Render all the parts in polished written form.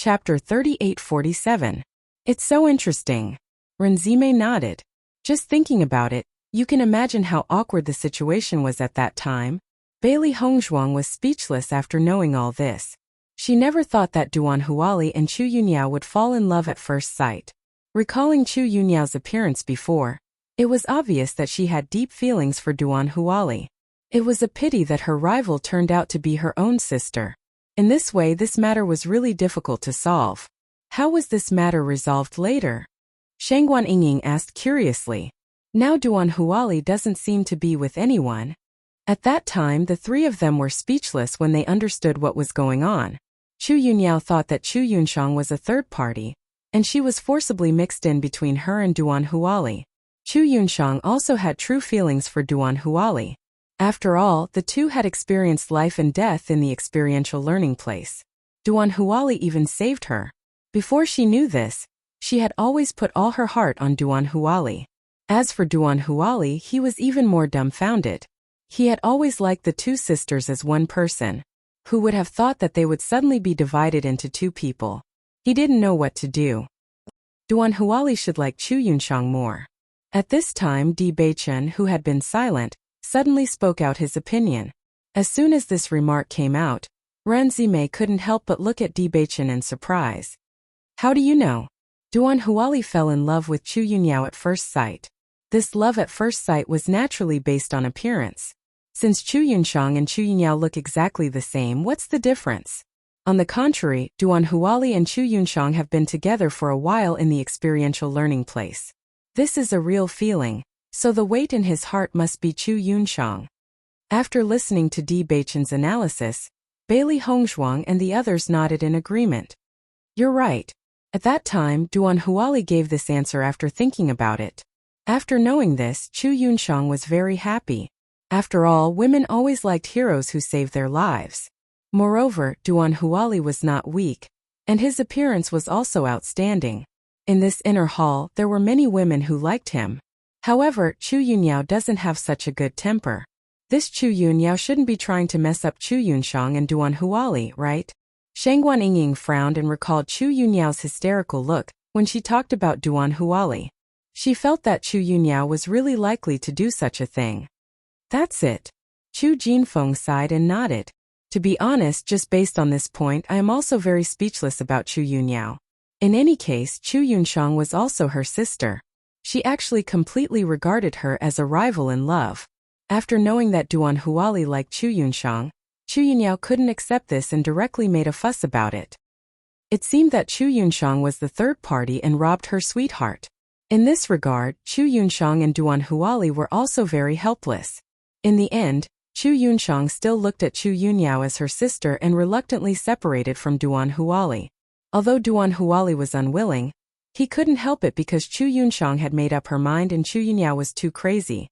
Chapter 3847. It's so interesting. Renzime nodded. Just thinking about it, you can imagine how awkward the situation was at that time. Bailey Hongzhuang was speechless after knowing all this. She never thought that Duan Huali and Chu Yunyao would fall in love at first sight. Recalling Chu Yunyao's appearance before, it was obvious that she had deep feelings for Duan Huali. It was a pity that her rival turned out to be her own sister. In this way, this matter was really difficult to solve. How was this matter resolved later? Shangguan Yingying asked curiously. Now Duan Huali doesn't seem to be with anyone. At that time, the three of them were speechless when they understood what was going on. Chu Yunyao thought that Chu Yunshang was a third party, and she was forcibly mixed in between her and Duan Huali. Chu Yunshang also had true feelings for Duan Huali. After all, the two had experienced life and death in the experiential learning place. Duan Huali even saved her. Before she knew this, she had always put all her heart on Duan Huali. As for Duan Huali, he was even more dumbfounded. He had always liked the two sisters as one person. Who would have thought that they would suddenly be divided into two people? He didn't know what to do. Duan Huali should like Chu Yunshang more. At this time, Di Beichen, who had been silent, suddenly spoke out his opinion. As soon as this remark came out, Renzime couldn't help but look at Di Beichen in surprise. How do you know? Duan Huali fell in love with Chu Yunyao at first sight. This love at first sight was naturally based on appearance. Since Chu Yunshang and Chu Yunyao look exactly the same, what's the difference? On the contrary, Duan Huali and Chu Yunshang have been together for a while in the experiential learning place. This is a real feeling, so the weight in his heart must be Chu Yunshang. After listening to Di Beichen's analysis, Bailey Hongzhuang and the others nodded in agreement. You're right. At that time, Duan Huali gave this answer after thinking about it. After knowing this, Chu Yunshang was very happy. After all, women always liked heroes who saved their lives. Moreover, Duan Huali was not weak, and his appearance was also outstanding. In this inner hall, there were many women who liked him. However, Chu Yunyao doesn't have such a good temper. This Chu Yunyao shouldn't be trying to mess up Chu Yunshang and Duan Huali, right? Shangguan Yingying frowned and recalled Chu Yunyao's hysterical look when she talked about Duan Huali. She felt that Chu Yunyao was really likely to do such a thing. That's it. Chu Jinfeng sighed and nodded. To be honest, just based on this point, I am also very speechless about Chu Yunyao. In any case, Chu Yunshang was also her sister. She actually completely regarded her as a rival in love. After knowing that Duan Huali liked Chu Yunshang, Chu Yunyao couldn't accept this and directly made a fuss about it. It seemed that Chu Yunshang was the third party and robbed her sweetheart. In this regard, Chu Yunshang and Duan Huali were also very helpless. In the end, Chu Yunshang still looked at Chu Yunyao as her sister and reluctantly separated from Duan Huali. Although Duan Huali was unwilling, he couldn't help it because Chu Yunshang had made up her mind and Chu Yunyao was too crazy.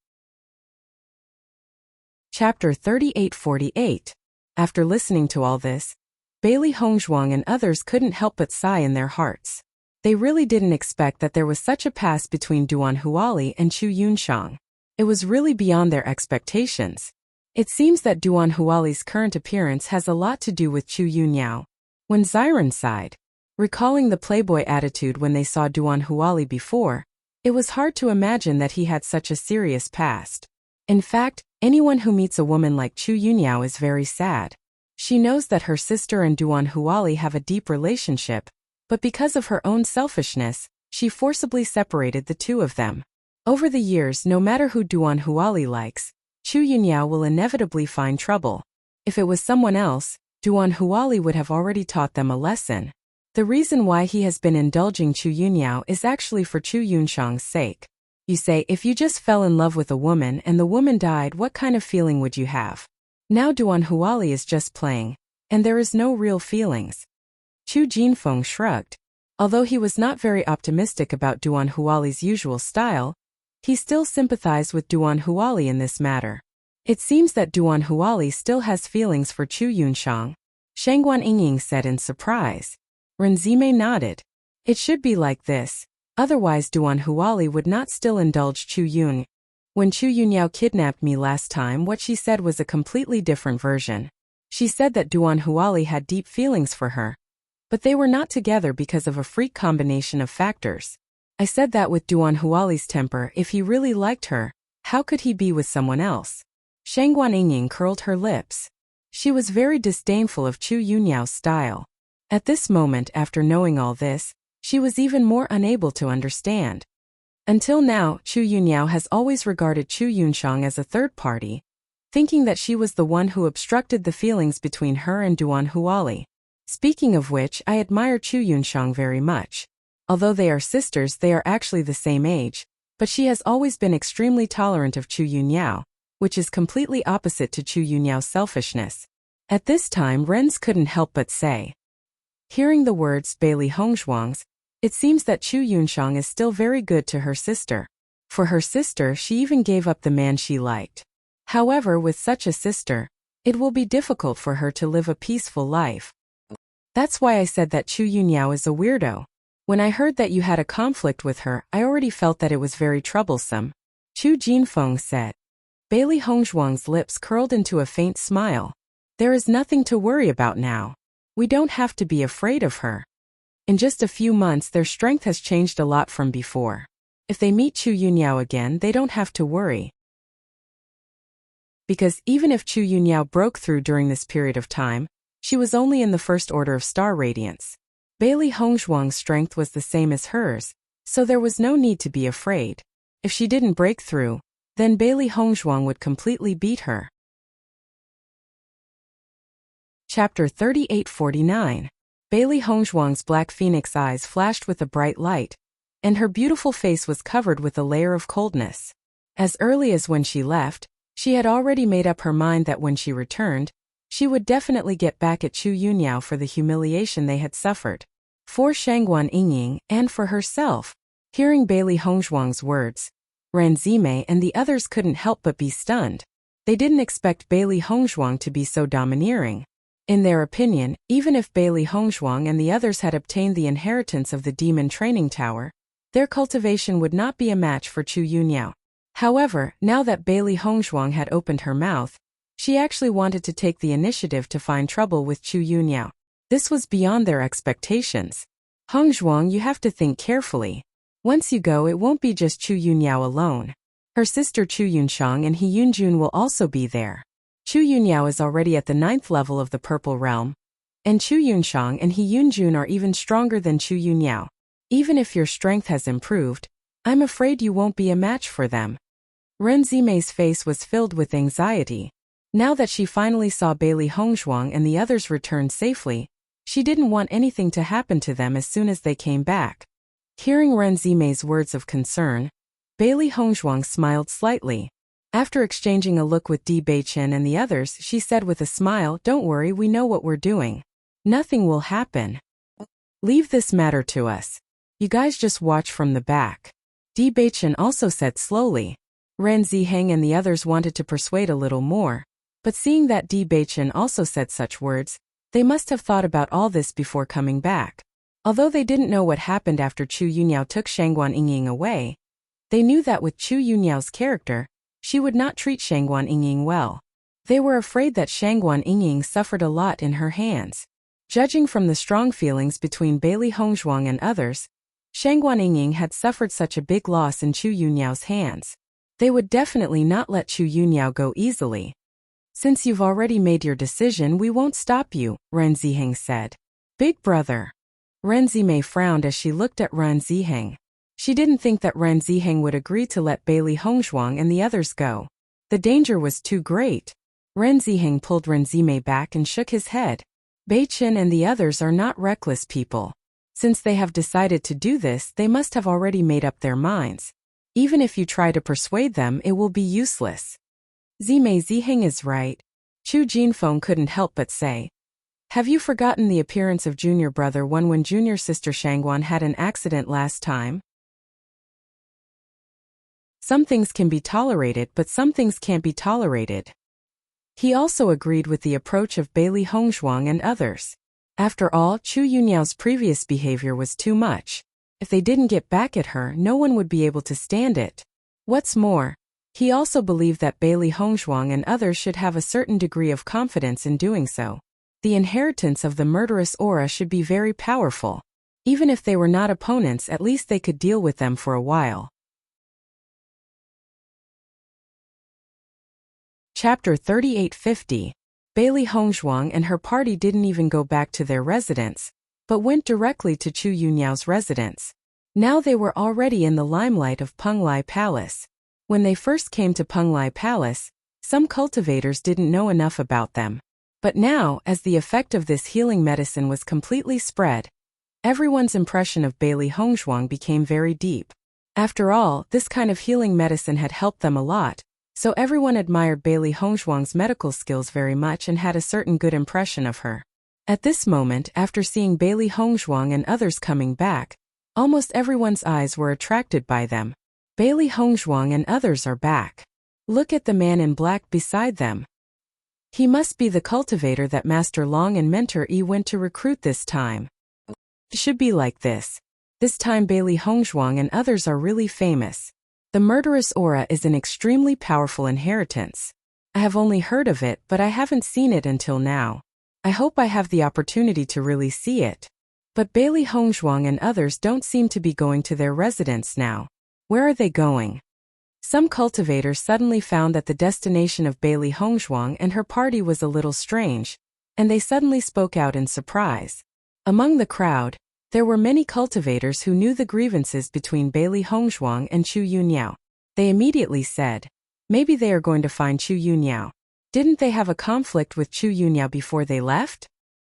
Chapter 3848. After listening to all this, Bailey Hongzhuang and others couldn't help but sigh in their hearts. They really didn't expect that there was such a past between Duan Huali and Chu Yunshang. It was really beyond their expectations. It seems that Duan Huali's current appearance has a lot to do with Chu Yunyao. When Xiren sighed, recalling the playboy attitude when they saw Duan Huali before, it was hard to imagine that he had such a serious past. In fact, anyone who meets a woman like Chu Yunyao is very sad. She knows that her sister and Duan Huali have a deep relationship, but because of her own selfishness, she forcibly separated the two of them. Over the years, no matter who Duan Huali likes, Chu Yunyao will inevitably find trouble. If it was someone else, Duan Huali would have already taught them a lesson. The reason why he has been indulging Chu Yunyao is actually for Chu Yunshang's sake. You say, if you just fell in love with a woman and the woman died, what kind of feeling would you have? Now Duan Huali is just playing, and there is no real feelings. Chu Jinfeng shrugged. Although he was not very optimistic about Duan Huali's usual style, he still sympathized with Duan Huali in this matter. It seems that Duan Huali still has feelings for Chu Yunshang. Shangguan Yingying said in surprise. Renzime nodded. It should be like this. Otherwise Duan Huali would not still indulge Chu Yun. When Chu Yunyao kidnapped me last time, what she said was a completely different version. She said that Duan Huali had deep feelings for her. But they were not together because of a freak combination of factors. I said that with Duan Huali's temper, if he really liked her, how could he be with someone else? Shangguan Yingying curled her lips. She was very disdainful of Chu Yunyao's style. At this moment, after knowing all this, she was even more unable to understand. Until now, Chu Yunyao has always regarded Chu Yunshang as a third party, thinking that she was the one who obstructed the feelings between her and Duan Huali. Speaking of which, I admire Chu Yunshang very much. Although they are sisters, they are actually the same age, but she has always been extremely tolerant of Chu Yunyao, which is completely opposite to Chu Yunyao's selfishness. At this time, Ren's couldn't help but say. Hearing the words Bailey Hongzhuang's, it seems that Chu Yunshang is still very good to her sister. For her sister, she even gave up the man she liked. However, with such a sister, it will be difficult for her to live a peaceful life. That's why I said that Chu Yunyao is a weirdo. When I heard that you had a conflict with her, I already felt that it was very troublesome. Chu Jinfeng said. Bailey Hongzhuang's lips curled into a faint smile. There is nothing to worry about now. We don't have to be afraid of her. In just a few months, their strength has changed a lot from before. If they meet Chu Yunyao again, they don't have to worry. Because even if Chu Yunyao broke through during this period of time, she was only in the first order of star radiance. Bailey Hongzhuang's strength was the same as hers, so there was no need to be afraid. If she didn't break through, then Bailey Hongzhuang would completely beat her. Chapter 3849. Bailey Hongzhuang's black phoenix eyes flashed with a bright light, and her beautiful face was covered with a layer of coldness. As early as when she left, she had already made up her mind that when she returned, she would definitely get back at Chu Yunyao for the humiliation they had suffered. For Shangguan Yingying, and for herself. Hearing Bailey Hongzhuang's words, Ran Zimei and the others couldn't help but be stunned. They didn't expect Bailey Hongzhuang to be so domineering. In their opinion, even if Bailey Hongzhuang and the others had obtained the inheritance of the demon training tower, their cultivation would not be a match for Chu Yunyao. However, now that Bailey Hongzhuang had opened her mouth, she actually wanted to take the initiative to find trouble with Chu Yunyao. This was beyond their expectations. Hongzhuang, you have to think carefully. Once you go, it won't be just Chu Yunyao alone. Her sister Chu Yunshang and He Yunjun will also be there. Chu Yunyao is already at the 9th level of the Purple Realm, and Chu Yunshang and He Yunjun are even stronger than Chu Yunyao. Even if your strength has improved, I'm afraid you won't be a match for them. Ren Zimei's face was filled with anxiety. Now that she finally saw Bailey Hongzhuang and the others return safely, she didn't want anything to happen to them as soon as they came back. Hearing Ren Zimei's words of concern, Bailey Hongzhuang smiled slightly. After exchanging a look with Di Beichen and the others, she said with a smile, "Don't worry, we know what we're doing. Nothing will happen. Leave this matter to us. You guys just watch from the back." Di Beichen also said slowly. Ren Ziheng and the others wanted to persuade a little more, but seeing that Di Beichen also said such words, they must have thought about all this before coming back. Although they didn't know what happened after Chu Yunyao took Shangguan Yingying away, they knew that with Chu Yunyao's character, she would not treat Shangguan Yingying well. They were afraid that Shangguan Yingying suffered a lot in her hands. Judging from the strong feelings between Bailey Hongzhuang and others, Shangguan Yingying had suffered such a big loss in Chu Yunyao's hands. They would definitely not let Chu Yunyao go easily. "Since you've already made your decision, we won't stop you," Ren Ziheng said. "Big brother." Ren Zimei frowned as she looked at Ren Ziheng. She didn't think that Ren Ziheng would agree to let Bailey Hongzhuang and the others go. The danger was too great. Ren Ziheng pulled Ren Zimei back and shook his head. Beichen and the others are not reckless people. Since they have decided to do this, they must have already made up their minds. Even if you try to persuade them, it will be useless. Zimei Ziheng is right. Chu Jinfeng couldn't help but say. Have you forgotten the appearance of junior brother one when junior sister Shangguan had an accident last time? Some things can be tolerated, but some things can't be tolerated. He also agreed with the approach of Bailey Hongzhuang and others. After all, Chu Yunyao's previous behavior was too much. If they didn't get back at her, no one would be able to stand it. What's more, he also believed that Bailey Hongzhuang and others should have a certain degree of confidence in doing so. The inheritance of the murderous aura should be very powerful. Even if they were not opponents, at least they could deal with them for a while. Chapter 3850. Bailey Hongzhuang and her party didn't even go back to their residence, but went directly to Chu Yunyao's residence. Now they were already in the limelight of Penglai Palace. When they first came to Penglai Palace, some cultivators didn't know enough about them. But now, as the effect of this healing medicine was completely spread, everyone's impression of Bailey Hongzhuang became very deep. After all, this kind of healing medicine had helped them a lot, so everyone admired Bailey Hongzhuang's medical skills very much and had a certain good impression of her. At this moment, after seeing Bailey Hongzhuang and others coming back, almost everyone's eyes were attracted by them. Bailey Hongzhuang and others are back. Look at the man in black beside them. He must be the cultivator that Master Long and Mentor Yi went to recruit this time. It should be like this. This time Bailey Hongzhuang and others are really famous. The murderous aura is an extremely powerful inheritance. I have only heard of it, but I haven't seen it until now. I hope I have the opportunity to really see it. But Bailey Hongzhuang and others don't seem to be going to their residence now. Where are they going? Some cultivators suddenly found that the destination of Bailey Hongzhuang and her party was a little strange, and they suddenly spoke out in surprise. Among the crowd, there were many cultivators who knew the grievances between Bailey Hongzhuang and Chu Yunyao. They immediately said, maybe they are going to find Chu Yunyao. Didn't they have a conflict with Chu Yunyao before they left?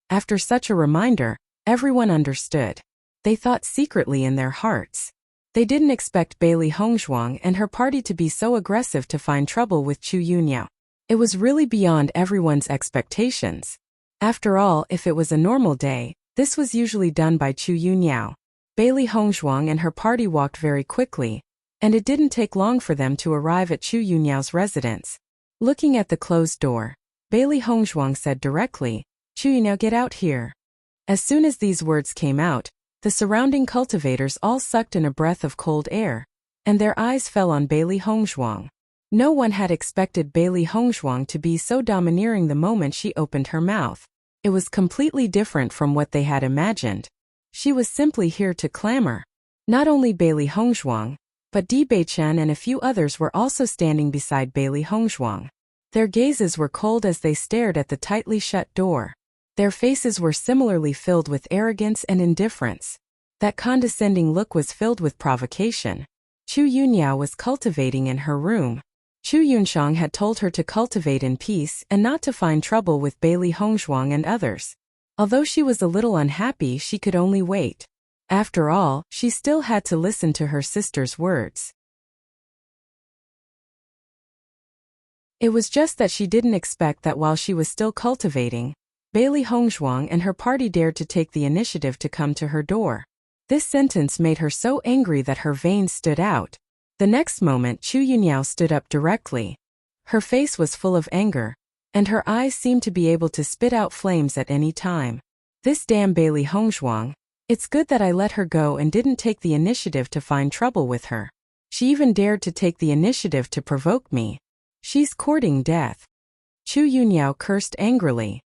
After such a reminder, everyone understood. They thought secretly in their hearts. They didn't expect Bailey Hongzhuang and her party to be so aggressive to find trouble with Chu Yunyao. It was really beyond everyone's expectations. After all, if it was a normal day, this was usually done by Chu Yunyao. Bailey Hongzhuang and her party walked very quickly, and it didn't take long for them to arrive at Chu Yunyao's residence. Looking at the closed door, Bailey Hongzhuang said directly, Chu Yunyao, get out here. As soon as these words came out, the surrounding cultivators all sucked in a breath of cold air, and their eyes fell on Bailey Hongzhuang. No one had expected Bailey Hongzhuang to be so domineering the moment she opened her mouth. It was completely different from what they had imagined. She was simply here to clamor. Not only Bailey Hongzhuang, but Di Beichen and a few others were also standing beside Bailey Hongzhuang. Their gazes were cold as they stared at the tightly shut door. Their faces were similarly filled with arrogance and indifference. That condescending look was filled with provocation. Chu Yunyao was cultivating in her room. Chu Yunshang had told her to cultivate in peace and not to find trouble with Bailey Hongzhuang and others. Although she was a little unhappy, she could only wait. After all, she still had to listen to her sister's words. It was just that she didn't expect that while she was still cultivating, Bailey Hongzhuang and her party dared to take the initiative to come to her door. This sentence made her so angry that her veins stood out. The next moment Chu Yunyao stood up directly. Her face was full of anger, and her eyes seemed to be able to spit out flames at any time. This damn Bailey Hongzhuang. It's good that I let her go and didn't take the initiative to find trouble with her. She even dared to take the initiative to provoke me. She's courting death. Chu Yunyao cursed angrily.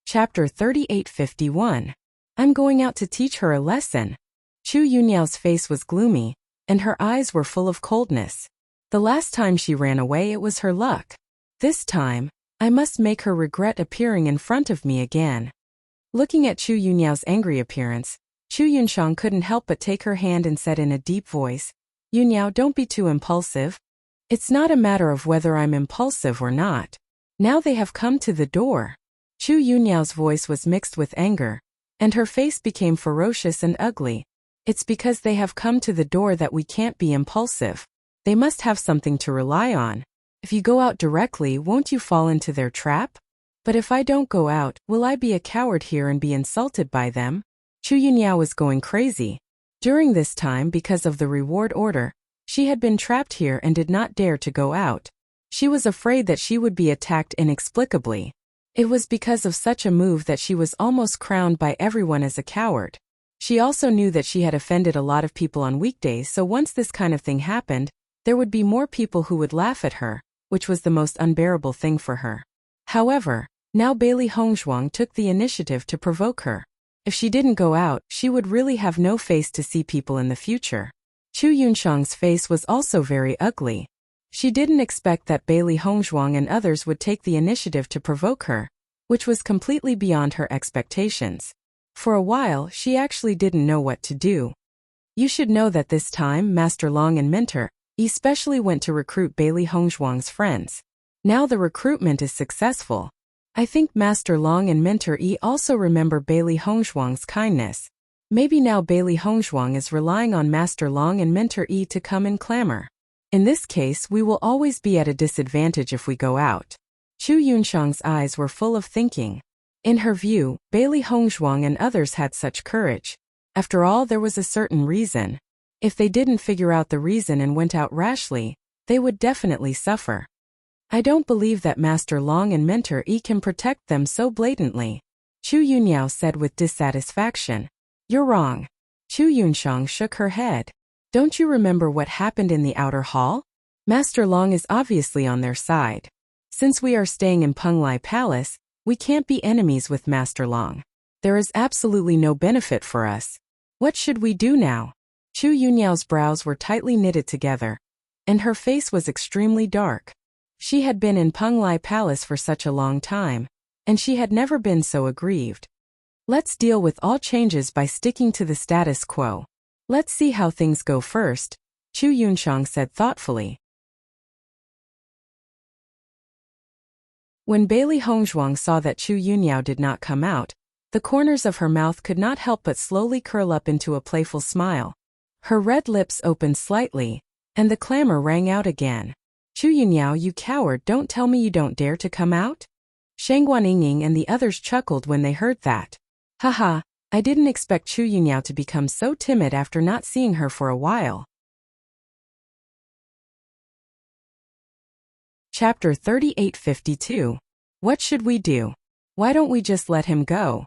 Chapter 3851. I'm going out to teach her a lesson. Chu Yunyao's face was gloomy, and her eyes were full of coldness. The last time she ran away, it was her luck. This time, I must make her regret appearing in front of me again. Looking at Chu Yunyao's angry appearance, Chu Yunshang couldn't help but take her hand and said in a deep voice, Yunyao, don't be too impulsive. It's not a matter of whether I'm impulsive or not. Now they have come to the door. Chu Yunyao's voice was mixed with anger, and her face became ferocious and ugly. It's because they have come to the door that we can't be impulsive. They must have something to rely on. If you go out directly, won't you fall into their trap? But if I don't go out, will I be a coward here and be insulted by them? Chu Yunyao was going crazy. During this time, because of the reward order, she had been trapped here and did not dare to go out. She was afraid that she would be attacked inexplicably. It was because of such a move that she was almost crowned by everyone as a coward. She also knew that she had offended a lot of people on weekdays, so once this kind of thing happened, there would be more people who would laugh at her, which was the most unbearable thing for her. However, now Bailey Hongzhuang took the initiative to provoke her. If she didn't go out, she would really have no face to see people in the future. Chu Yunshang's face was also very ugly. She didn't expect that Bailey Hongzhuang and others would take the initiative to provoke her, which was completely beyond her expectations. For a while, she actually didn't know what to do. You should know that this time, Master Long and Mentor especially went to recruit Bailey Hongzhuang's friends. Now the recruitment is successful. I think Master Long and Mentor also remember Bailey Hongzhuang's kindness. Maybe now Bailey Hongzhuang is relying on Master Long and Mentor to come and clamor. In this case, we will always be at a disadvantage if we go out. Chu Yunshang's eyes were full of thinking. In her view, Bailey Hongzhuang and others had such courage. After all, there was a certain reason. If they didn't figure out the reason and went out rashly, they would definitely suffer. I don't believe that Master Long and Mentor can protect them so blatantly, Chu Yunyao said with dissatisfaction. You're wrong. Chu Yunshang shook her head. Don't you remember what happened in the outer hall? Master Long is obviously on their side. Since we are staying in Penglai Palace, we can't be enemies with Master Long. There is absolutely no benefit for us. What should we do now? Chu Yunyao's brows were tightly knitted together, and her face was extremely dark. She had been in Penglai Palace for such a long time, and she had never been so aggrieved. Let's deal with all changes by sticking to the status quo. Let's see how things go first, Chu Yunshang said thoughtfully. When Bailey Hongzhuang saw that Chu Yunyao did not come out, the corners of her mouth could not help but slowly curl up into a playful smile. Her red lips opened slightly, and the clamor rang out again. Chu Yunyao, you coward, don't tell me you don't dare to come out? Shangguan Yingying and the others chuckled when they heard that. Haha, I didn't expect Chu Yunyao to become so timid after not seeing her for a while. Chapter 3852. What should we do? Why don't we just let him go?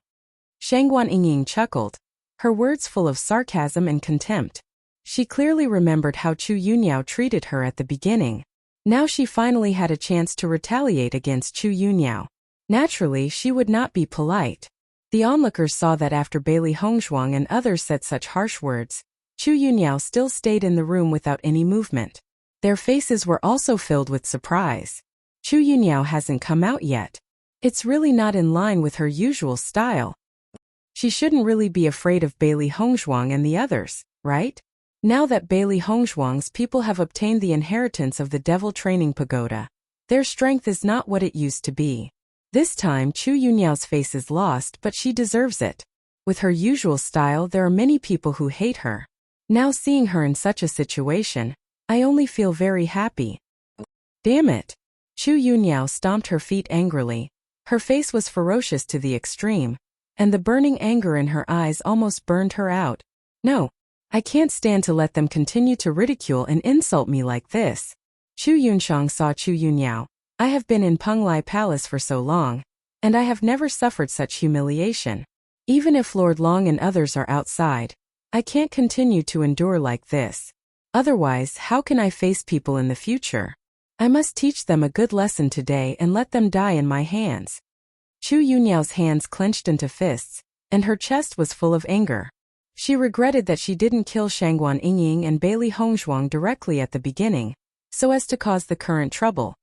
Shangguan Yingying chuckled, her words full of sarcasm and contempt. She clearly remembered how Chu Yunyao treated her at the beginning. Now she finally had a chance to retaliate against Chu Yunyao. Naturally, she would not be polite. The onlookers saw that after Bailey Hongzhuang and others said such harsh words, Chu Yunyao still stayed in the room without any movement. Their faces were also filled with surprise. Chu Yunyao hasn't come out yet. It's really not in line with her usual style. She shouldn't really be afraid of Bailey Hongzhuang and the others, right? Now that Bailey Hongzhuang's people have obtained the inheritance of the Devil Training Pagoda, their strength is not what it used to be. This time Chu Yunyao's face is lost, but she deserves it. With her usual style, there are many people who hate her. Now seeing her in such a situation, I only feel very happy. Damn it! Chu Yunyao stomped her feet angrily. Her face was ferocious to the extreme, and the burning anger in her eyes almost burned her out. No, I can't stand to let them continue to ridicule and insult me like this. Chu Yunshang saw Chu Yunyao. I have been in Penglai Palace for so long, and I have never suffered such humiliation. Even if Lord Long and others are outside, I can't continue to endure like this. Otherwise, how can I face people in the future? I must teach them a good lesson today and let them die in my hands. Chu Yunyao's hands clenched into fists, and her chest was full of anger. She regretted that she didn't kill Shangguan Yingying and Bailey Hongzhuang directly at the beginning, so as to cause the current trouble.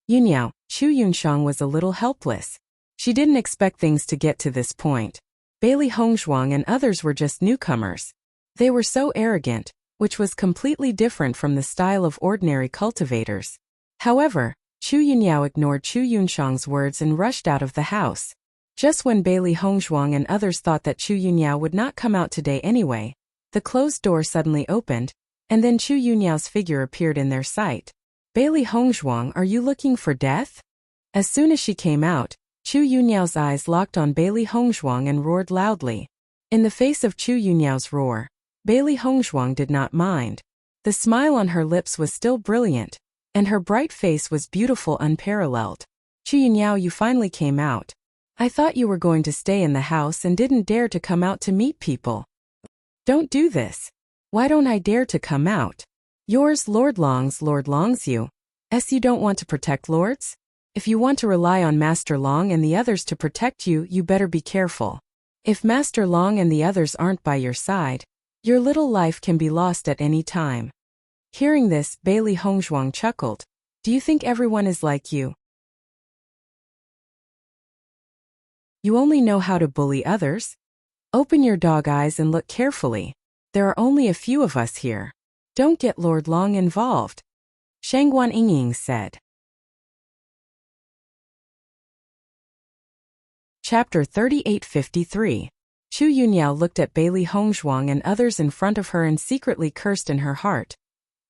Yunyao, Chu Yunshang was a little helpless. She didn't expect things to get to this point. Bailey Hongzhuang and others were just newcomers. They were so arrogant, which was completely different from the style of ordinary cultivators. However, Chu Yunyao ignored Chu Yunshang's words and rushed out of the house. Just when Bailey Hongzhuang and others thought that Chu Yunyao would not come out today anyway, the closed door suddenly opened, and then Chu Yunyao's figure appeared in their sight. Bailey Hongzhuang, are you looking for death? As soon as she came out, Chu Yunyao's eyes locked on Bailey Hongzhuang and roared loudly. In the face of Chu Yunyao's roar, Bailey Hongzhuang did not mind. The smile on her lips was still brilliant, and her bright face was beautiful, unparalleled. Chu Yunyao, you finally came out. I thought you were going to stay in the house and didn't dare to come out to meet people. Don't do this. Why don't I dare to come out? Yours, Lord Long's you. You don't want to protect lords? If you want to rely on Master Long and the others to protect you, you better be careful. If Master Long and the others aren't by your side, your little life can be lost at any time. Hearing this, Bailey Hongzhuang chuckled. Do you think everyone is like you? You only know how to bully others? Open your dog eyes and look carefully. There are only a few of us here. Don't get Lord Long involved, Shangguan Yingying said. Chapter 3853. Chu Yunyao looked at Bailey Hongzhuang and others in front of her and secretly cursed in her heart.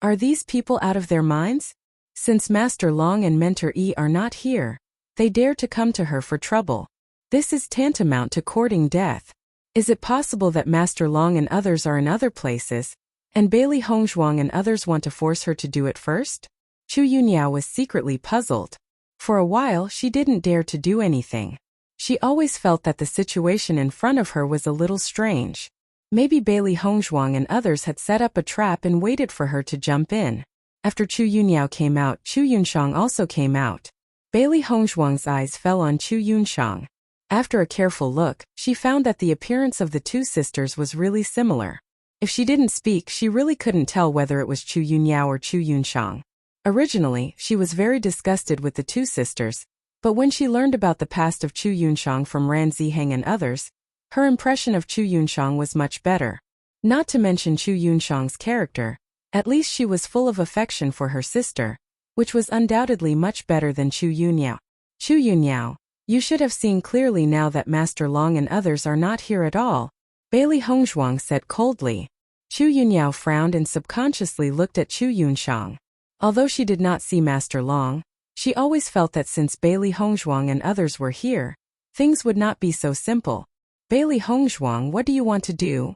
Are these people out of their minds? Since Master Long and Mentor Yi are not here, they dare to come to her for trouble. This is tantamount to courting death. Is it possible that Master Long and others are in other places, and Bailey Hongzhuang and others want to force her to do it first? Chu Yunyao was secretly puzzled. For a while she didn't dare to do anything. She always felt that the situation in front of her was a little strange. Maybe Bailey Hongzhuang and others had set up a trap and waited for her to jump in. After Chu Yunyao came out, Chu Yunshang also came out. Bailey Hongzhuang's eyes fell on Chu Yunshang. After a careful look, she found that the appearance of the two sisters was really similar. If she didn't speak, she really couldn't tell whether it was Chu Yunyao or Chu Yunshang. Originally, she was very disgusted with the two sisters, but when she learned about the past of Chu Yunshang from Ran Ziheng and others, her impression of Chu Yunshang was much better. Not to mention Chu Yunshang's character, at least she was full of affection for her sister, which was undoubtedly much better than Chu Yunyao. Chu Yunyao, you should have seen clearly now that Master Long and others are not here at all, Bailey Hongzhuang said coldly. Chu Yunyao frowned and subconsciously looked at Chu Yunshang. Although she did not see Master Long, she always felt that since Bailey Hongzhuang and others were here, things would not be so simple. Bailey Hongzhuang, what do you want to do?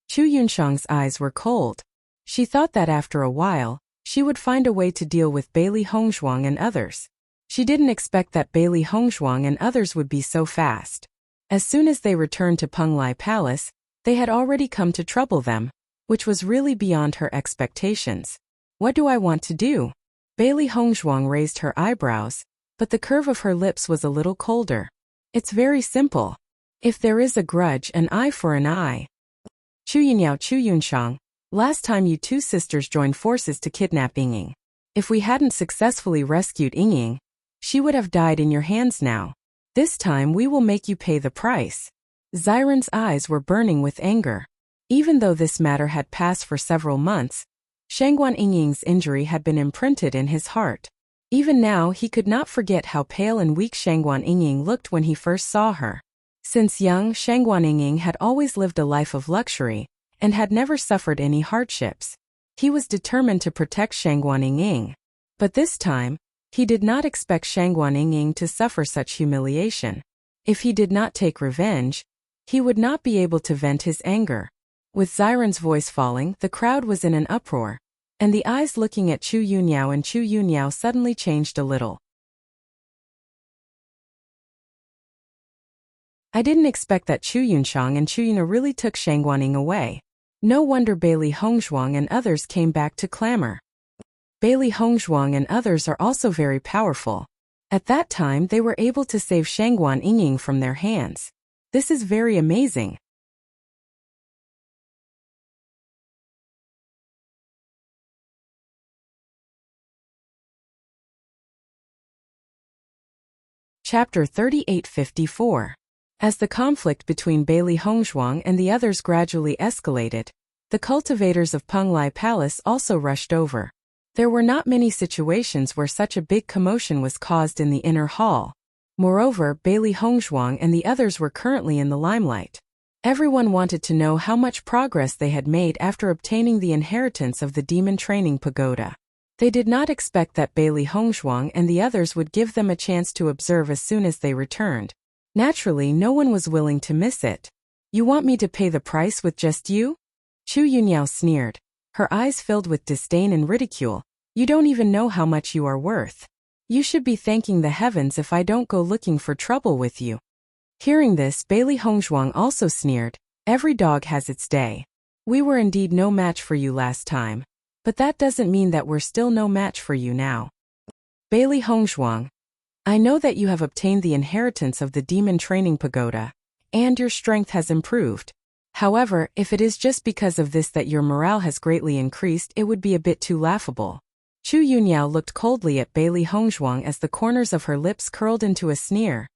Chu Yunshang's eyes were cold. She thought that after a while, she would find a way to deal with Bailey Hongzhuang and others. She didn't expect that Bailey Hongzhuang and others would be so fast. As soon as they returned to Penglai Palace, they had already come to trouble them, which was really beyond her expectations. What do I want to do? Bailey Hongzhuang raised her eyebrows, but the curve of her lips was a little colder. It's very simple. If there is a grudge, an eye for an eye. Chu Yunyao, Chu Yunshang, last time you two sisters joined forces to kidnap Yingying. If we hadn't successfully rescued Yingying, she would have died in your hands now. This time we will make you pay the price. Xiren's eyes were burning with anger. Even though this matter had passed for several months, Shangguan Yingying's injury had been imprinted in his heart. Even now he could not forget how pale and weak Shangguan Yingying looked when he first saw her. Since young, Shangguan Yingying had always lived a life of luxury, and had never suffered any hardships. He was determined to protect Shangguan Yingying. But this time, he did not expect Shangguan Yingying to suffer such humiliation. If he did not take revenge, he would not be able to vent his anger. With Xiren's voice falling, the crowd was in an uproar, and the eyes looking at Chu Yunyao and Chu Yunyao suddenly changed a little. I didn't expect that Chu Yunshang and Chu Yunyao really took Shangguan Yingying away. No wonder Bailey Hongzhuang and others came back to clamor. Bailey Hongzhuang and others are also very powerful. At that time they were able to save Shangguan Yingying from their hands. This is very amazing. Chapter 3854. As the conflict between Bailey Hongzhuang and the others gradually escalated, the cultivators of Penglai Palace also rushed over. There were not many situations where such a big commotion was caused in the inner hall. Moreover, Bailey Hongzhuang and the others were currently in the limelight. Everyone wanted to know how much progress they had made after obtaining the inheritance of the demon training pagoda. They did not expect that Bailey Hongzhuang and the others would give them a chance to observe as soon as they returned. Naturally, no one was willing to miss it. You want me to pay the price with just you? Chu Yunyao sneered. Her eyes filled with disdain and ridicule. You don't even know how much you are worth. You should be thanking the heavens if I don't go looking for trouble with you. Hearing this, Bailey Hongzhuang also sneered. Every dog has its day. We were indeed no match for you last time, but that doesn't mean that we're still no match for you now. Bailey Hongzhuang, I know that you have obtained the inheritance of the demon training pagoda, and your strength has improved. However, if it is just because of this that your morale has greatly increased, it would be a bit too laughable. Chu Yunyao looked coldly at Bailey Hongzhuang as the corners of her lips curled into a sneer.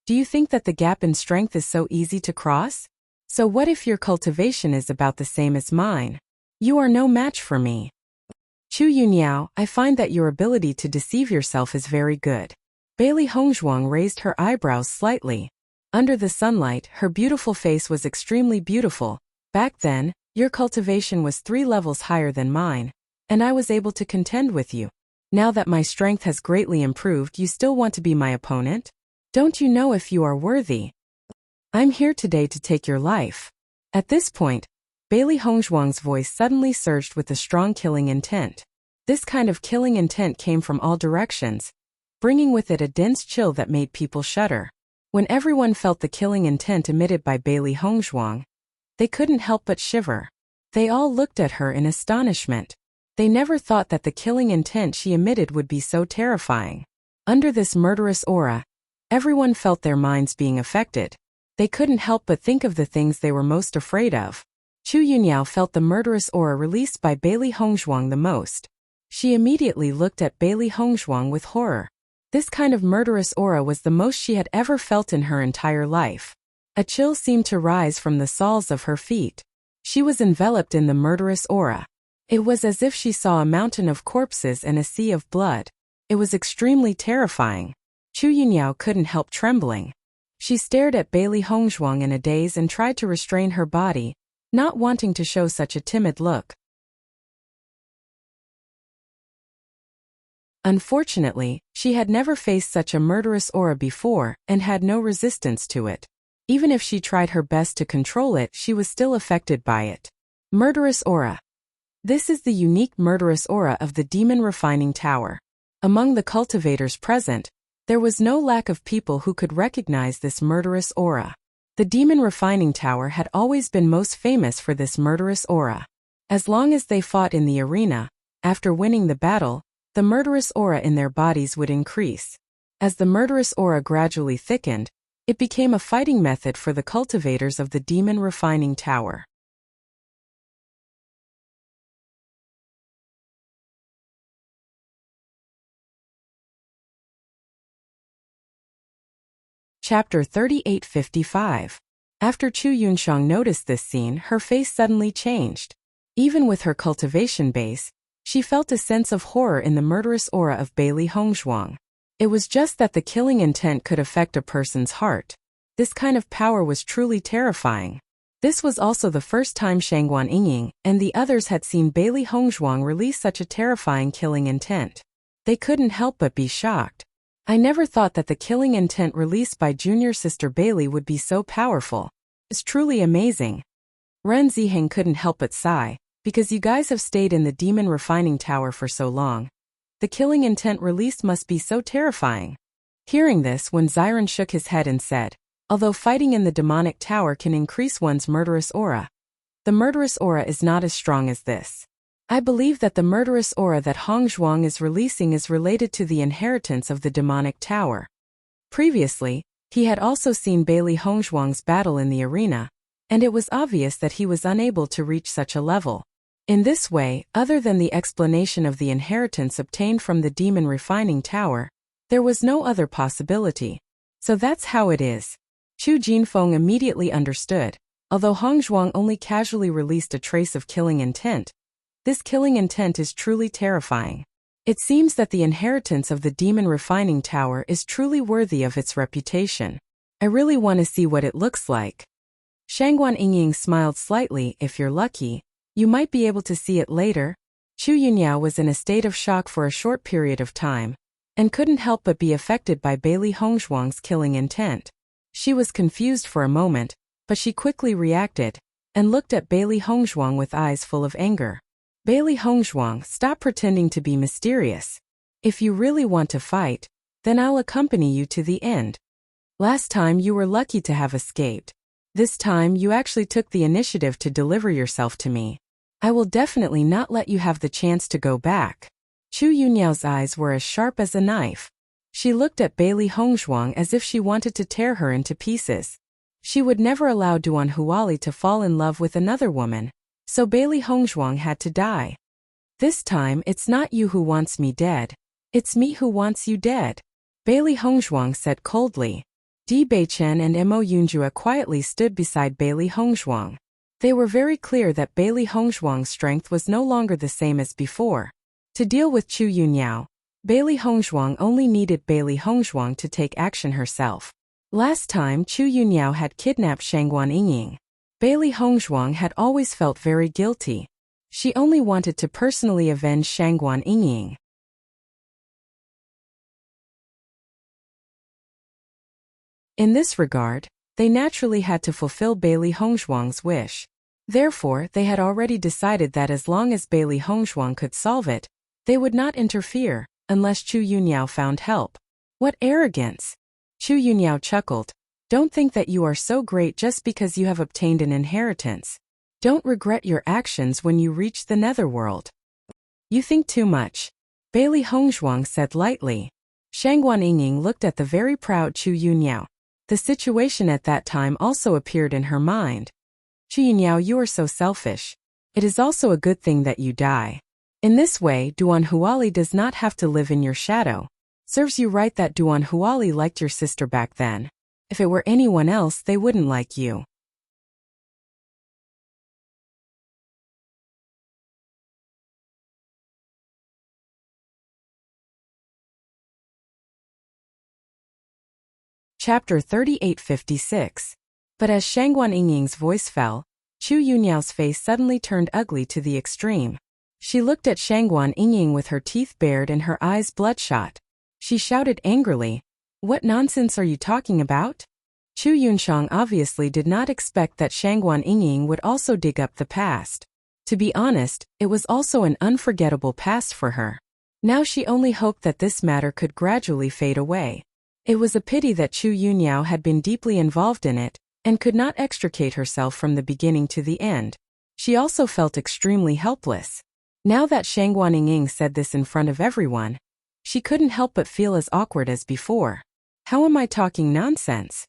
Do you think that the gap in strength is so easy to cross? So what if your cultivation is about the same as mine? You are no match for me. Chu Yunyao, I find that your ability to deceive yourself is very good. Bailey Hongzhuang raised her eyebrows slightly. Under the sunlight, her beautiful face was extremely beautiful. Back then, your cultivation was 3 levels higher than mine, and I was able to contend with you. Now that my strength has greatly improved, you still want to be my opponent? Don't you know if you are worthy? I'm here today to take your life. At this point, Bailey Hongzhuang's voice suddenly surged with a strong killing intent. This kind of killing intent came from all directions, bringing with it a dense chill that made people shudder. When everyone felt the killing intent emitted by Bailey Hongzhuang, they couldn't help but shiver. They all looked at her in astonishment. They never thought that the killing intent she emitted would be so terrifying. Under this murderous aura, everyone felt their minds being affected. They couldn't help but think of the things they were most afraid of. Chu Yunyao felt the murderous aura released by Bailey Hongzhuang the most. She immediately looked at Bailey Hongzhuang with horror. This kind of murderous aura was the most she had ever felt in her entire life. A chill seemed to rise from the soles of her feet. She was enveloped in the murderous aura. It was as if she saw a mountain of corpses and a sea of blood. It was extremely terrifying. Chu Yunyao couldn't help trembling. She stared at Bailey Hongzhuang in a daze and tried to restrain her body, not wanting to show such a timid look. Unfortunately, she had never faced such a murderous aura before and had no resistance to it. Even if she tried her best to control it, she was still affected by it. Murderous aura. This is the unique murderous aura of the Demon Refining Tower. Among the cultivators present, there was no lack of people who could recognize this murderous aura. The Demon Refining Tower had always been most famous for this murderous aura. As long as they fought in the arena, after winning the battle, the murderous aura in their bodies would increase. As the murderous aura gradually thickened, it became a fighting method for the cultivators of the Demon Refining Tower. Chapter 3855. After Chu Yunshang noticed this scene, her face suddenly changed. Even with her cultivation base, she felt a sense of horror in the murderous aura of Bailey Hongzhuang. It was just that the killing intent could affect a person's heart. This kind of power was truly terrifying. This was also the first time Shangguan Yingying and the others had seen Bailey Hongzhuang release such a terrifying killing intent. They couldn't help but be shocked. I never thought that the killing intent released by junior sister Bailey would be so powerful. It's truly amazing. Ren Ziheng couldn't help but sigh. Because you guys have stayed in the Demon Refining Tower for so long, the killing intent released must be so terrifying. Hearing this, Wen Ziren shook his head and said, although fighting in the demonic tower can increase one's murderous aura, the murderous aura is not as strong as this. I believe that the murderous aura that Hongzhuang is releasing is related to the inheritance of the demonic tower. Previously, he had also seen Bailey Hongzhuang's battle in the arena, and it was obvious that he was unable to reach such a level. In this way, other than the explanation of the inheritance obtained from the Demon Refining Tower, there was no other possibility. So that's how it is. Chu Jinfeng immediately understood. Although Hongzhuang only casually released a trace of killing intent, this killing intent is truly terrifying. It seems that the inheritance of the Demon Refining Tower is truly worthy of its reputation. I really want to see what it looks like. Shangguan Yingying smiled slightly. If you're lucky, you might be able to see it later. Chu Yunyao was in a state of shock for a short period of time, and couldn't help but be affected by Bailey Hongzhuang's killing intent. She was confused for a moment, but she quickly reacted, and looked at Bailey Hongzhuang with eyes full of anger. Bailey Hongzhuang, stop pretending to be mysterious. If you really want to fight, then I'll accompany you to the end. Last time you were lucky to have escaped. This time you actually took the initiative to deliver yourself to me. I will definitely not let you have the chance to go back. Chu Yunyao's eyes were as sharp as a knife. She looked at Bailey Hongzhuang as if she wanted to tear her into pieces. She would never allow Duan Huali to fall in love with another woman, so Bailey Hongzhuang had to die. This time it's not you who wants me dead. It's me who wants you dead, Bailey Hongzhuang said coldly. Di Beichen and Mo Yunjue quietly stood beside Bailey Hongzhuang. They were very clear that Bailey Hongzhuang's strength was no longer the same as before. To deal with Chu Yunyao, Bailey Hongzhuang only needed Bailey Hongzhuang to take action herself. Last time Chu Yunyao had kidnapped Shangguan Yingying, Bailey Hongzhuang had always felt very guilty. She only wanted to personally avenge Shangguan Yingying. In this regard, they naturally had to fulfill Bailey Hongzhuang's wish. Therefore, they had already decided that as long as Bailey Hongzhuang could solve it, they would not interfere, unless Chu Yunyao found help. What arrogance! Chu Yunyao chuckled. Don't think that you are so great just because you have obtained an inheritance. Don't regret your actions when you reach the netherworld. You think too much, Bailey Hongzhuang said lightly. Shangguan Yingying looked at the very proud Chu Yunyao. The situation at that time also appeared in her mind. Chu Yunyao, you are so selfish. It is also a good thing that you die. In this way, Duan Huali does not have to live in your shadow. Serves you right that Duan Huali liked your sister back then. If it were anyone else, they wouldn't like you. Chapter 3856. But as Shangguan Yingying's voice fell, Chu Yunyao's face suddenly turned ugly to the extreme. She looked at Shangguan Yingying with her teeth bared and her eyes bloodshot. She shouted angrily, "What nonsense are you talking about?" Chu Yunshang obviously did not expect that Shangguan Yingying would also dig up the past. To be honest, it was also an unforgettable past for her. Now she only hoped that this matter could gradually fade away. It was a pity that Chu Yunyao had been deeply involved in it, and could not extricate herself from the beginning to the end. She also felt extremely helpless. Now that Shangguan Yingying said this in front of everyone, she couldn't help but feel as awkward as before. How am I talking nonsense?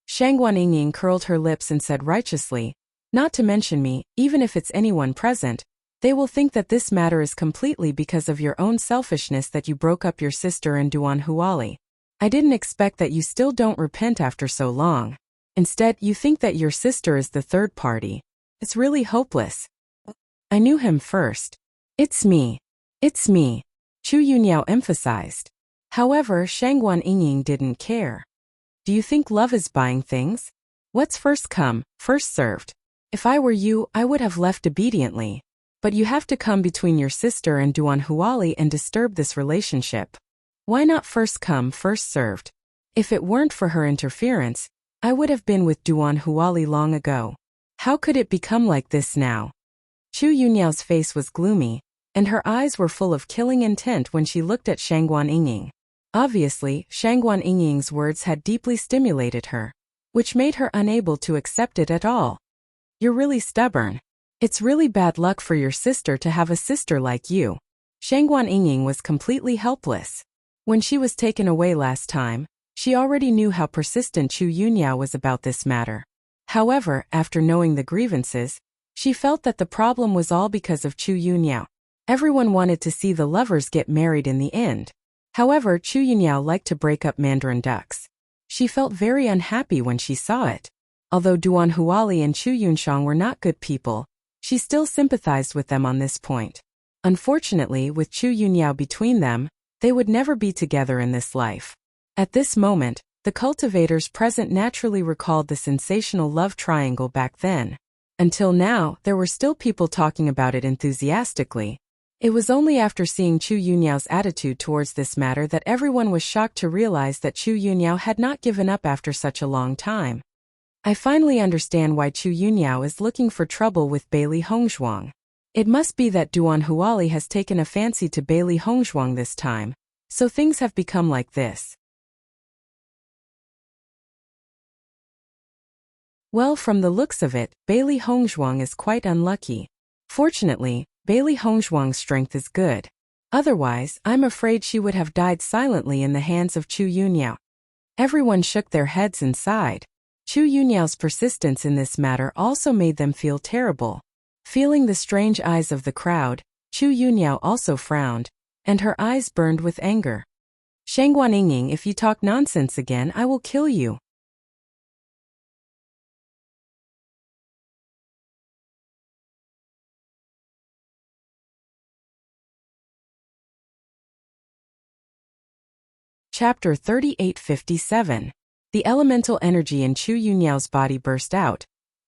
Shangguan Yingying curled her lips and said righteously, not to mention me, even if it's anyone present, they will think that this matter is completely because of your own selfishness that you broke up your sister and Duan Huali. I didn't expect that you still don't repent after so long. Instead, you think that your sister is the third party. It's really hopeless. I knew him first. It's me. It's me, Chu Yunyao emphasized. However, Shangguan Yingying didn't care. Do you think love is buying things? What's first come, first served? If I were you, I would have left obediently. But you have to come between your sister and Duan Huali and disturb this relationship. Why not first come, first served? If it weren't for her interference, I would have been with Duan Huali long ago. How could it become like this now? Chu Yunyao's face was gloomy, and her eyes were full of killing intent when she looked at Shangguan Yingying. Obviously, Shangguan Yingying's words had deeply stimulated her, which made her unable to accept it at all. You're really stubborn. It's really bad luck for your sister to have a sister like you. Shangguan Yingying was completely helpless. When she was taken away last time, she already knew how persistent Chu Yunyao was about this matter. However, after knowing the grievances, she felt that the problem was all because of Chu Yunyao. Everyone wanted to see the lovers get married in the end. However, Chu Yunyao liked to break up Mandarin ducks. She felt very unhappy when she saw it. Although Duan Huali and Chu Yunshang were not good people, she still sympathized with them on this point. Unfortunately, with Chu Yunyao between them, they would never be together in this life. At this moment, the cultivators present naturally recalled the sensational love triangle back then. Until now, there were still people talking about it enthusiastically. It was only after seeing Chu Yunyao's attitude towards this matter that everyone was shocked to realize that Chu Yunyao had not given up after such a long time. I finally understand why Chu Yunyao is looking for trouble with Bailey Hongzhuang. It must be that Duan Huali has taken a fancy to Bailey Hongzhuang this time, so things have become like this. Well, from the looks of it, Bailey Hongzhuang is quite unlucky. Fortunately, Bailey Hongzhuang's strength is good. Otherwise, I'm afraid she would have died silently in the hands of Chu Yunyao. Everyone shook their heads and sighed. Chu Yunyao's persistence in this matter also made them feel terrible. Feeling the strange eyes of the crowd, Chu Yunyao also frowned, and her eyes burned with anger. Shangguan Yingying, if you talk nonsense again, I will kill you. Chapter 3857. The elemental energy in Chu Yunyao's body burst out,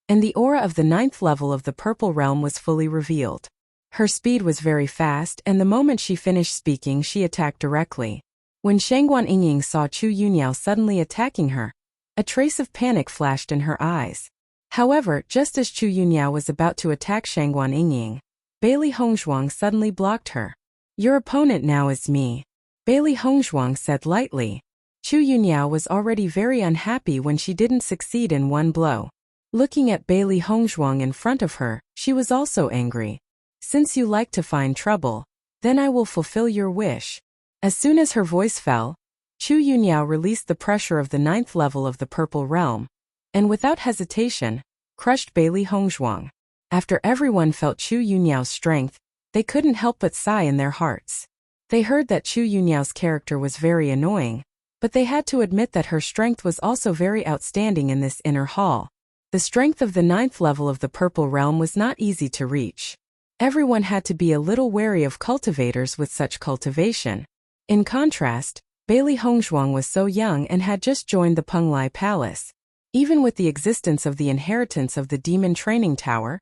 and the aura of the 9th level of the purple realm was fully revealed. Her speed was very fast, and the moment she finished speaking, she attacked directly. When Shangguan Yingying saw Chu Yunyao suddenly attacking her, a trace of panic flashed in her eyes. However, just as Chu Yunyao was about to attack Shangguan Yingying, Bailey Hongzhuang suddenly blocked her. Your opponent now is me, Bailey Hongzhuang said lightly. Chu Yunyao was already very unhappy when she didn't succeed in one blow. Looking at Bailey Hongzhuang in front of her, she was also angry. Since you like to find trouble, then I will fulfill your wish. As soon as her voice fell, Chu Yunyao released the pressure of the 9th level of the purple realm, and without hesitation, crushed Bailey Hongzhuang. After everyone felt Chu Yunyao's strength, they couldn't help but sigh in their hearts. They heard that Chu Yunyao's character was very annoying, but they had to admit that her strength was also very outstanding in this inner hall. The strength of the 9th level of the purple realm was not easy to reach. Everyone had to be a little wary of cultivators with such cultivation. In contrast, Bailey Hongzhuang was so young and had just joined the Penglai Palace. Even with the existence of the inheritance of the Demon Training Tower,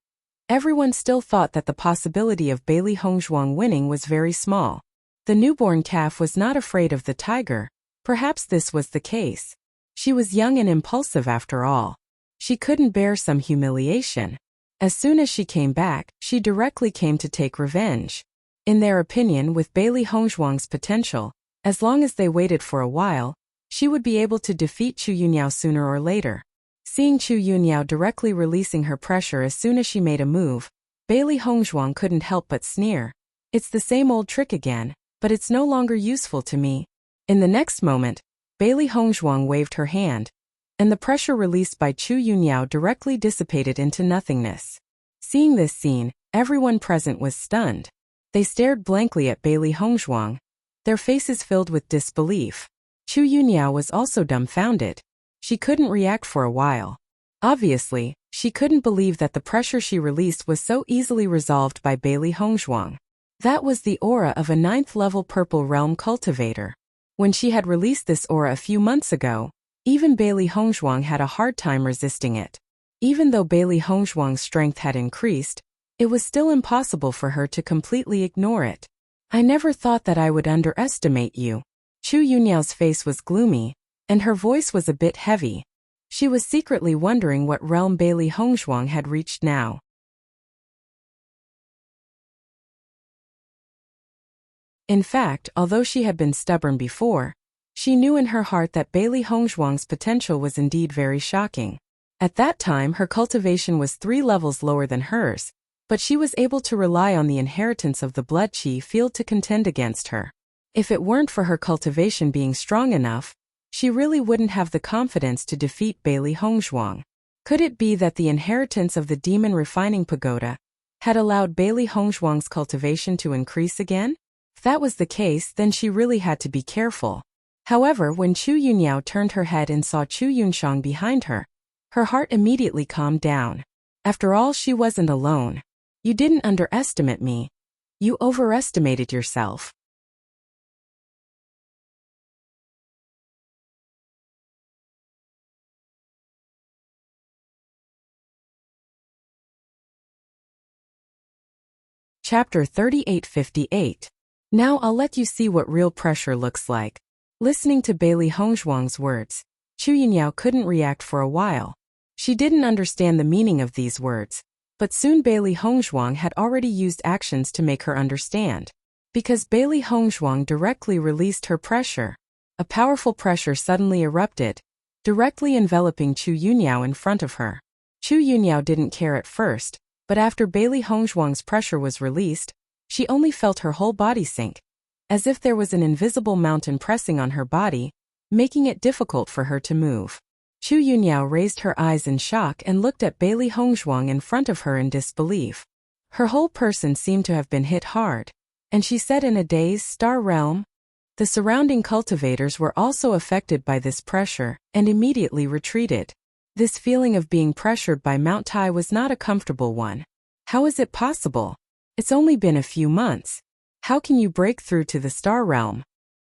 everyone still thought that the possibility of Bailey Hongzhuang winning was very small. The newborn calf was not afraid of the tiger. Perhaps this was the case. She was young and impulsive after all. She couldn't bear some humiliation. As soon as she came back, she directly came to take revenge. In their opinion, with Bailey Hongzhuang's potential, as long as they waited for a while, she would be able to defeat Chu Yunyao sooner or later. Seeing Chu Yunyao directly releasing her pressure as soon as she made a move, Bailey Hongzhuang couldn't help but sneer. It's the same old trick again, but it's no longer useful to me. In the next moment, Bailey Hongzhuang waved her hand, and the pressure released by Chu Yunyao directly dissipated into nothingness. Seeing this scene, everyone present was stunned. They stared blankly at Bailey Hongzhuang, their faces filled with disbelief. Chu Yunyao was also dumbfounded. She couldn't react for a while. Obviously, she couldn't believe that the pressure she released was so easily resolved by Bailey Hongzhuang. That was the aura of a 9th level purple realm cultivator. When she had released this aura a few months ago, even Bailey Hongzhuang had a hard time resisting it. Even though Bailey Hongzhuang's strength had increased, it was still impossible for her to completely ignore it. I never thought that I would underestimate you. Chu Yunyao's face was gloomy, and her voice was a bit heavy. She was secretly wondering what realm Bailey Hongzhuang had reached now. In fact, although she had been stubborn before, she knew in her heart that Bailey Hongzhuang's potential was indeed very shocking. At that time, her cultivation was 3 levels lower than hers, but she was able to rely on the inheritance of the blood qi field to contend against her. If it weren't for her cultivation being strong enough, she really wouldn't have the confidence to defeat Bailey Hongzhuang. Could it be that the inheritance of the Demon Refining Pagoda had allowed Bailey Hongzhuang's cultivation to increase again? If that was the case, then she really had to be careful. However, when Chu Yunyao turned her head and saw Chu Yunshang behind her, her heart immediately calmed down. After all, she wasn't alone. You didn't underestimate me. You overestimated yourself. Chapter 3858. Now I'll let you see what real pressure looks like. Listening to Bailey Hongzhuang's words, Chu Yunyao couldn't react for a while. She didn't understand the meaning of these words, but soon Bailey Hongzhuang had already used actions to make her understand. Because Bailey Hongzhuang directly released her pressure, a powerful pressure suddenly erupted, directly enveloping Chu Yunyao in front of her. Chu Yunyao didn't care at first, but after Bailey Hongzhuang's pressure was released, she only felt her whole body sink. as if there was an invisible mountain pressing on her body, making it difficult for her to move. Chu Yunyao raised her eyes in shock and looked at Bailey Hongzhuang in front of her in disbelief. Her whole person seemed to have been hit hard. And she said in a dazed, "Star Realm?" The surrounding cultivators were also affected by this pressure, and immediately retreated. This feeling of being pressured by Mount Tai was not a comfortable one. How is it possible? It's only been a few months. How can you break through to the Star Realm?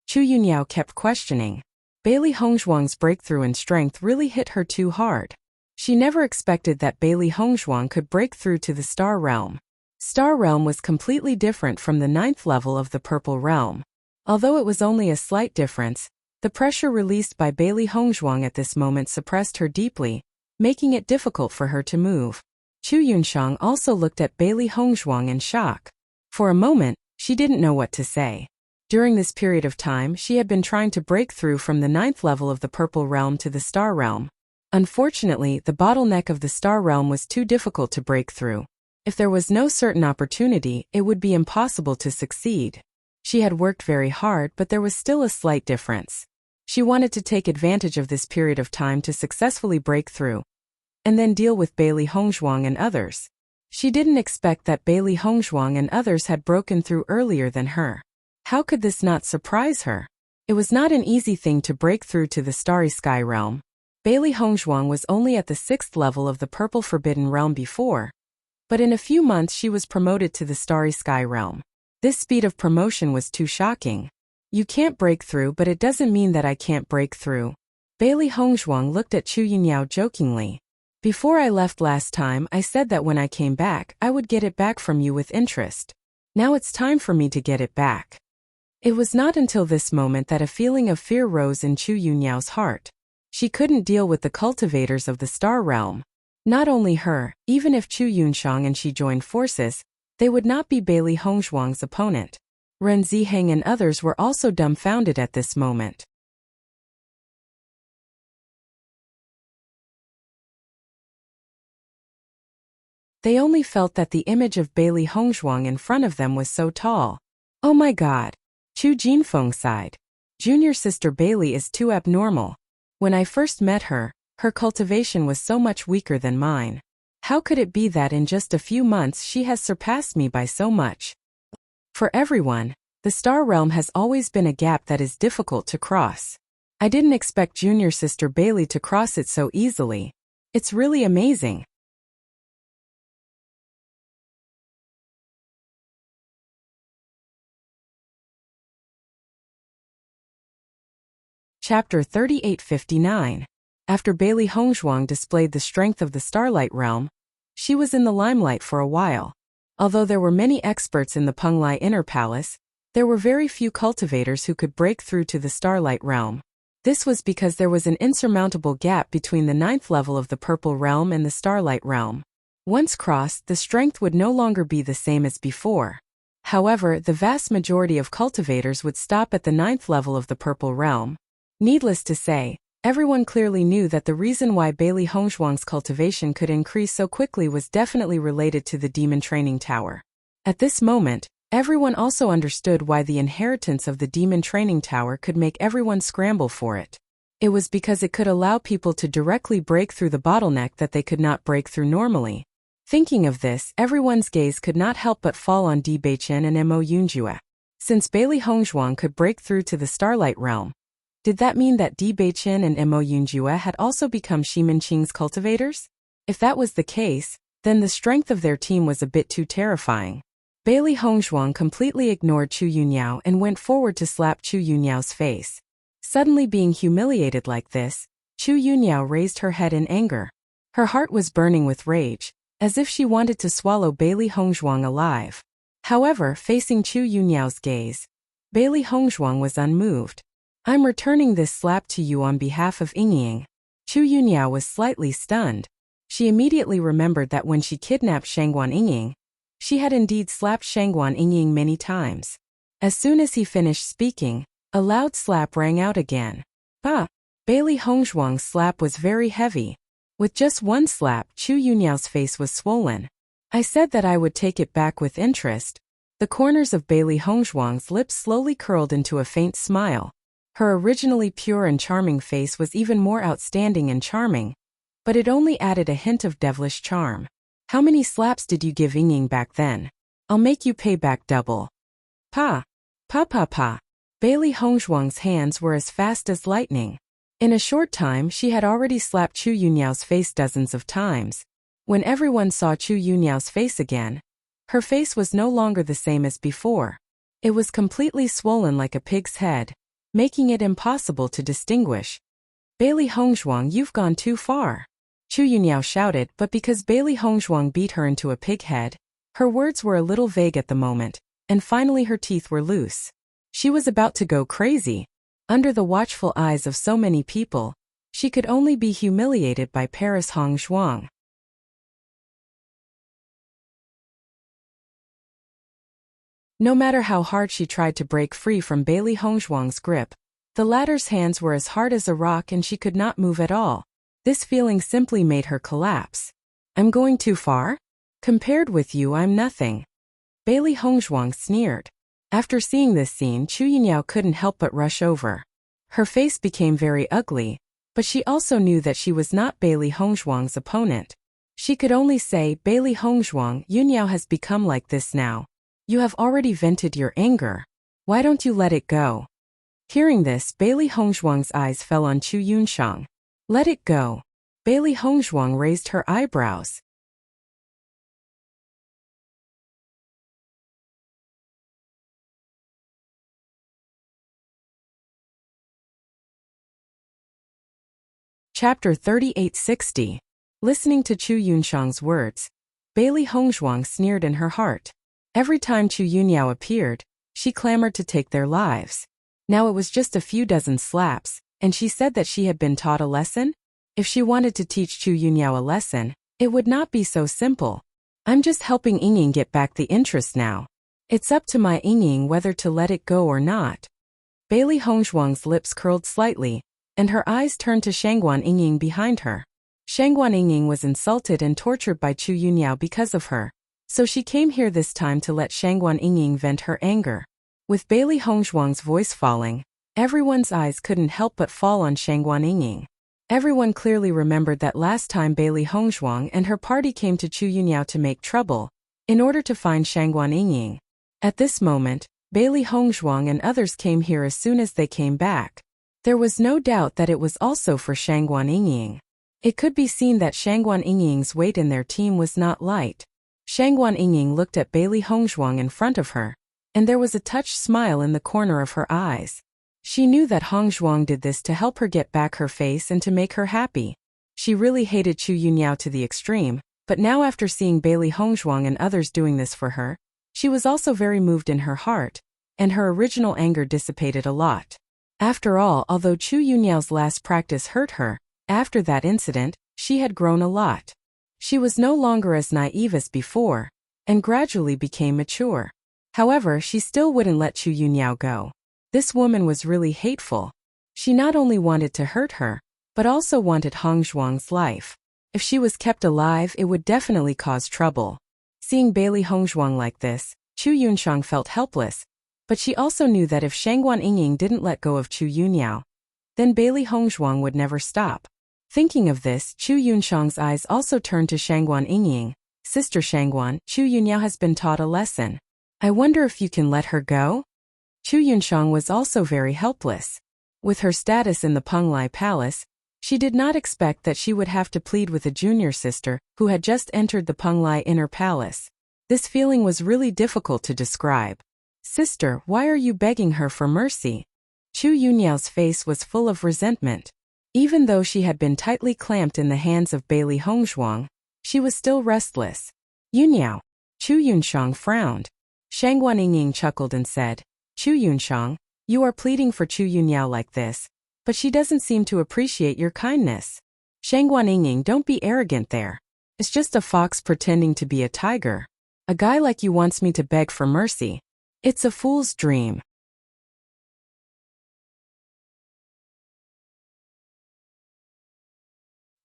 Chu Yunyao kept questioning. Bailey Hongzhuang's breakthrough in strength really hit her too hard. She never expected that Bailey Hongzhuang could break through to the Star Realm. Star Realm was completely different from the 9th level of the Purple Realm. Although it was only a slight difference, the pressure released by Bailey Hongzhuang at this moment suppressed her deeply, making it difficult for her to move. Chu Yunshang also looked at Bailey Hongzhuang in shock. For a moment, she didn't know what to say. During this period of time, she had been trying to break through from the 9th level of the Purple Realm to the Star Realm. Unfortunately, the bottleneck of the Star Realm was too difficult to break through. If there was no certain opportunity, it would be impossible to succeed. She had worked very hard, but there was still a slight difference. She wanted to take advantage of this period of time to successfully break through, and then deal with Bailey Hongzhuang and others. She didn't expect that Bailey Hongzhuang and others had broken through earlier than her. How could this not surprise her? It was not an easy thing to break through to the Starry Sky Realm. Bailey Hongzhuang was only at the 6th level of the Purple Forbidden Realm before, but in a few months she was promoted to the Starry Sky Realm. This speed of promotion was too shocking. You can't break through, but it doesn't mean that I can't break through. Bailey Hongzhuang looked at Chu Yunyao jokingly. Before I left last time, I said that when I came back, I would get it back from you with interest. Now it's time for me to get it back. It was not until this moment that a feeling of fear rose in Chu Yunyao's heart. She couldn't deal with the cultivators of the Star Realm. Not only her, even if Chu Yunshang and she joined forces, they would not be Bailey Hongzhuang's opponent. Ren Ziheng and others were also dumbfounded at this moment. They only felt that the image of Bailey Hongzhuang in front of them was so tall. Oh my god! Chu Jinfeng sighed. Junior sister Bailey is too abnormal. When I first met her, her cultivation was so much weaker than mine. How could it be that in just a few months she has surpassed me by so much? For everyone, the Star Realm has always been a gap that is difficult to cross. I didn't expect junior sister Bailey to cross it so easily. It's really amazing. Chapter 3859. After Bailey Hongzhuang displayed the strength of the Starlight Realm, she was in the limelight for a while. Although there were many experts in the Penglai Inner Palace, there were very few cultivators who could break through to the Starlight Realm. This was because there was an insurmountable gap between the 9th level of the Purple Realm and the Starlight Realm. Once crossed, the strength would no longer be the same as before. However, the vast majority of cultivators would stop at the 9th level of the Purple Realm. Needless to say, everyone clearly knew that the reason why Bailey Hongzhuang's cultivation could increase so quickly was definitely related to the Demon Training Tower. At this moment, everyone also understood why the inheritance of the Demon Training Tower could make everyone scramble for it. It was because it could allow people to directly break through the bottleneck that they could not break through normally. Thinking of this, everyone's gaze could not help but fall on Di Beichen and Mo Yunjue. Since Bailey Hongzhuang could break through to the Starlight Realm, did that mean that Di Beichen and Mo Yunjue had also become Shimin Qing's cultivators? If that was the case, then the strength of their team was a bit too terrifying. Bailey Hongzhuang completely ignored Chu Yunyao and went forward to slap Chu Yunyao's face. Suddenly being humiliated like this, Chu Yunyao raised her head in anger. Her heart was burning with rage, as if she wanted to swallow Bailey Hongzhuang alive. However, facing Chu Yunyao's gaze, Bailey Hongzhuang was unmoved. I'm returning this slap to you on behalf of Yingying. Chu Yunyao was slightly stunned. She immediately remembered that when she kidnapped Shangguan Yingying, she had indeed slapped Shangguan Yingying many times. As soon as he finished speaking, a loud slap rang out again. Bah! Bailey Hongzhuang's slap was very heavy. With just one slap, Chu Yunyao's face was swollen. I said that I would take it back with interest, The corners of Bailey Hongzhuang's lips slowly curled into a faint smile. Her originally pure and charming face was even more outstanding and charming, but it only added a hint of devilish charm. How many slaps did you give Ying back then? I'll make you pay back double. Pa! Pa pa pa! Bailey Hongzhuang's hands were as fast as lightning. In a short time she had already slapped Chu Yunyao's face dozens of times. When everyone saw Chu Yunyao's face again, her face was no longer the same as before. It was completely swollen like a pig's head, making it impossible to distinguish. Bailey Hongzhuang, you've gone too far. Chu Yunyao shouted, but because Bailey Hongzhuang beat her into a pig head, her words were a little vague at the moment, and finally her teeth were loose. She was about to go crazy. Under the watchful eyes of so many people, she could only be humiliated by Paris Hongzhuang. No matter how hard she tried to break free from Bailey Hongzhuang's grip, the latter's hands were as hard as a rock and she could not move at all. This feeling simply made her collapse. I'm going too far? Compared with you, I'm nothing. Bailey Hongzhuang sneered. After seeing this scene, Chu Yunyao couldn't help but rush over. Her face became very ugly, but she also knew that she was not Bailey Hongzhuang's opponent. She could only say, Bailey Hongzhuang, Yunyao has become like this now. You have already vented your anger. Why don't you let it go? Hearing this, Bailey Hongzhuang's eyes fell on Chu Yunshang. Let it go. Bailey Hongzhuang raised her eyebrows. Chapter 3860. Listening to Chu Yunshang's words, Bailey Hongzhuang sneered in her heart. Every time Chu Yunyao appeared, she clamored to take their lives. Now it was just a few dozen slaps, and she said that she had been taught a lesson? If she wanted to teach Chu Yunyao a lesson, it would not be so simple. I'm just helping Ying get back the interest now. It's up to my Ying whether to let it go or not. Bailey Hongzhuang's lips curled slightly, and her eyes turned to Shangguan Ying behind her. Shangguan Ying was insulted and tortured by Chu Yunyao because of her, so she came here this time to let Shangguan Ying vent her anger. With Bailey Hongzhuang's voice falling, everyone's eyes couldn't help but fall on Shangguan Ying. Everyone clearly remembered that last time Bailey Hongzhuang and her party came to Chu Yunyao to make trouble, in order to find Shangguan Ying. At this moment, Bailey Hongzhuang and others came here as soon as they came back. There was no doubt that it was also for Shangguan Ying. It could be seen that Shangguan Ying's weight in their team was not light. Shangguan Ying looked at Bailey Hongzhuang in front of her, and there was a touched smile in the corner of her eyes. She knew that Hongzhuang did this to help her get back her face and to make her happy. She really hated Chu Yunyao to the extreme, but now after seeing Bailey Hongzhuang and others doing this for her, she was also very moved in her heart, and her original anger dissipated a lot. After all, although Chu Yunyao's last practice hurt her, after that incident, she had grown a lot. She was no longer as naive as before, and gradually became mature. However, she still wouldn't let Chu Yunyao go. This woman was really hateful. She not only wanted to hurt her, but also wanted Hongzhuang's life. If she was kept alive, it would definitely cause trouble. Seeing Bailey Hongzhuang like this, Chu Yunshang felt helpless, but she also knew that if Shangguan Ying didn't let go of Chu Yunyao, then Bailey Hongzhuang would never stop. Thinking of this, Chu Yunshang's eyes also turned to Shangguan Ying. Sister Shangguan, Chu Yunyao has been taught a lesson. I wonder if you can let her go? Chu Yunshang was also very helpless. With her status in the Penglai Palace, she did not expect that she would have to plead with a junior sister who had just entered the Penglai Inner Palace. This feeling was really difficult to describe. Sister, why are you begging her for mercy? Chu Yunyao's face was full of resentment. Even though she had been tightly clamped in the hands of Bailey Hongzhuang, she was still restless. Yunyao. Chu Yunshang frowned. Shangguan Ying chuckled and said, Chu Yunshang, you are pleading for Chu Yunyao like this, but she doesn't seem to appreciate your kindness. Shangguan Ying, don't be arrogant there. It's just a fox pretending to be a tiger. A guy like you wants me to beg for mercy. It's a fool's dream.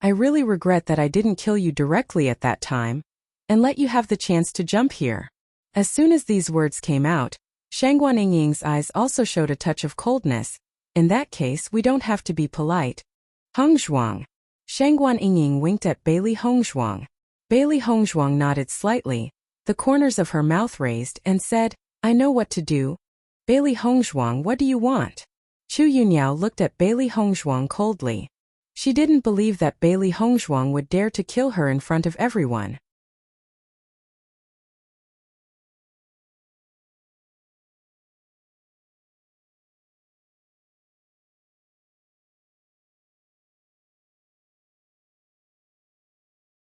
I really regret that I didn't kill you directly at that time, and let you have the chance to jump here. As soon as these words came out, Shangguan Yingying's eyes also showed a touch of coldness. In that case, we don't have to be polite. Hongzhuang. Shangguan Yingying winked at Bailey Hongzhuang. Bailey Hongzhuang nodded slightly, the corners of her mouth raised, and said, I know what to do. Bailey Hongzhuang, what do you want? Chu Yunyao looked at Bailey Hongzhuang coldly. She didn't believe that Bailey Hongzhuang would dare to kill her in front of everyone.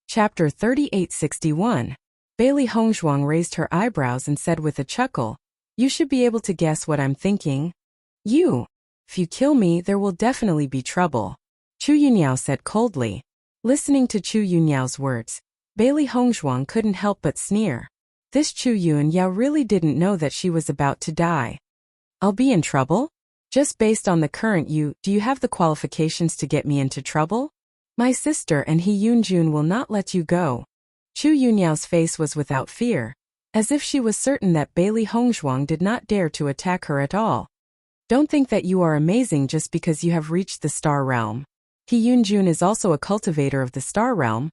Chapter 3861. Bailey Hongzhuang raised her eyebrows and said with a chuckle, You should be able to guess what I'm thinking. You. If you kill me, there will definitely be trouble. Chu Yunyao said coldly. Listening to Chu Yunyao's words, Bailey Hongzhuang couldn't help but sneer. This Chu Yunyao really didn't know that she was about to die. I'll be in trouble? Just based on the current you, do you have the qualifications to get me into trouble? My sister and He Yunjun will not let you go. Chu Yunyao's face was without fear, as if she was certain that Bailey Hongzhuang did not dare to attack her at all. Don't think that you are amazing just because you have reached the star realm. He Yunjun is also a cultivator of the star realm,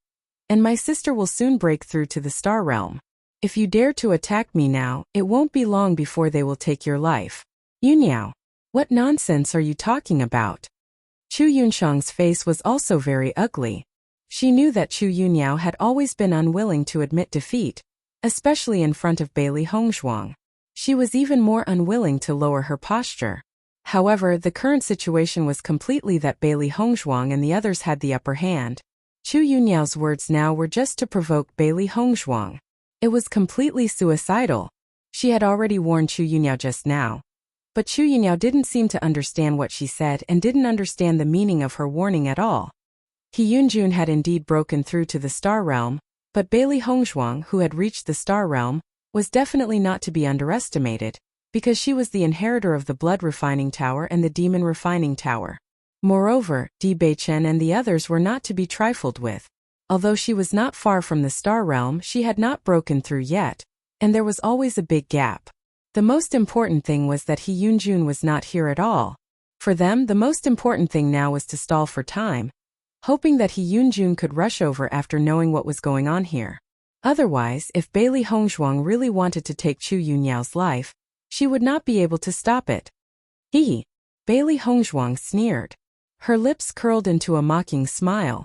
and my sister will soon break through to the star realm. If you dare to attack me now, it won't be long before they will take your life. Yunyao, what nonsense are you talking about? Chu Yunshang's face was also very ugly. She knew that Chu Yunyao had always been unwilling to admit defeat, especially in front of Bailey Hongzhuang. She was even more unwilling to lower her posture. However, the current situation was completely that Bailey Hongzhuang and the others had the upper hand. Chu Yunyao's words now were just to provoke Bailey Hongzhuang. It was completely suicidal. She had already warned Chu Yunyao just now. But Chu Yunyao didn't seem to understand what she said and didn't understand the meaning of her warning at all. He Yunjun had indeed broken through to the star realm, but Bailey Hongzhuang, who had reached the star realm, was definitely not to be underestimated, because she was the inheritor of the blood refining tower and the demon refining tower. Moreover, Di Beichen and the others were not to be trifled with. Although she was not far from the star realm, she had not broken through yet, and there was always a big gap. The most important thing was that He Yunjun was not here at all. For them, the most important thing now was to stall for time, hoping that He Yunjun could rush over after knowing what was going on here. Otherwise, if Bailey Hongzhuang really wanted to take Chu Yunyao's life, she would not be able to stop it. Bailey Hongzhuang sneered. Her lips curled into a mocking smile.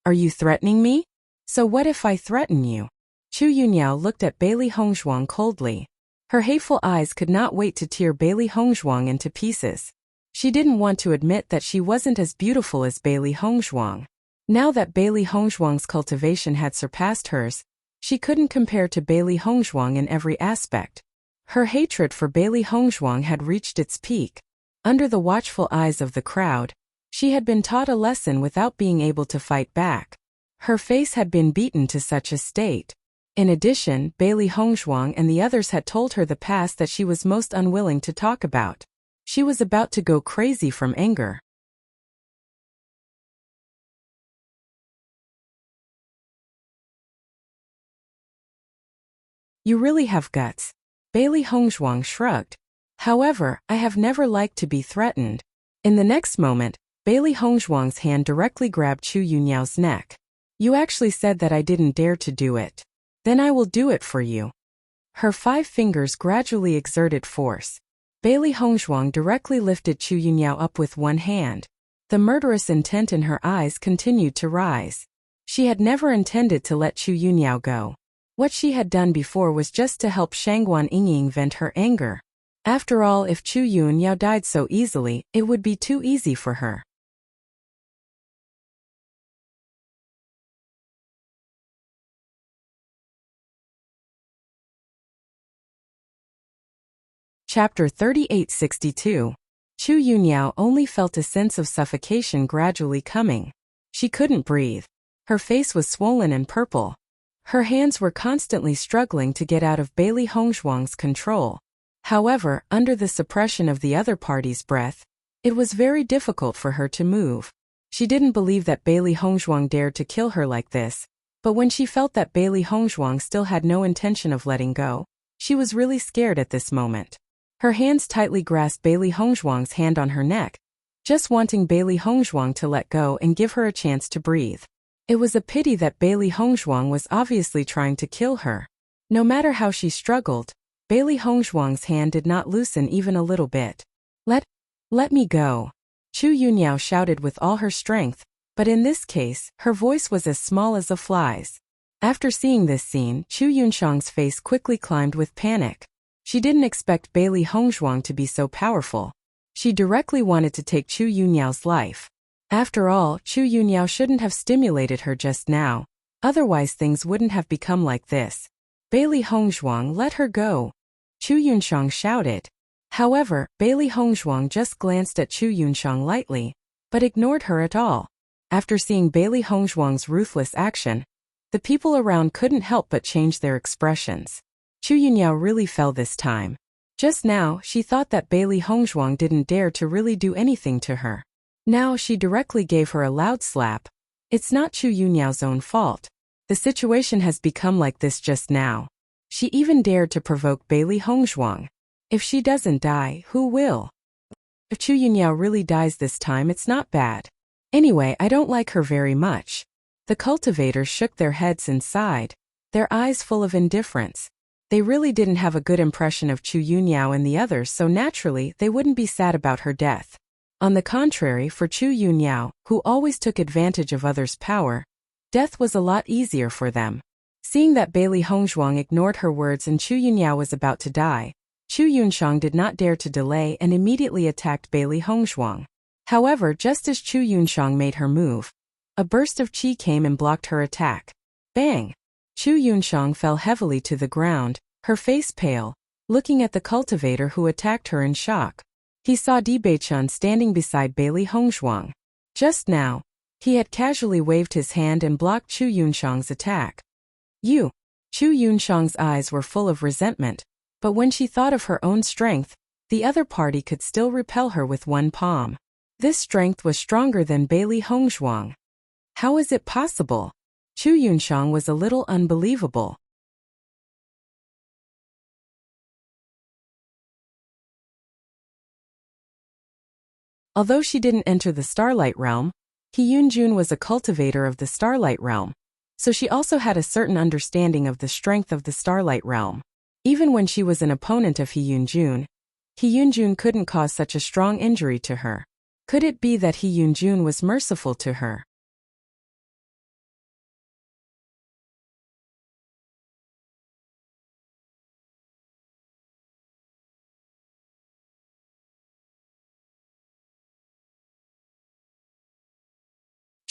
Are you threatening me? So what if I threaten you? Chu Yunyao looked at Bailey Hongzhuang coldly. Her hateful eyes could not wait to tear Bailey Hongzhuang into pieces. She didn't want to admit that she wasn't as beautiful as Bailey Hongzhuang. Now that Bailey Hongzhuang's cultivation had surpassed hers, she couldn't compare to Bailey Hongzhuang in every aspect. Her hatred for Bailey Hongzhuang had reached its peak. Under the watchful eyes of the crowd, she had been taught a lesson without being able to fight back. Her face had been beaten to such a state. In addition, Bailey Hongzhuang and the others had told her the past that she was most unwilling to talk about. She was about to go crazy from anger. You really have guts. Bailey Hongzhuang shrugged. However, I have never liked to be threatened. In the next moment, Bailey Hongzhuang's hand directly grabbed Chu Yunyao's neck. You actually said that I didn't dare to do it. Then I will do it for you. Her 5 fingers gradually exerted force. Bailey Hongzhuang directly lifted Chu Yunyao up with one hand. The murderous intent in her eyes continued to rise. She had never intended to let Chu Yunyao go. What she had done before was just to help Shangguan Yingying vent her anger. After all, if Chu Yunyao died so easily, it would be too easy for her. Chapter 3862. Chu Yunyao only felt a sense of suffocation gradually coming. She couldn't breathe. Her face was swollen and purple. Her hands were constantly struggling to get out of Bailey Hongzhuang's control. However, under the suppression of the other party's breath, it was very difficult for her to move. She didn't believe that Bailey Hongzhuang dared to kill her like this, but when she felt that Bailey Hongzhuang still had no intention of letting go, She was really scared at this moment. Her hands tightly grasped Bailey Hongzhuang's hand on her neck, just wanting Bailey Hongzhuang to let go and give her a chance to breathe. It was a pity that Bailey Hongzhuang was obviously trying to kill her. No matter how she struggled, Bailey Hongzhuang's hand did not loosen even a little bit. Let me go. Chu Yunyao shouted with all her strength, but in this case, her voice was as small as a fly's. After seeing this scene, Chu Yunshang's face quickly climbed with panic. She didn't expect Bailey Hongzhuang to be so powerful. She directly wanted to take Chu Yunyao's life. After all, Chu Yunyao shouldn't have stimulated her just now, otherwise things wouldn't have become like this. Bailey Hongzhuang, let her go, Chu Yunshang shouted. However, Bailey Hongzhuang just glanced at Chu Yunshang lightly, but ignored her at all. After seeing Bailey Hongzhuang's ruthless action, the people around couldn't help but change their expressions. Chu Yunyao really fell this time. Just now, she thought that Bailey Hongzhuang didn't dare to really do anything to her. Now she directly gave her a loud slap. It's not Chu Yunyao's own fault. The situation has become like this just now. She even dared to provoke Bailey Hongzhuang. If she doesn't die, who will? If Chu Yunyao really dies this time, it's not bad. Anyway, I don't like her very much. The cultivators shook their heads and sighed, their eyes full of indifference. They really didn't have a good impression of Chu Yunyao and the others, so naturally they wouldn't be sad about her death. On the contrary, for Chu Yunyao, who always took advantage of others' power, death was a lot easier for them. Seeing that Bailey Hongzhuang ignored her words and Chu Yunyao was about to die, Chu Yunshang did not dare to delay and immediately attacked Bailey Hongzhuang. However, just as Chu Yunshang made her move, a burst of qi came and blocked her attack. Bang! Chu Yunshang fell heavily to the ground, her face pale, looking at the cultivator who attacked her in shock. He saw Di Beichun standing beside Bailey Hongzhuang. Just now, he had casually waved his hand and blocked Chu Yunshang's attack. Chu Yunshang's eyes were full of resentment, but when she thought of her own strength, the other party could still repel her with one palm. This strength was stronger than Bailey Hongzhuang. How is it possible? Chu Yunshang was a little unbelievable. Although she didn't enter the Starlight Realm, He Yunjun was a cultivator of the Starlight Realm, so she also had a certain understanding of the strength of the Starlight Realm. Even when she was an opponent of He Yunjun couldn't cause such a strong injury to her. Could it be that He Yunjun was merciful to her?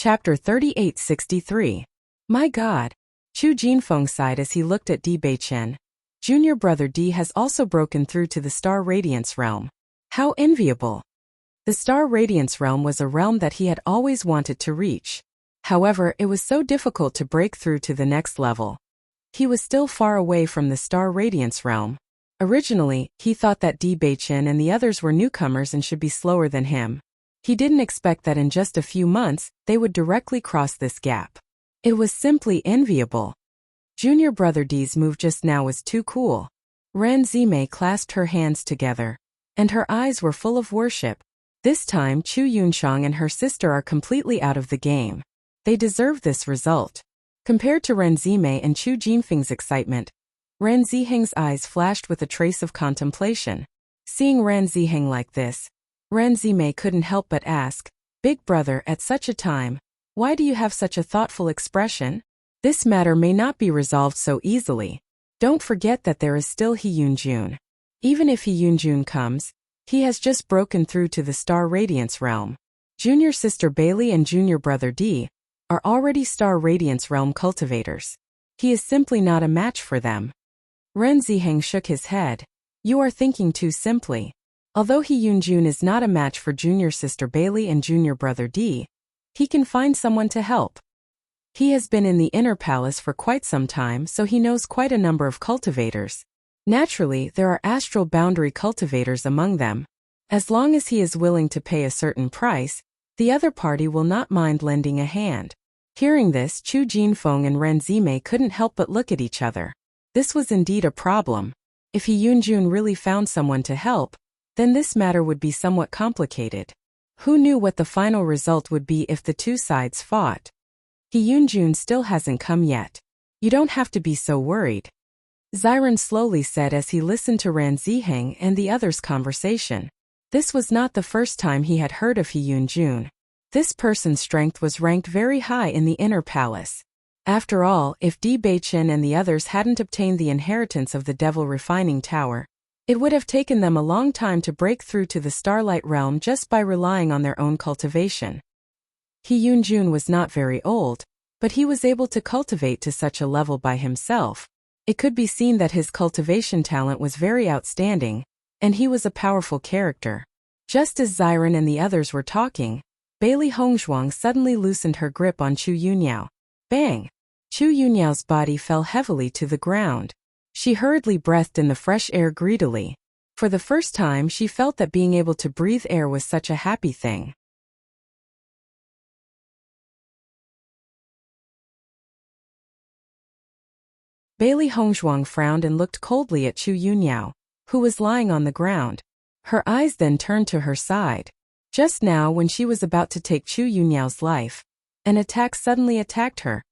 Chapter 3863. My God! Chu Jinfeng sighed as he looked at Di Beichen. Junior brother Di has also broken through to the Star Radiance realm. How enviable! The Star Radiance realm was a realm that he had always wanted to reach. However, it was so difficult to break through to the next level. He was still far away from the Star Radiance realm. Originally, he thought that Di Beichen and the others were newcomers and should be slower than him. He didn't expect that in just a few months, they would directly cross this gap. It was simply enviable. Junior brother Di's move just now was too cool. Ran Zimei clasped her hands together, and her eyes were full of worship. This time Chu Yunshang and her sister are completely out of the game. They deserve this result. Compared to Ren Zimei and Chu Jinfeng's excitement, Ren Ziheng's eyes flashed with a trace of contemplation. Seeing Ren Ziheng like this, Ren Zimei couldn't help but ask, Big brother, at such a time, why do you have such a thoughtful expression? This matter may not be resolved so easily. Don't forget that there is still He Yunjun. Even if He Yunjun comes, he has just broken through to the Star Radiance realm. Junior sister Bailey and junior brother Di are already Star Radiance realm cultivators. He is simply not a match for them. Ren Ziheng shook his head. You are thinking too simply. Although He Yunjun is not a match for junior sister Bailey and junior brother Di, he can find someone to help. He has been in the inner palace for quite some time, so he knows quite a number of cultivators. Naturally, there are astral boundary cultivators among them. As long as he is willing to pay a certain price, the other party will not mind lending a hand. Hearing this, Chu Jinfeng and Ren Zimei couldn't help but look at each other. This was indeed a problem. If He Yunjun really found someone to help, then this matter would be somewhat complicated. Who knew what the final result would be if the two sides fought? He Yunjun still hasn't come yet. You don't have to be so worried, Xiren slowly said as he listened to Ran Ziheng and the others' conversation. This was not the first time he had heard of He Yunjun. This person's strength was ranked very high in the inner palace. After all, if Di Beichen and the others hadn't obtained the inheritance of the Devil Refining Tower, it would have taken them a long time to break through to the Starlight Realm just by relying on their own cultivation. He Yunjun was not very old, but he was able to cultivate to such a level by himself. It could be seen that his cultivation talent was very outstanding, and he was a powerful character. Just as Xiren and the others were talking, Bailey Hongzhuang suddenly loosened her grip on Chu Yunyao. Bang! Chu Yunyao's body fell heavily to the ground. She hurriedly breathed in the fresh air greedily. For the first time she felt that being able to breathe air was such a happy thing. Bailey Hongzhuang frowned and looked coldly at Chu Yunyao, who was lying on the ground. Her eyes then turned to her side. Just now, when she was about to take Chu Yunyao's life, an attack suddenly attacked her,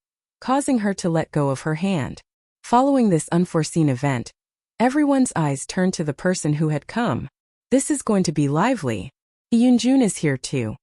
causing her to let go of her hand. Following this unforeseen event, everyone's eyes turned to the person who had come. This is going to be lively. Yunjun is here too.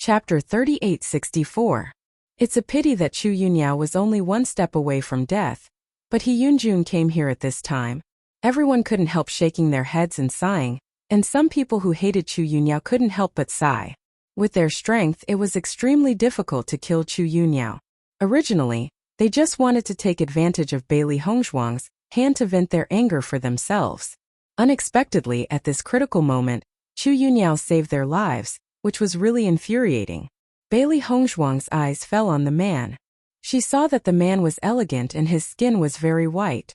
Chapter 3864. It's a pity that Chu Yunyao was only one step away from death, but He Yunjun came here at this time. Everyone couldn't help shaking their heads and sighing, and some people who hated Chu Yunyao couldn't help but sigh. With their strength, it was extremely difficult to kill Chu Yunyao. Originally, they just wanted to take advantage of Bailey Hongzhuang's hand to vent their anger for themselves. Unexpectedly, at this critical moment, Chu Yunyao saved their lives, which was really infuriating. Bailey Hongzhuang's eyes fell on the man. She saw that the man was elegant and his skin was very white.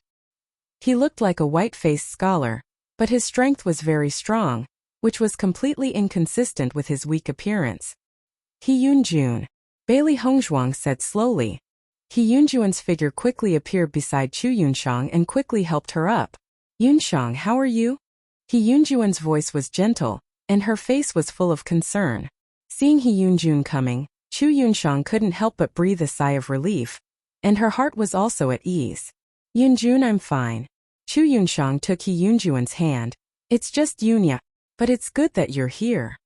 He looked like a white-faced scholar, but his strength was very strong, which was completely inconsistent with his weak appearance. He Yunjun, Bailey Hongzhuang said slowly. He Yunjun's figure quickly appeared beside Chu Yunshang and quickly helped her up. Yunshang, how are you? He Yunjun's voice was gentle, and her face was full of concern. Seeing He Yunjun coming, Chu Yunshang couldn't help but breathe a sigh of relief, and her heart was also at ease. Yunjun, I'm fine. Chu Yunshang took He Yunjun's hand. It's just Yunya, but it's good that you're here.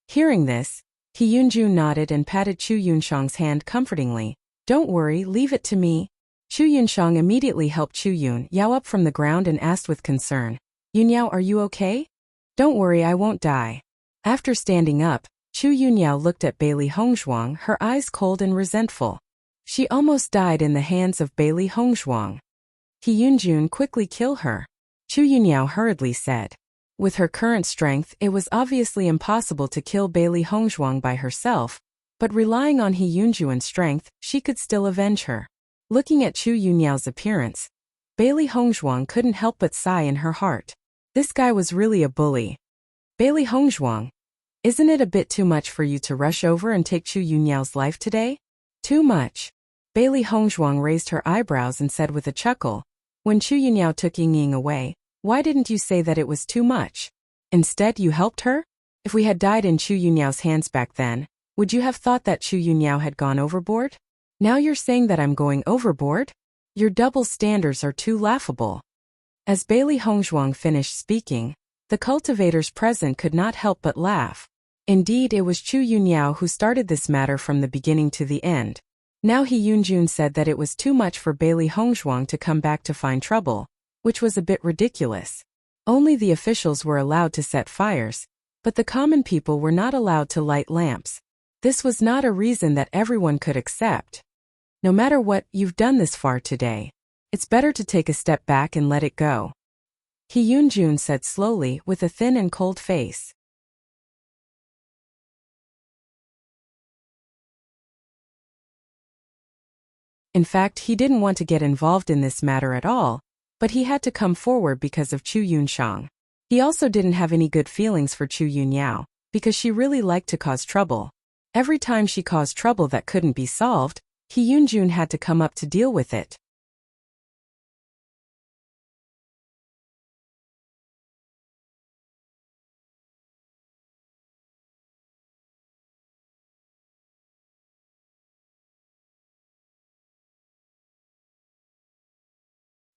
Hearing this, He Yunjun nodded and patted Chu Yunshang's hand comfortingly. Don't worry, leave it to me. Chu Yunshang immediately helped Chu Yunyao up from the ground and asked with concern, Yunyao, are you okay? Don't worry, I won't die. After standing up, Chu Yunyao looked at Bailey Hongzhuang, her eyes cold and resentful. She almost died in the hands of Bailey Hongzhuang. He Yunjun, quickly kill her. Chu Yunyao hurriedly said. With her current strength, it was obviously impossible to kill Bailey Hongzhuang by herself, but relying on He Yunjun's strength, she could still avenge her. Looking at Chu Yunyao's appearance, Bailey Hongzhuang couldn't help but sigh in her heart. This guy was really a bully. Bailey Hongzhuang, isn't it a bit too much for you to rush over and take Chu Yunyao's life today? Too much. Bailey Hongzhuang raised her eyebrows and said with a chuckle, when Chu Yunyao took Ying away, why didn't you say that it was too much? Instead, you helped her? If we had died in Chu Yunyao's hands back then, would you have thought that Chu Yunyao had gone overboard? Now you're saying that I'm going overboard? Your double standards are too laughable. As Bailey Hongzhuang finished speaking, the cultivators present could not help but laugh. Indeed, it was Chu Yunyao who started this matter from the beginning to the end. Now He Yunjun said that it was too much for Bailey Hongzhuang to come back to find trouble, which was a bit ridiculous. Only the officials were allowed to set fires, but the common people were not allowed to light lamps. This was not a reason that everyone could accept. No matter what, you've done this far today. It's better to take a step back and let it go. He Yunjun said slowly with a thin and cold face. In fact, he didn't want to get involved in this matter at all, but he had to come forward because of Chu Yunshang. He also didn't have any good feelings for Chu Yunyao, because she really liked to cause trouble. Every time she caused trouble that couldn't be solved, He Yunjun had to come up to deal with it.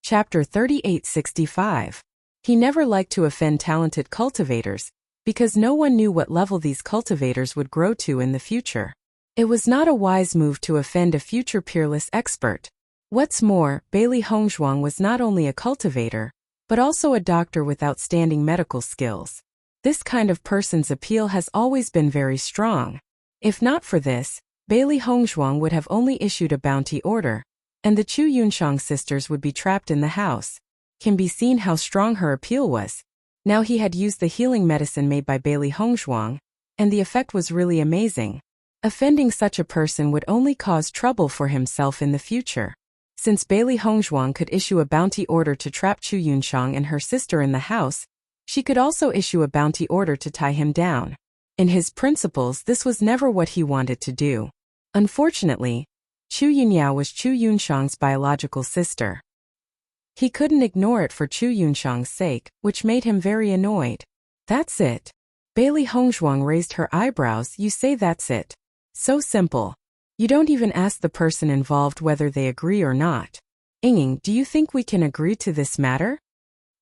Chapter 3865. He never liked to offend talented cultivators, because no one knew what level these cultivators would grow to in the future. It was not a wise move to offend a future peerless expert. What's more, Bailey Hongzhuang was not only a cultivator, but also a doctor with outstanding medical skills. This kind of person's appeal has always been very strong. If not for this, Bailey Hongzhuang would have only issued a bounty order, and the Chu Yunshang sisters would be trapped in the house. Can be seen how strong her appeal was. Now he had used the healing medicine made by Bailey Hongzhuang, and the effect was really amazing. Offending such a person would only cause trouble for himself in the future. Since Bailey Hongzhuang could issue a bounty order to trap Chu Yunshang and her sister in the house, she could also issue a bounty order to tie him down. In his principles, this was never what he wanted to do. Unfortunately, Chu Yunyao was Chu Yunshang's biological sister. He couldn't ignore it for Chu Yunshang's sake, which made him very annoyed. That's it. Bailey Hongzhuang raised her eyebrows. You say that's it. So simple. You don't even ask the person involved whether they agree or not. Ying, do you think we can agree to this matter?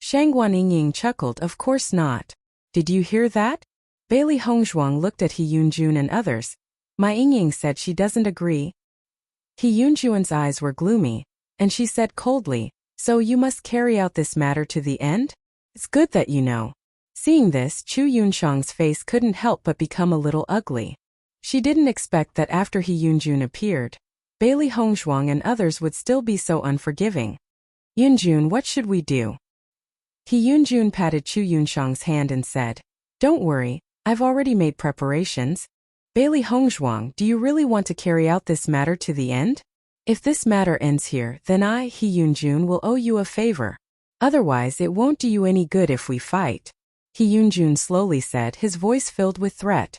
Shangguan Ying chuckled. Of course not. Did you hear that? Bailey Hongzhuang looked at He Yunjun and others. My Ying said she doesn't agree. He Yunjuan's eyes were gloomy, and she said coldly, so you must carry out this matter to the end? It's good that you know. Seeing this, Chu Yunshang's face couldn't help but become a little ugly. She didn't expect that after He Yunjun appeared, Bailey Hongzhuang and others would still be so unforgiving. Yunjun, what should we do? He Yunjun patted Chu Yunshang's hand and said, don't worry, I've already made preparations. Bailey Hongzhuang, do you really want to carry out this matter to the end? If this matter ends here, then I, He Yunjun, will owe you a favor. Otherwise it won't do you any good if we fight. He Yunjun slowly said, his voice filled with threat.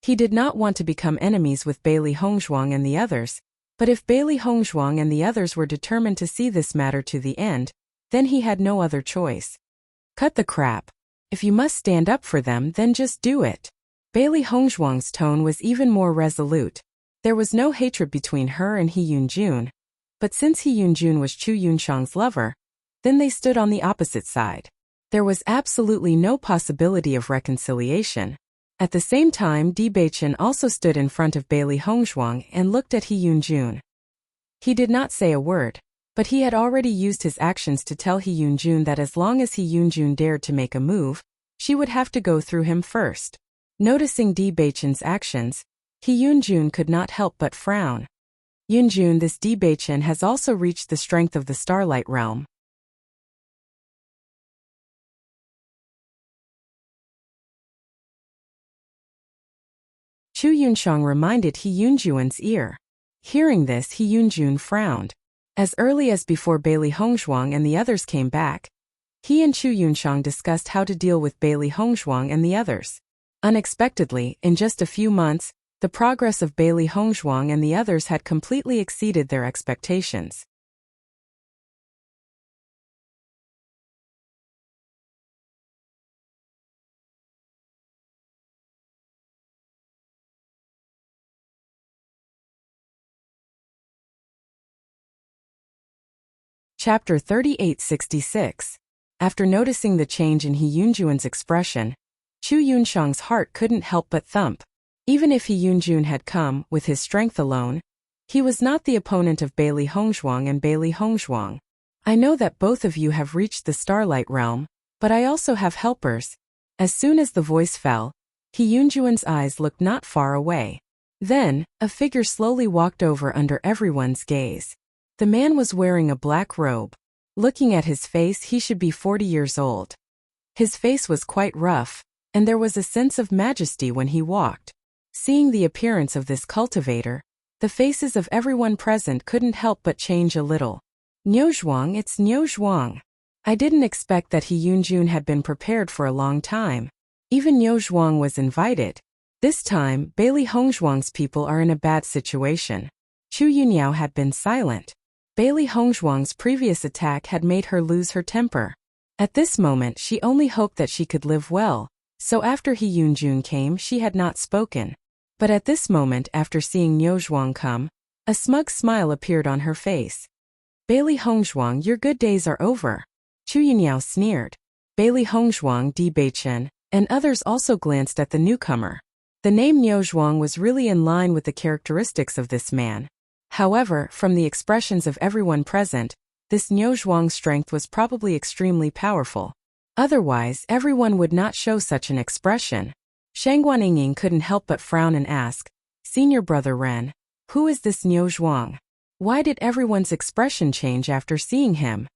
He did not want to become enemies with Bailey Hongzhuang and the others, but if Bailey Hongzhuang and the others were determined to see this matter to the end, then he had no other choice. Cut the crap. If you must stand up for them, then just do it. Bailey Hongzhuang's tone was even more resolute. There was no hatred between her and He Yunjun, but since He Yunjun was Chu Yunshang's lover, then they stood on the opposite side. There was absolutely no possibility of reconciliation. At the same time, Di Beichen also stood in front of Bailey Hongzhuang and looked at He Yunjun. He did not say a word, but he had already used his actions to tell He Yunjun that as long as He Yunjun dared to make a move, she would have to go through him first. Noticing Di Beichen's actions, He Yunjun could not help but frown. Yunjun, this Di Beichen has also reached the strength of the Starlight Realm. Chu Yunshang reminded He Yunjuan's ear. Hearing this, He Yunjun frowned. As early as before Bailey Hongzhuang and the others came back, he and Chu Yunshang discussed how to deal with Bailey Hongzhuang and the others. Unexpectedly, in just a few months, the progress of Bailey Hongzhuang and the others had completely exceeded their expectations. Chapter 3866. After noticing the change in He Yunjuan's expression, Chu Yunshang's heart couldn't help but thump. Even if He Yunjun had come, with his strength alone, he was not the opponent of Bailey Hongzhuang and Bailey Hongzhuang. I know that both of you have reached the Starlight Realm, but I also have helpers. As soon as the voice fell, He Yunjuan's eyes looked not far away. Then, a figure slowly walked over under everyone's gaze. The man was wearing a black robe. Looking at his face, he should be 40 years old. His face was quite rough, and there was a sense of majesty when he walked. Seeing the appearance of this cultivator, the faces of everyone present couldn't help but change a little. Niu Zhuang, it's Niu Zhuang. I didn't expect that He Yunjun had been prepared for a long time. Even Niu Zhuang was invited. This time, Bailey Hongzhuang's people are in a bad situation. Chu Yunyao had been silent. Bailey Hongzhuang's previous attack had made her lose her temper. At this moment she only hoped that she could live well, so after He Yunjun came she had not spoken. But at this moment, after seeing Niu Zhuang come, a smug smile appeared on her face. Bailey Hongzhuang, your good days are over. Chu Yunyao sneered. Bailey Hongzhuang, Di Beichen, and others also glanced at the newcomer. The name Niu Zhuang was really in line with the characteristics of this man. However, from the expressions of everyone present, this Niu Zhuang's strength was probably extremely powerful. Otherwise, everyone would not show such an expression. Shangguan Yingying couldn't help but frown and ask, Senior Brother Ren, who is this Niu Zhuang? Why did everyone's expression change after seeing him?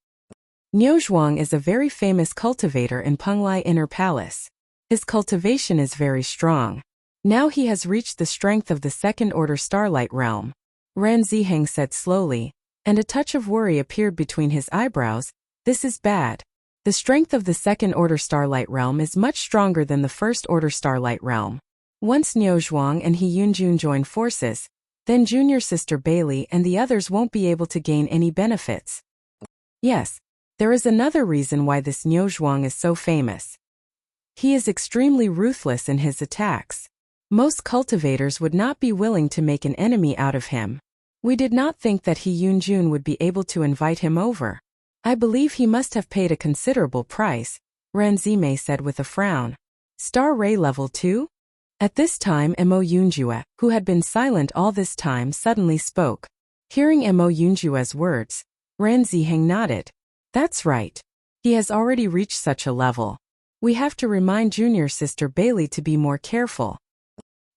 Niu Zhuang is a very famous cultivator in Penglai Inner Palace. His cultivation is very strong. Now he has reached the strength of the second-order Starlight Realm. Ren Ziheng said slowly, and a touch of worry appeared between his eyebrows. This is bad. The strength of the second-order Starlight Realm is much stronger than the first-order Starlight Realm. Once Niu Zhuang and He Yunjun join forces, then junior sister Bailey and the others won't be able to gain any benefits. Yes, there is another reason why this Niu Zhuang is so famous. He is extremely ruthless in his attacks. Most cultivators would not be willing to make an enemy out of him. We did not think that He Yunjun would be able to invite him over. I believe he must have paid a considerable price, Ren Zimei said with a frown. Star Ray Level 2? At this time Mo Yunjue, who had been silent all this time, suddenly spoke. Hearing Mo Yunjue's words, Ren Ziheng nodded. That's right. He has already reached such a level. We have to remind junior sister Bailey to be more careful.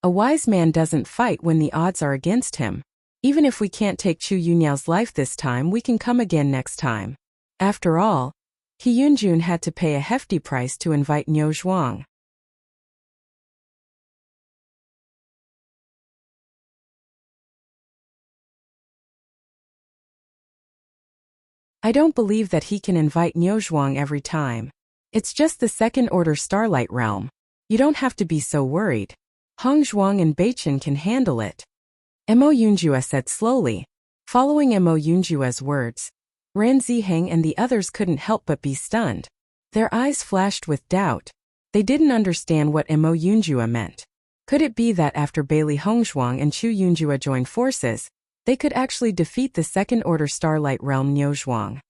A wise man doesn't fight when the odds are against him. Even if we can't take Chu Yunyao's life this time, we can come again next time. After all, He Yunjun had to pay a hefty price to invite Niu Zhuang. I don't believe that he can invite Niu Zhuang every time. It's just the second-order Starlight Realm. You don't have to be so worried. Hong Zhuang and Beichen can handle it. Mo Yunjue said slowly. Following Mo Yunjue's words, Ren Ziheng and the others couldn't help but be stunned. Their eyes flashed with doubt. They didn't understand what Mo Yunjue meant. Could it be that after Bailey Hongzhuang and Chu Yunjue joined forces, they could actually defeat the second-order Starlight Realm Niu Zhuang?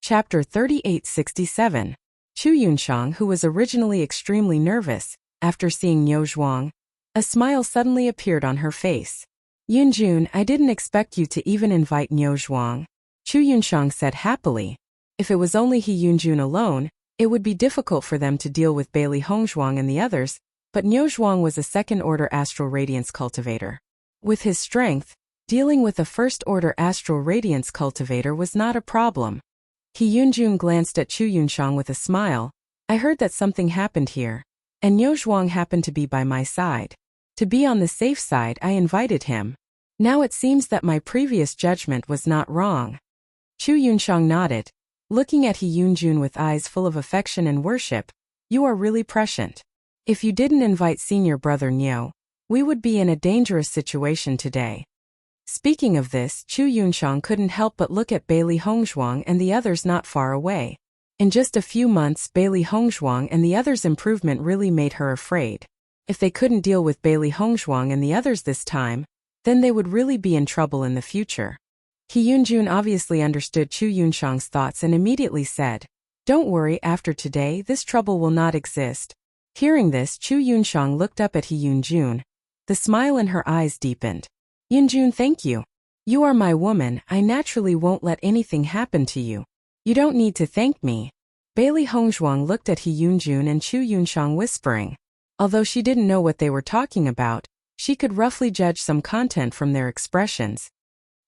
Chapter 3867. Chu Yunshang, who was originally extremely nervous, after seeing Niu Zhuang, a smile suddenly appeared on her face. Yunjun, I didn't expect you to even invite Niu Zhuang. Chu Yunshang said happily. If it was only He Yunjun alone, it would be difficult for them to deal with Bailey Hongzhuang and the others, but Niu Zhuang was a second-order Astral Radiance cultivator. With his strength, dealing with a first-order Astral Radiance cultivator was not a problem. He Yunjun glanced at Chu Yunshang with a smile. I heard that something happened here, and Niu Zhuang happened to be by my side. To be on the safe side, I invited him. Now it seems that my previous judgment was not wrong. Chu Yunshang nodded, looking at He Yunjun with eyes full of affection and worship. You are really prescient. If you didn't invite senior brother Niu, we would be in a dangerous situation today. Speaking of this, Chu Yunshang couldn't help but look at Bailey Hongzhuang and the others not far away. In just a few months, Bailey Hongzhuang and the others' improvement really made her afraid. If they couldn't deal with Bailey Hongzhuang and the others this time, then they would really be in trouble in the future. He Yunjun obviously understood Chu Yunshang's thoughts and immediately said, Don't worry, after today, this trouble will not exist. Hearing this, Chu Yunshang looked up at He Yunjun. The smile in her eyes deepened. Yunjun, thank you. You are my woman, I naturally won't let anything happen to you. You don't need to thank me. Bailey Hongzhuang looked at He Yunjun and Chu Yunshang whispering. Although she didn't know what they were talking about, she could roughly judge some content from their expressions.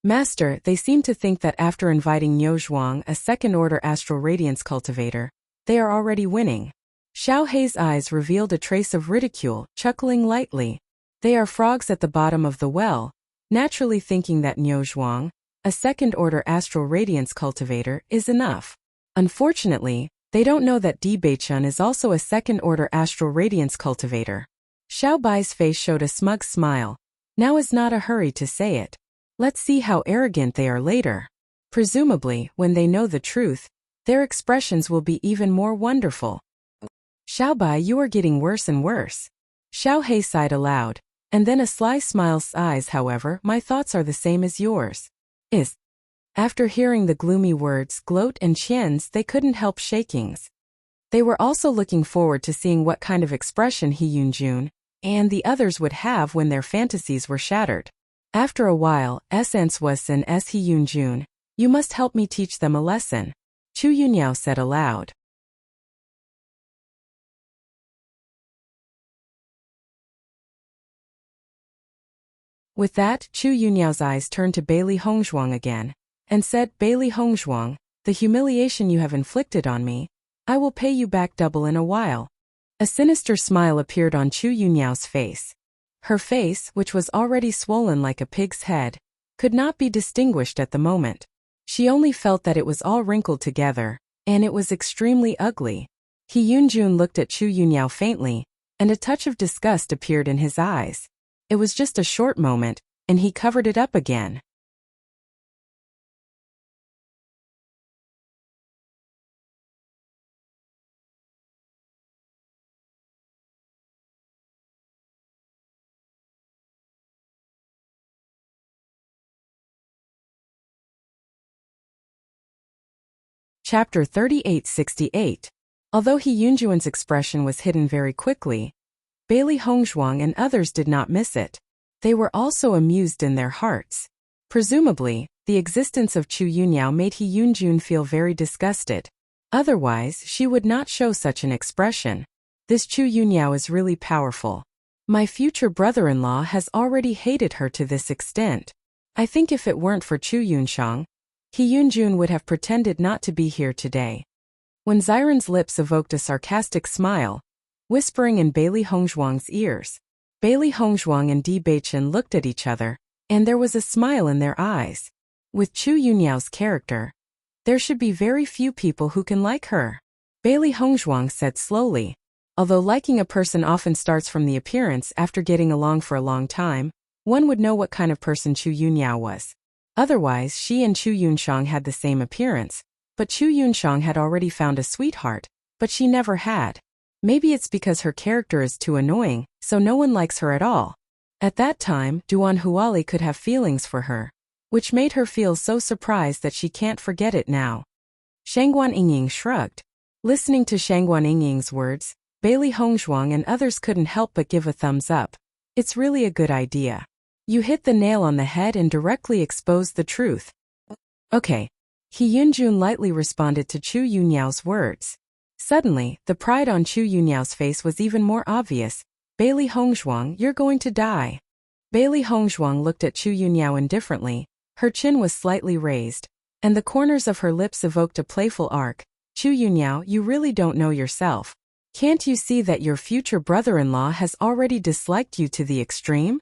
Master, they seem to think that after inviting Niu Zhuang, a second-order astral radiance cultivator, they are already winning. Xiao Hei's eyes revealed a trace of ridicule, chuckling lightly. They are frogs at the bottom of the well, naturally thinking that Niu Zhuang, a second-order astral radiance cultivator, is enough. Unfortunately, they don't know that Di Beichun is also a second-order astral radiance cultivator. Xiao Bai's face showed a smug smile. Now is not a hurry to say it. Let's see how arrogant they are later. Presumably, when they know the truth, their expressions will be even more wonderful. Xiao Bai, you are getting worse and worse. Xiao Hei sighed aloud, and then a sly smile's eyes. However, my thoughts are the same as yours. After hearing the gloomy words gloat and Qian's, they couldn't help shakings. They were also looking forward to seeing what kind of expression He Yunjun and the others would have when their fantasies were shattered. After a while, Essence was and as He Yunjun, you must help me teach them a lesson, Chu Yunyao said aloud. With that, Chu Yunyao's eyes turned to Bailey Hongzhuang again, and said, Bailey Hongzhuang, the humiliation you have inflicted on me, I will pay you back double in a while. A sinister smile appeared on Chu Yunyao's face. Her face, which was already swollen like a pig's head, could not be distinguished at the moment. She only felt that it was all wrinkled together, and it was extremely ugly. He Yunjun looked at Chu Yunyao faintly, and a touch of disgust appeared in his eyes. It was just a short moment, and he covered it up again. Chapter 3868. Although He Yunjuan's expression was hidden very quickly, Bailey Hongzhuang and others did not miss it. They were also amused in their hearts. Presumably, the existence of Chu Yunyao made He Yunjun feel very disgusted. Otherwise, she would not show such an expression. This Chu Yunyao is really powerful. My future brother-in-law has already hated her to this extent. I think if it weren't for Chu Yunshang, He Yunjun would have pretended not to be here today. When Xiren's lips evoked a sarcastic smile, whispering in Bailey Hongzhuang's ears. Bailey Hongzhuang and Di Beichun looked at each other, and there was a smile in their eyes. With Chu Yunyao's character, there should be very few people who can like her. Bailey Hongzhuang said slowly. Although liking a person often starts from the appearance, after getting along for a long time, one would know what kind of person Chu Yunyao was. Otherwise, she and Chu Yunshang had the same appearance, but Chu Yunshang had already found a sweetheart, but she never had. Maybe it's because her character is too annoying, so no one likes her at all. At that time, Duan Huali could have feelings for her, which made her feel so surprised that she can't forget it now. Shangguan Yingying shrugged. Listening to Shangguan Yingying's words, Bailey Hongzhuang and others couldn't help but give a thumbs up. It's really a good idea. You hit the nail on the head and directly exposed the truth. Okay. He Yunjun lightly responded to Chu Yunyao's words. Suddenly, the pride on Chu Yunyao's face was even more obvious. Bailey Hongzhuang, you're going to die. Bailey Hongzhuang looked at Chu Yunyao indifferently. Her chin was slightly raised, and the corners of her lips evoked a playful arc. Chu Yunyao, you really don't know yourself. Can't you see that your future brother-in-law has already disliked you to the extreme?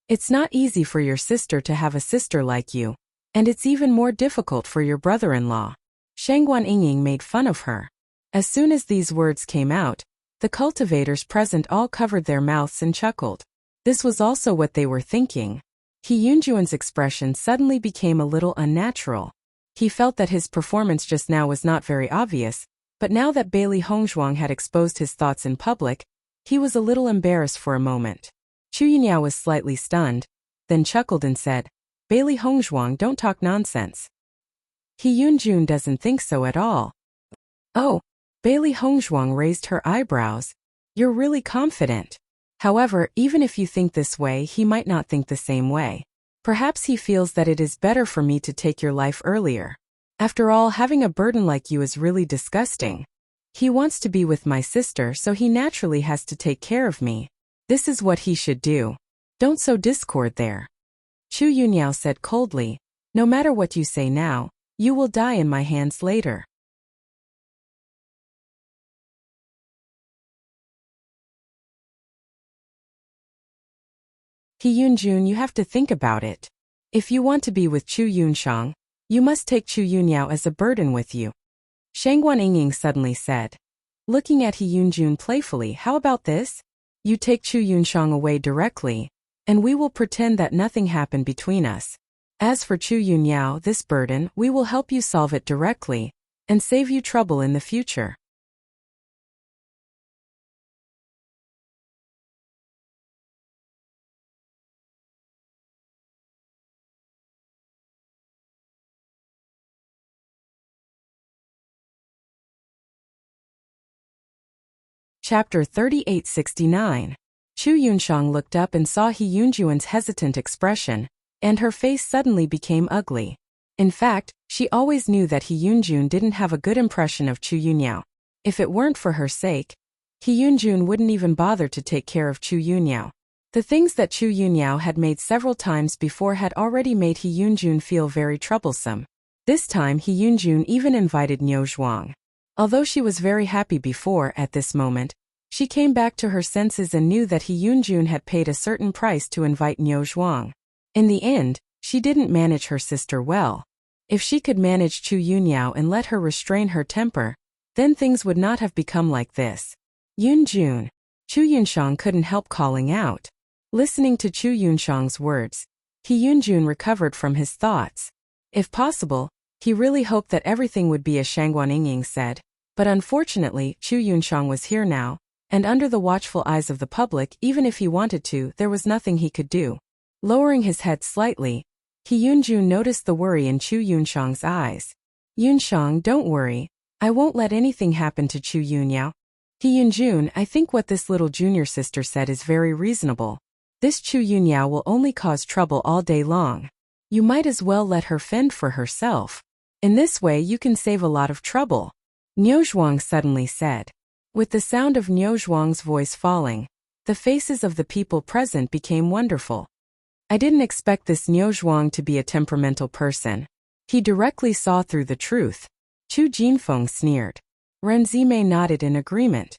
It's not easy for your sister to have a sister like you, and it's even more difficult for your brother-in-law. Shangguan Yingying made fun of her. As soon as these words came out, the cultivators present all covered their mouths and chuckled. This was also what they were thinking. He Yunjuan's expression suddenly became a little unnatural. He felt that his performance just now was not very obvious, but now that Bailey Hongzhuang had exposed his thoughts in public, he was a little embarrassed for a moment. Chu Yunyao was slightly stunned, then chuckled and said, Bailey Hongzhuang, don't talk nonsense. He Yunjun doesn't think so at all. Oh. Bailey Hongzhuang raised her eyebrows. You're really confident. However, even if you think this way, he might not think the same way. Perhaps he feels that it is better for me to take your life earlier. After all, having a burden like you is really disgusting. He wants to be with my sister, so he naturally has to take care of me. This is what he should do. Don't sow discord there. Chu Yunyao said coldly, "No matter what you say now, you will die in my hands later." He Yunjun, you have to think about it. If you want to be with Chu Yunshang, you must take Chu Yunyao as a burden with you. Shangguan Yingying suddenly said. Looking at He Yunjun playfully, how about this? You take Chu Yunshang away directly, and we will pretend that nothing happened between us. As for Chu Yunyao, this burden, we will help you solve it directly, and save you trouble in the future. Chapter 3869. Chu Yunshang looked up and saw He Yunjuan's hesitant expression, and her face suddenly became ugly. In fact, she always knew that He Yunjun didn't have a good impression of Chu Yunyao. If it weren't for her sake, He Yunjun wouldn't even bother to take care of Chu Yunyao. The things that Chu Yunyao had made several times before had already made He Yunjun feel very troublesome. This time He Yunjun even invited Niu Zhuang. Although she was very happy before, at this moment, she came back to her senses and knew that He Yunjun had paid a certain price to invite Niu Zhuang. In the end, she didn't manage her sister well. If she could manage Chu Yunyao and let her restrain her temper, then things would not have become like this. Yunjun. Chu Yunshang couldn't help calling out. Listening to Chu Yunshang's words, He Yunjun recovered from his thoughts. If possible, he really hoped that everything would be as Shangguan Yingying said, but unfortunately Chu Yunshang was here now, and under the watchful eyes of the public, even if he wanted to, there was nothing he could do. Lowering his head slightly, He Yunjun noticed the worry in Chu Yunshang's eyes. Yunshang, don't worry, I won't let anything happen to Chu Yunyao. He Yunjun, I think what this little junior sister said is very reasonable. This Chu Yunyao will only cause trouble all day long. You might as well let her fend for herself. In this way you can save a lot of trouble. Niu Zhuang suddenly said. With the sound of Niu Zhuang's voice falling, the faces of the people present became wonderful. I didn't expect this Niu Zhuang to be a temperamental person. He directly saw through the truth. Chu Jinfeng sneered. Renzime nodded in agreement.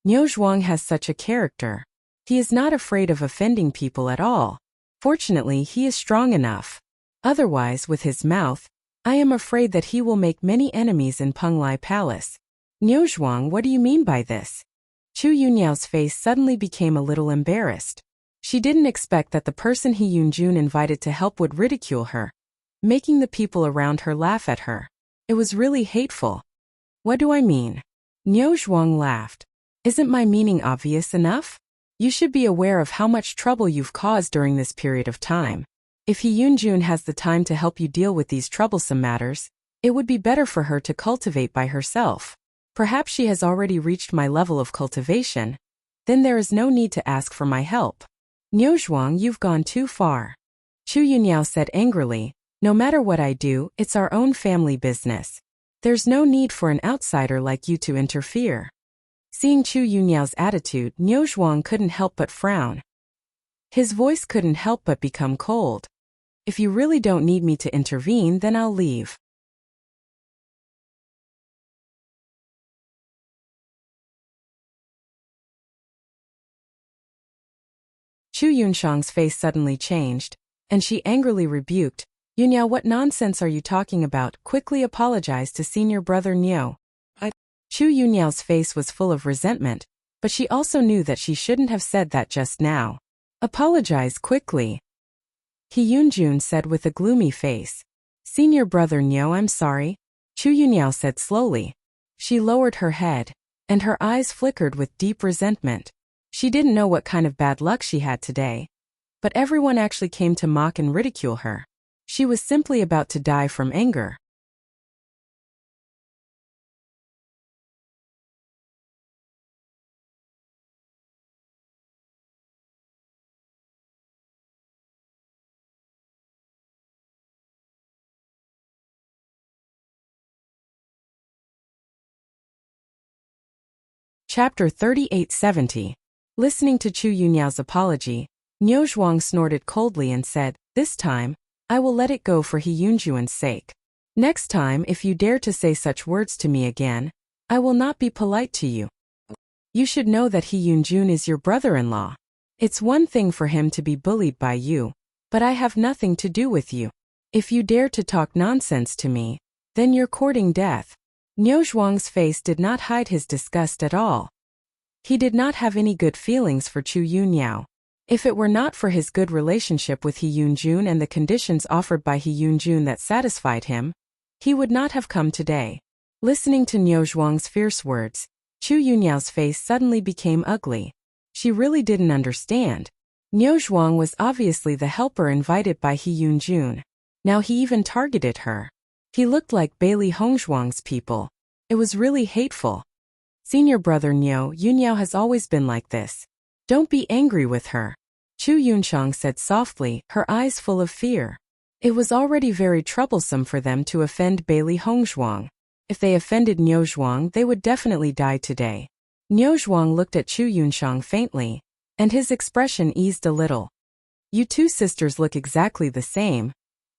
Niu Zhuang has such a character. He is not afraid of offending people at all. Fortunately, he is strong enough. Otherwise, with his mouth, I am afraid that he will make many enemies in Penglai Palace. Niu Zhuang, what do you mean by this? Chu Yunyao's face suddenly became a little embarrassed. She didn't expect that the person He Yunjun invited to help would ridicule her, making the people around her laugh at her. It was really hateful. What do I mean? Niu Zhuang laughed. Isn't my meaning obvious enough? You should be aware of how much trouble you've caused during this period of time. If He Yunjun has the time to help you deal with these troublesome matters, it would be better for her to cultivate by herself. Perhaps she has already reached my level of cultivation. Then there is no need to ask for my help. Niu Zhuang, you've gone too far. Chu Yunyao said angrily, no matter what I do, it's our own family business. There's no need for an outsider like you to interfere. Seeing Chu Yunyao's attitude, Niu Zhuang couldn't help but frown. His voice couldn't help but become cold. If you really don't need me to intervene, then I'll leave. Chu Yunshang's face suddenly changed, and she angrily rebuked, Yunyao, what nonsense are you talking about? Quickly apologized to senior brother Niu. Chu Yunyao's face was full of resentment, but she also knew that she shouldn't have said that just now. Apologize quickly. He Yunjun said with a gloomy face. Senior brother Niu, I'm sorry. Chu Yunyao said slowly. She lowered her head, and her eyes flickered with deep resentment. She didn't know what kind of bad luck she had today. But everyone actually came to mock and ridicule her. She was simply about to die from anger. Chapter 3870. Listening to Chu Yunyao's apology, Niu Zhuang snorted coldly and said, This time, I will let it go for He Yunjuan's sake. Next time if you dare to say such words to me again, I will not be polite to you. You should know that He Yunjun is your brother-in-law. It's one thing for him to be bullied by you, but I have nothing to do with you. If you dare to talk nonsense to me, then you're courting death. Niu Zhuang's face did not hide his disgust at all. He did not have any good feelings for Chu Yunyao. If it were not for his good relationship with He Yunjun and the conditions offered by He Yunjun that satisfied him, he would not have come today. Listening to Niu Zhuang's fierce words, Chu Yunyao's face suddenly became ugly. She really didn't understand. Niu Zhuang was obviously the helper invited by He Yunjun. Now he even targeted her. He looked like Bailey Hongzhuang's people. It was really hateful. Senior brother Niu Yunyao has always been like this. Don't be angry with her. Chu Yunchang said softly, her eyes full of fear. It was already very troublesome for them to offend Bailey Hongzhuang. If they offended Niu Zhuang, they would definitely die today. Niu Zhuang looked at Chu Yunchang faintly, and his expression eased a little. You two sisters look exactly the same,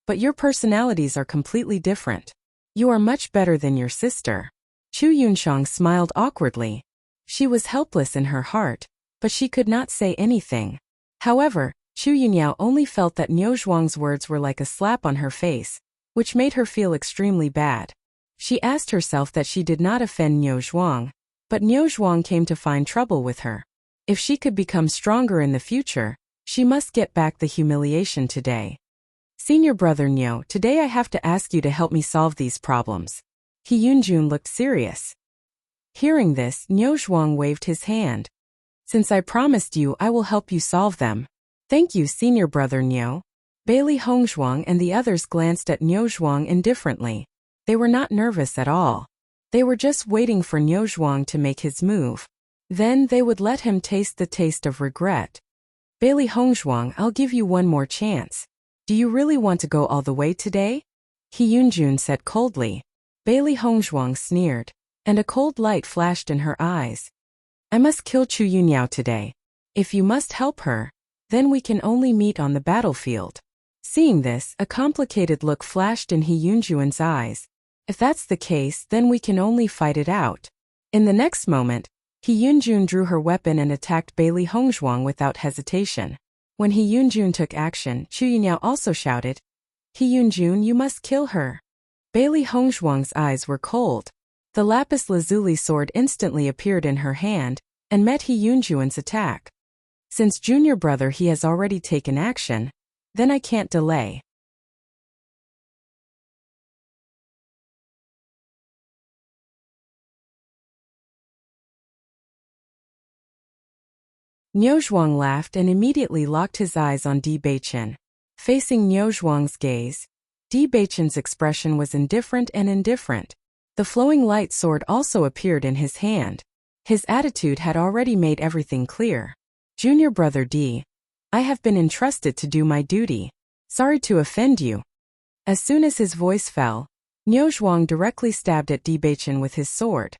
but your personalities are completely different. You are much better than your sister. Chu Yunchang smiled awkwardly. She was helpless in her heart, but she could not say anything. However, Chu Yunyao only felt that Niu Zhuang's words were like a slap on her face, which made her feel extremely bad. She asked herself that she did not offend Niu Zhuang, but Niu Zhuang came to find trouble with her. If she could become stronger in the future, she must get back the humiliation today. Senior brother Niu, today I have to ask you to help me solve these problems. He Yunjun looked serious. Hearing this, Niu Zhuang waved his hand. Since I promised you, I will help you solve them. Thank you, senior brother Niu. Bailey Hongzhuang and the others glanced at Niu Zhuang indifferently. They were not nervous at all. They were just waiting for Niu Zhuang to make his move. Then they would let him taste the taste of regret. Bailey Hongzhuang, I'll give you one more chance. Do you really want to go all the way today? He Yunjun said coldly. Bailey Hongzhuang sneered, and a cold light flashed in her eyes. I must kill Chu Yunyao today. If you must help her, then we can only meet on the battlefield. Seeing this, a complicated look flashed in He Yunjuan's eyes. If that's the case, then we can only fight it out. In the next moment, He Yunjun drew her weapon and attacked Bailey Hongzhuang without hesitation. When He Yunjun took action, Chu Yunyao also shouted, He Yunjun, you must kill her. Bailey Hongzhuang's eyes were cold. The lapis lazuli sword instantly appeared in her hand, and met He Yunjuan's attack. Since junior brother he has already taken action, then I can't delay. Niu Zhuang laughed and immediately locked his eyes on Di Beichen. Facing Niu Zhuang's gaze, Di Beichen's expression was indifferent and indifferent. The flowing light sword also appeared in his hand. His attitude had already made everything clear. Junior brother Di, I have been entrusted to do my duty. Sorry to offend you. As soon as his voice fell, Niu Zhuang directly stabbed at Di Beichen with his sword.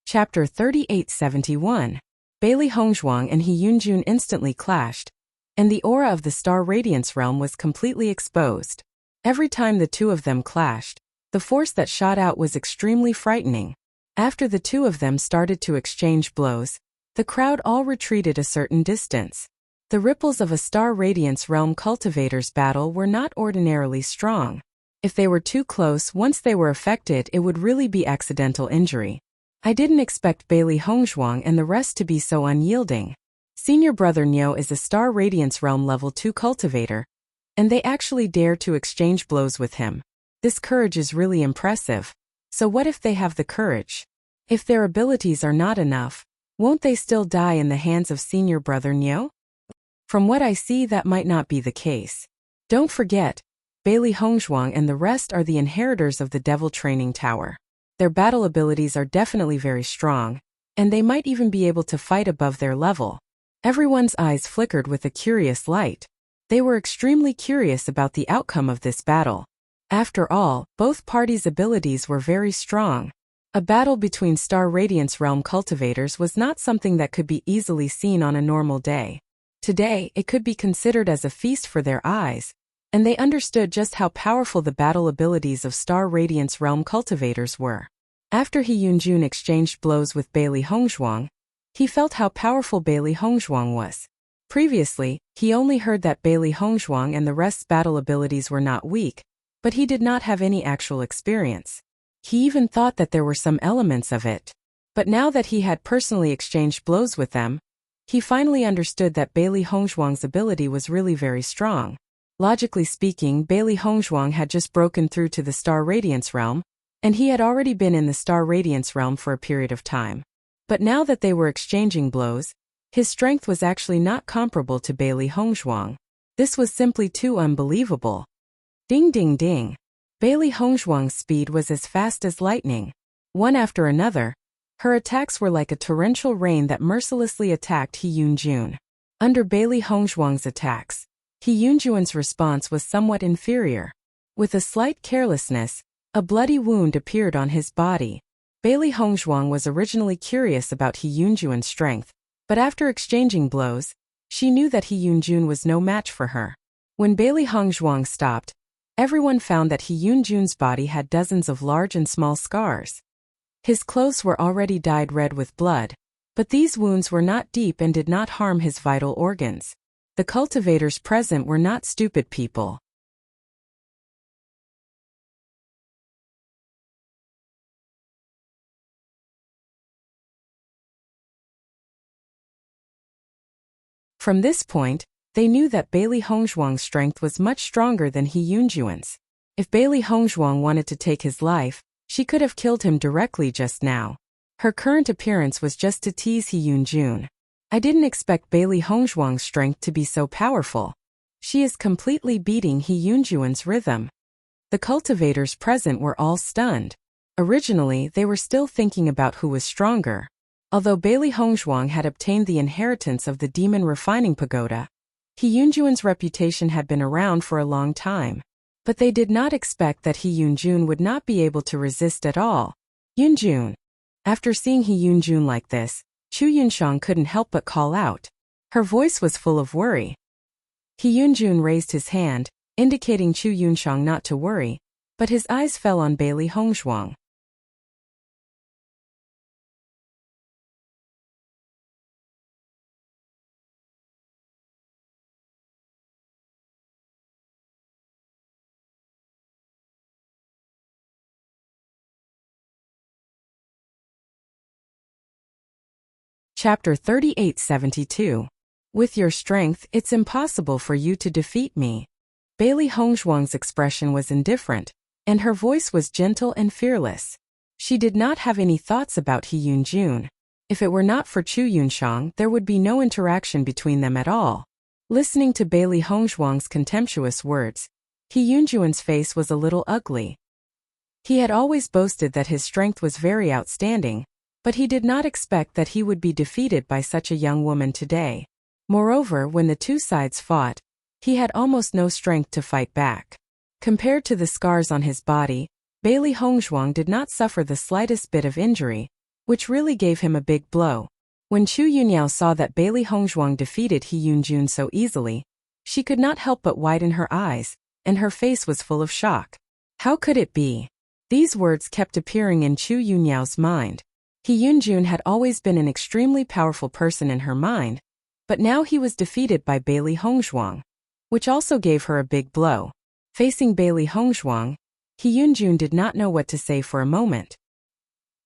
Chapter 3871. Bailey Hongzhuang and He Yunjun instantly clashed, and the aura of the Star Radiance realm was completely exposed. Every time the two of them clashed, the force that shot out was extremely frightening. After the two of them started to exchange blows, the crowd all retreated a certain distance. The ripples of a Star Radiance realm cultivator's battle were not ordinarily strong. If they were too close, once they were affected, it would really be accidental injury. I didn't expect Bailey Hongzhuang and the rest to be so unyielding. Senior brother Niu is a Star Radiance Realm level 2 cultivator, and they actually dare to exchange blows with him. This courage is really impressive. So what if they have the courage? If their abilities are not enough, won't they still die in the hands of senior brother Niu? From what I see, that might not be the case. Don't forget, Bailey Hongzhuang and the rest are the inheritors of the Devil Training Tower. Their battle abilities are definitely very strong, and they might even be able to fight above their level. Everyone's eyes flickered with a curious light. They were extremely curious about the outcome of this battle. After all, both parties' abilities were very strong. A battle between Star Radiance Realm cultivators was not something that could be easily seen on a normal day. Today, it could be considered as a feast for their eyes, and they understood just how powerful the battle abilities of Star Radiance Realm cultivators were. After He Yunjun exchanged blows with Bailey Hongzhuang, he felt how powerful Bailey Hongzhuang was. Previously, he only heard that Bailey Hongzhuang and the rest's battle abilities were not weak, but he did not have any actual experience. He even thought that there were some elements of it. But now that he had personally exchanged blows with them, he finally understood that Bailey Hongzhuang's ability was really very strong. Logically speaking, Bailey Hongzhuang had just broken through to the Star Radiance Realm, and he had already been in the Star Radiance Realm for a period of time. But now that they were exchanging blows, his strength was actually not comparable to Bailey Hongzhuang. This was simply too unbelievable. Ding ding ding. Bailey Hongzhuang's speed was as fast as lightning. One after another, her attacks were like a torrential rain that mercilessly attacked He Yunjun. Under Bailey Hongzhuang's attacks, He Yunjun's response was somewhat inferior. With a slight carelessness, a bloody wound appeared on his body. Bailey Hongzhuang was originally curious about He Yunjun's strength, but after exchanging blows, she knew that He Yunjun was no match for her. When Bailey Hongzhuang stopped, everyone found that He Yunjun's body had dozens of large and small scars. His clothes were already dyed red with blood, but these wounds were not deep and did not harm his vital organs. The cultivators present were not stupid people. From this point, they knew that Bailey Hongzhuang's strength was much stronger than He Yunjun's. If Bailey Hongzhuang wanted to take his life, she could have killed him directly just now. Her current appearance was just to tease He Yunjun. I didn't expect Bailey Hongzhuang's strength to be so powerful. She is completely beating He Yunjun's rhythm. The cultivators present were all stunned. Originally, they were still thinking about who was stronger. Although Bailey Hongzhuang had obtained the inheritance of the Demon Refining Pagoda, He Yunjun's reputation had been around for a long time. But they did not expect that He Yunjun would not be able to resist at all. Yunjun. After seeing He Yunjun like this, Chu Yunshang couldn't help but call out. Her voice was full of worry. He Yunjun raised his hand, indicating Chu Yunshang not to worry, but his eyes fell on Bailey Hongzhuang. Chapter 3872. With your strength, it's impossible for you to defeat me. Bailey Hongzhuang's expression was indifferent, and her voice was gentle and fearless. She did not have any thoughts about He Yunjun. If it were not for Chu Yunshang, there would be no interaction between them at all. Listening to Bailey Hongzhuang's contemptuous words, He Yunjun's face was a little ugly. He had always boasted that his strength was very outstanding, but he did not expect that he would be defeated by such a young woman today. Moreover, when the two sides fought, he had almost no strength to fight back. Compared to the scars on his body, Bailey Hongzhuang did not suffer the slightest bit of injury, which really gave him a big blow. When Chu Yunyao saw that Bailey Hongzhuang defeated He Yunjun so easily, she could not help but widen her eyes, and her face was full of shock. How could it be? These words kept appearing in Chu Yunyao's mind. He Yunjun had always been an extremely powerful person in her mind, but now he was defeated by Bailey Hongzhuang, which also gave her a big blow. Facing Bailey Hongzhuang, He Yunjun did not know what to say for a moment.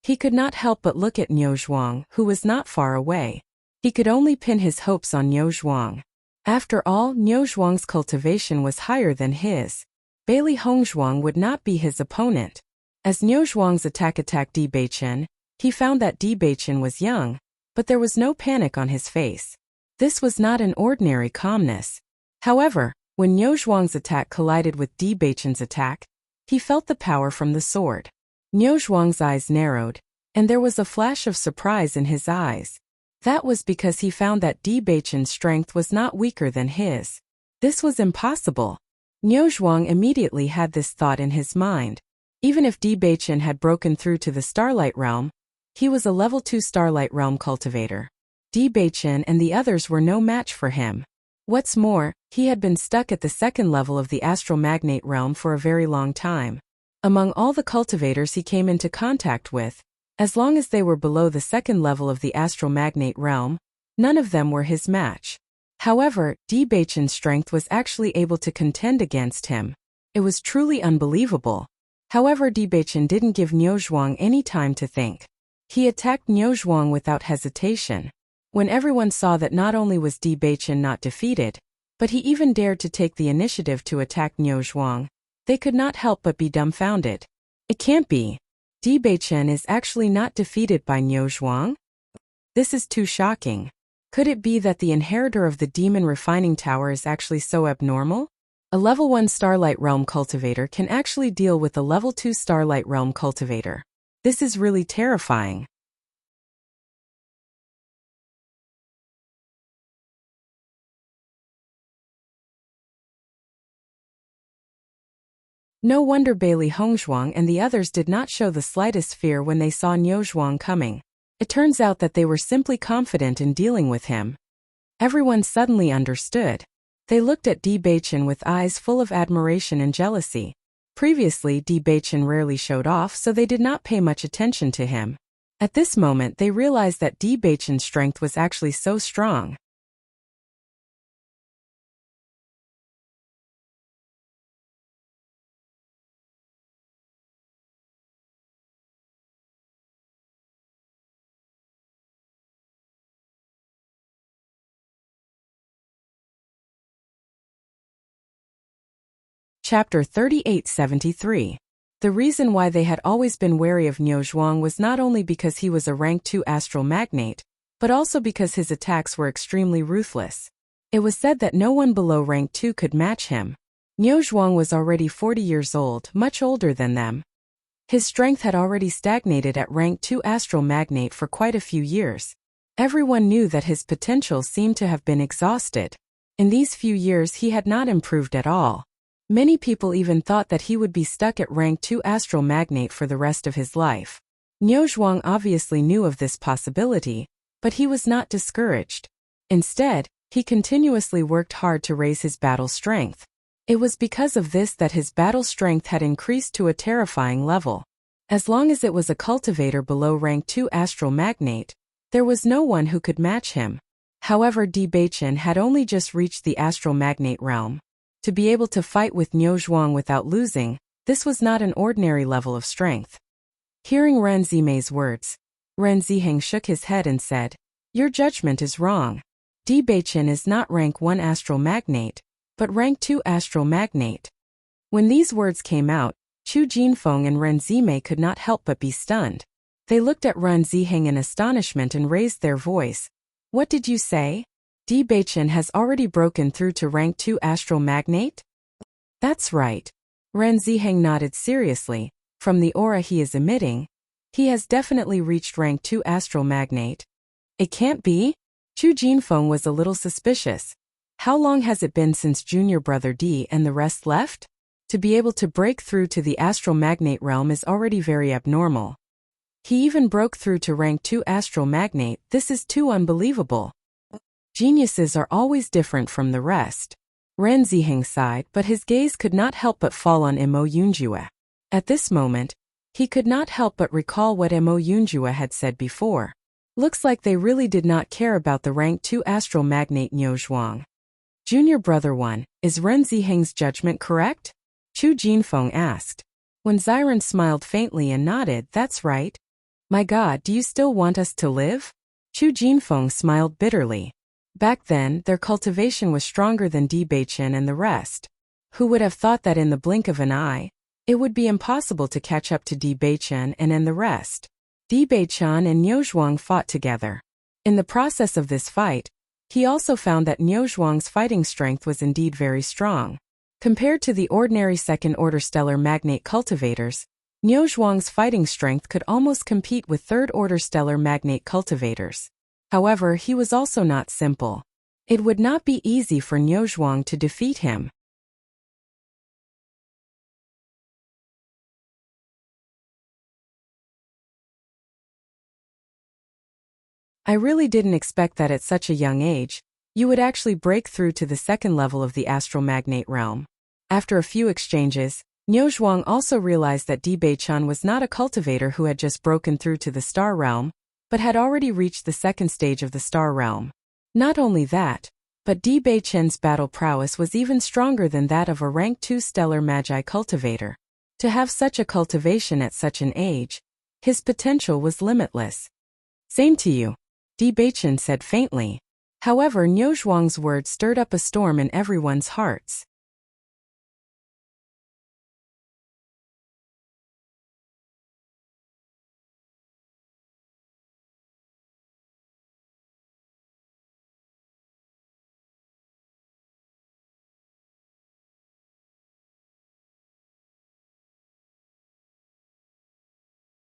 He could not help but look at Niu Zhuang, who was not far away. He could only pin his hopes on Niu Zhuang. After all, Niu Zhuang's cultivation was higher than his. Bailey Hongzhuang would not be his opponent. As Niu Zhuang's attacked Di Beichen, he found that Di Beichen was young, but there was no panic on his face. This was not an ordinary calmness. However, when Niu Zhuang's attack collided with Di Beichen's attack, he felt the power from the sword. Niu Zhuang's eyes narrowed, and there was a flash of surprise in his eyes. That was because he found that Di Beichen's strength was not weaker than his. This was impossible. Niu Zhuang immediately had this thought in his mind. Even if Di Beichen had broken through to the Starlight Realm, he was a level 2 Starlight Realm cultivator. Di Beichen and the others were no match for him. What's more, he had been stuck at the second level of the Astral Magnate Realm for a very long time. Among all the cultivators he came into contact with, as long as they were below the second level of the Astral Magnate Realm, none of them were his match. However, Di Beichen's strength was actually able to contend against him. It was truly unbelievable. However, Di Beichen didn't give Niu Zhuang any time to think. He attacked Niu Zhuang without hesitation. When everyone saw that not only was Di Beichen not defeated, but he even dared to take the initiative to attack Niu Zhuang, they could not help but be dumbfounded. It can't be. Di Beichen is actually not defeated by Niu Zhuang? This is too shocking. Could it be that the inheritor of the Demon Refining Tower is actually so abnormal? A level 1 Starlight Realm cultivator can actually deal with a level 2 Starlight Realm cultivator. This is really terrifying. No wonder Bailey Hongzhuang and the others did not show the slightest fear when they saw Niu Zhuang coming. It turns out that they were simply confident in dealing with him. Everyone suddenly understood. They looked at Di Beichen with eyes full of admiration and jealousy. Previously, Di Beichen rarely showed off, so they did not pay much attention to him. At this moment, they realized that Di Beichen's strength was actually so strong. Chapter 3873. The reason why they had always been wary of Niu Zhuang was not only because he was a rank 2 astral magnate, but also because his attacks were extremely ruthless. It was said that no one below rank 2 could match him. Niu Zhuang was already 40 years old, much older than them. His strength had already stagnated at rank 2 astral magnate for quite a few years. Everyone knew that his potential seemed to have been exhausted. In these few years he had not improved at all. Many people even thought that he would be stuck at rank 2 astral magnate for the rest of his life. Niu Zhuang obviously knew of this possibility, but he was not discouraged. Instead, he continuously worked hard to raise his battle strength. It was because of this that his battle strength had increased to a terrifying level. As long as it was a cultivator below rank 2 astral magnate, there was no one who could match him. However, Di Beichen had only just reached the astral magnate realm. To be able to fight with Niu Zhuang without losing, this was not an ordinary level of strength. Hearing Ren Zimei's words, Ren Ziheng shook his head and said, "Your judgment is wrong. Di Beichen is not rank 1 astral magnate, but rank 2 astral magnate." When these words came out, Chu Jinfeng and Ren Zimei could not help but be stunned. They looked at Ren Ziheng in astonishment and raised their voice. "What did you say? Di Beichen has already broken through to rank 2 astral magnate?" "That's right." Ren Ziheng nodded seriously. From the aura he is emitting, he has definitely reached rank 2 astral magnate. "It can't be?" Chu Jinfeng was a little suspicious. How long has it been since junior brother Di and the rest left? To be able to break through to the astral magnate realm is already very abnormal. He even broke through to rank 2 astral magnate. This is too unbelievable. Geniuses are always different from the rest. Ren Ziheng sighed, but his gaze could not help but fall on Mo Yunjue. At this moment, he could not help but recall what Mo Yunjue had said before. Looks like they really did not care about the rank 2 astral magnate Niu Zhuang. "Junior brother 1, is Ren Ziheng's judgment correct?" Chu Jinfeng asked. When Xiren smiled faintly and nodded, "That's right." "My God, do you still want us to live?" Chu Jinfeng smiled bitterly. Back then, their cultivation was stronger than Di Beichen and the rest. Who would have thought that in the blink of an eye, it would be impossible to catch up to Di Beichen and the rest? Di Beichen and Niu Zhuang fought together. In the process of this fight, he also found that Niu Zhuang's fighting strength was indeed very strong. Compared to the ordinary second-order stellar magnate cultivators, Niu Zhuang's fighting strength could almost compete with third-order stellar magnate cultivators. However, he was also not simple. It would not be easy for Niuzhuang to defeat him. I really didn't expect that at such a young age, you would actually break through to the second level of the astral magnate realm. After a few exchanges, Niuzhuang also realized that Di Beichen was not a cultivator who had just broken through to the star realm, but had already reached the second stage of the star realm. Not only that, but Di Beichen's battle prowess was even stronger than that of a rank 2 stellar magi cultivator. To have such a cultivation at such an age, his potential was limitless. Same to you, Di Beichen said faintly. However, Niuzhuang's words stirred up a storm in everyone's hearts.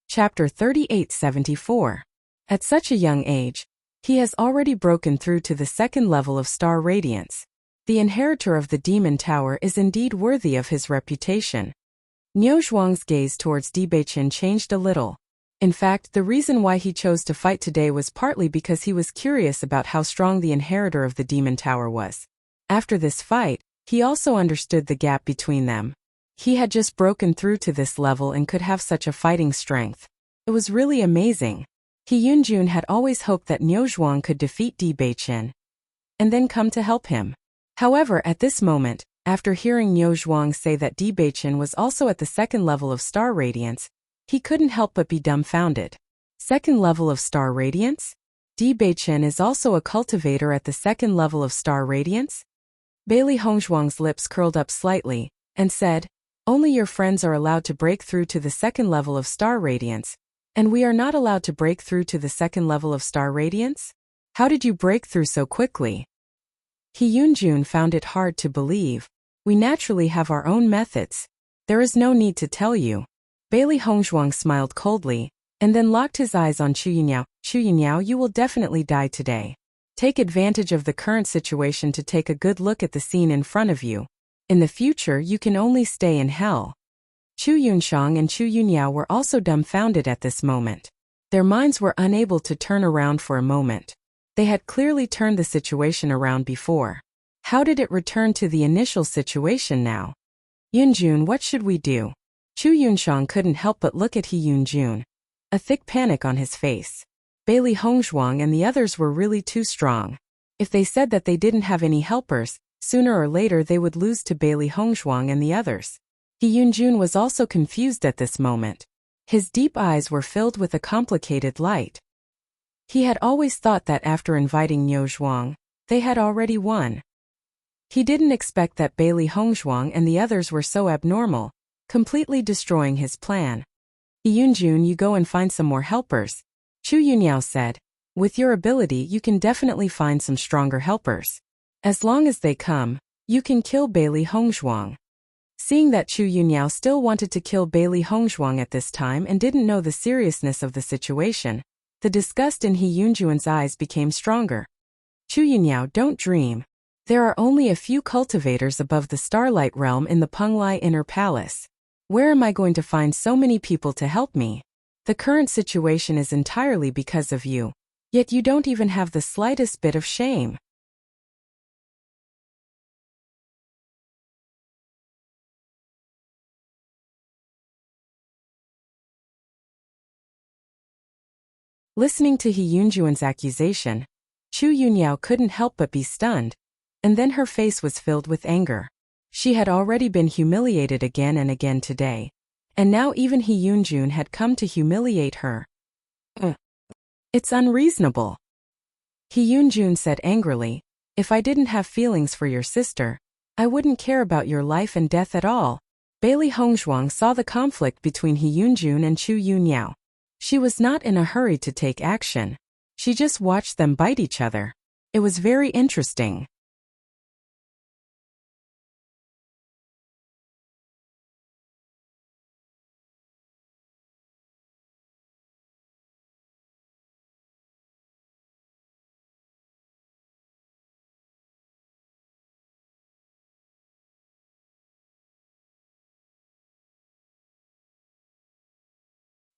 Chapter 3874. At such a young age, he has already broken through to the second level of star radiance. The inheritor of the demon tower is indeed worthy of his reputation. Niuzhuang's gaze towards Di Beichen changed a little. In fact, the reason why he chose to fight today was partly because he was curious about how strong the inheritor of the demon tower was. After this fight, he also understood the gap between them. He had just broken through to this level and could have such a fighting strength. It was really amazing. He Yunjun had always hoped that Niuzhuang could defeat Di Beichen and then come to help him. However, at this moment, after hearing Niuzhuang say that Di Beichen was also at the second level of star radiance, he couldn't help but be dumbfounded. Second level of star radiance? Di Beichen is also a cultivator at the second level of star radiance? Bailey Hongzhuang's lips curled up slightly and said, "Only your friends are allowed to break through to the second level of star radiance, and we are not allowed to break through to the second level of star radiance? How did you break through so quickly?" He Yunjun found it hard to believe. "We naturally have our own methods. There is no need to tell you." Bailey Hongzhuang smiled coldly, and then locked his eyes on Chu Yunyao. "Chu Yunyao, you will definitely die today. Take advantage of the current situation to take a good look at the scene in front of you. In the future, you can only stay in hell." Chu Yunshang and Chu Yunyao were also dumbfounded at this moment. Their minds were unable to turn around for a moment. They had clearly turned the situation around before. How did it return to the initial situation now? "Yunjun, what should we do?" Chu Yunshang couldn't help but look at He Yunjun, a thick panic on his face. Bailey Hongzhuang and the others were really too strong. If they said that they didn't have any helpers, sooner or later they would lose to Bailey Hongzhuang and the others. He Yunjun was also confused at this moment. His deep eyes were filled with a complicated light. He had always thought that after inviting Niuzhuang, they had already won. He didn't expect that Bailey Hongzhuang and the others were so abnormal, completely destroying his plan. "Yunjun, you go and find some more helpers," Chu Yunyao said. "With your ability, you can definitely find some stronger helpers. As long as they come, you can kill Bailey Hongzhuang." Seeing that Chu Yunyao still wanted to kill Bailey Hongzhuang at this time and didn't know the seriousness of the situation, the disgust in He Yunjuan's eyes became stronger. "Chu Yunyao, don't dream. There are only a few cultivators above the Starlight Realm in the Penglai Inner Palace. Where am I going to find so many people to help me? The current situation is entirely because of you. Yet you don't even have the slightest bit of shame." Listening to He Yunjuan's accusation, Chu Yunyao couldn't help but be stunned, and then her face was filled with anger. She had already been humiliated again and again today, and now even He Yunjun had come to humiliate her. It's unreasonable." He Yunjun said angrily, "If I didn't have feelings for your sister, I wouldn't care about your life and death at all." Bailey Hongzhuang saw the conflict between He Yunjun and Chu Yunyao. She was not in a hurry to take action. She just watched them bite each other. It was very interesting.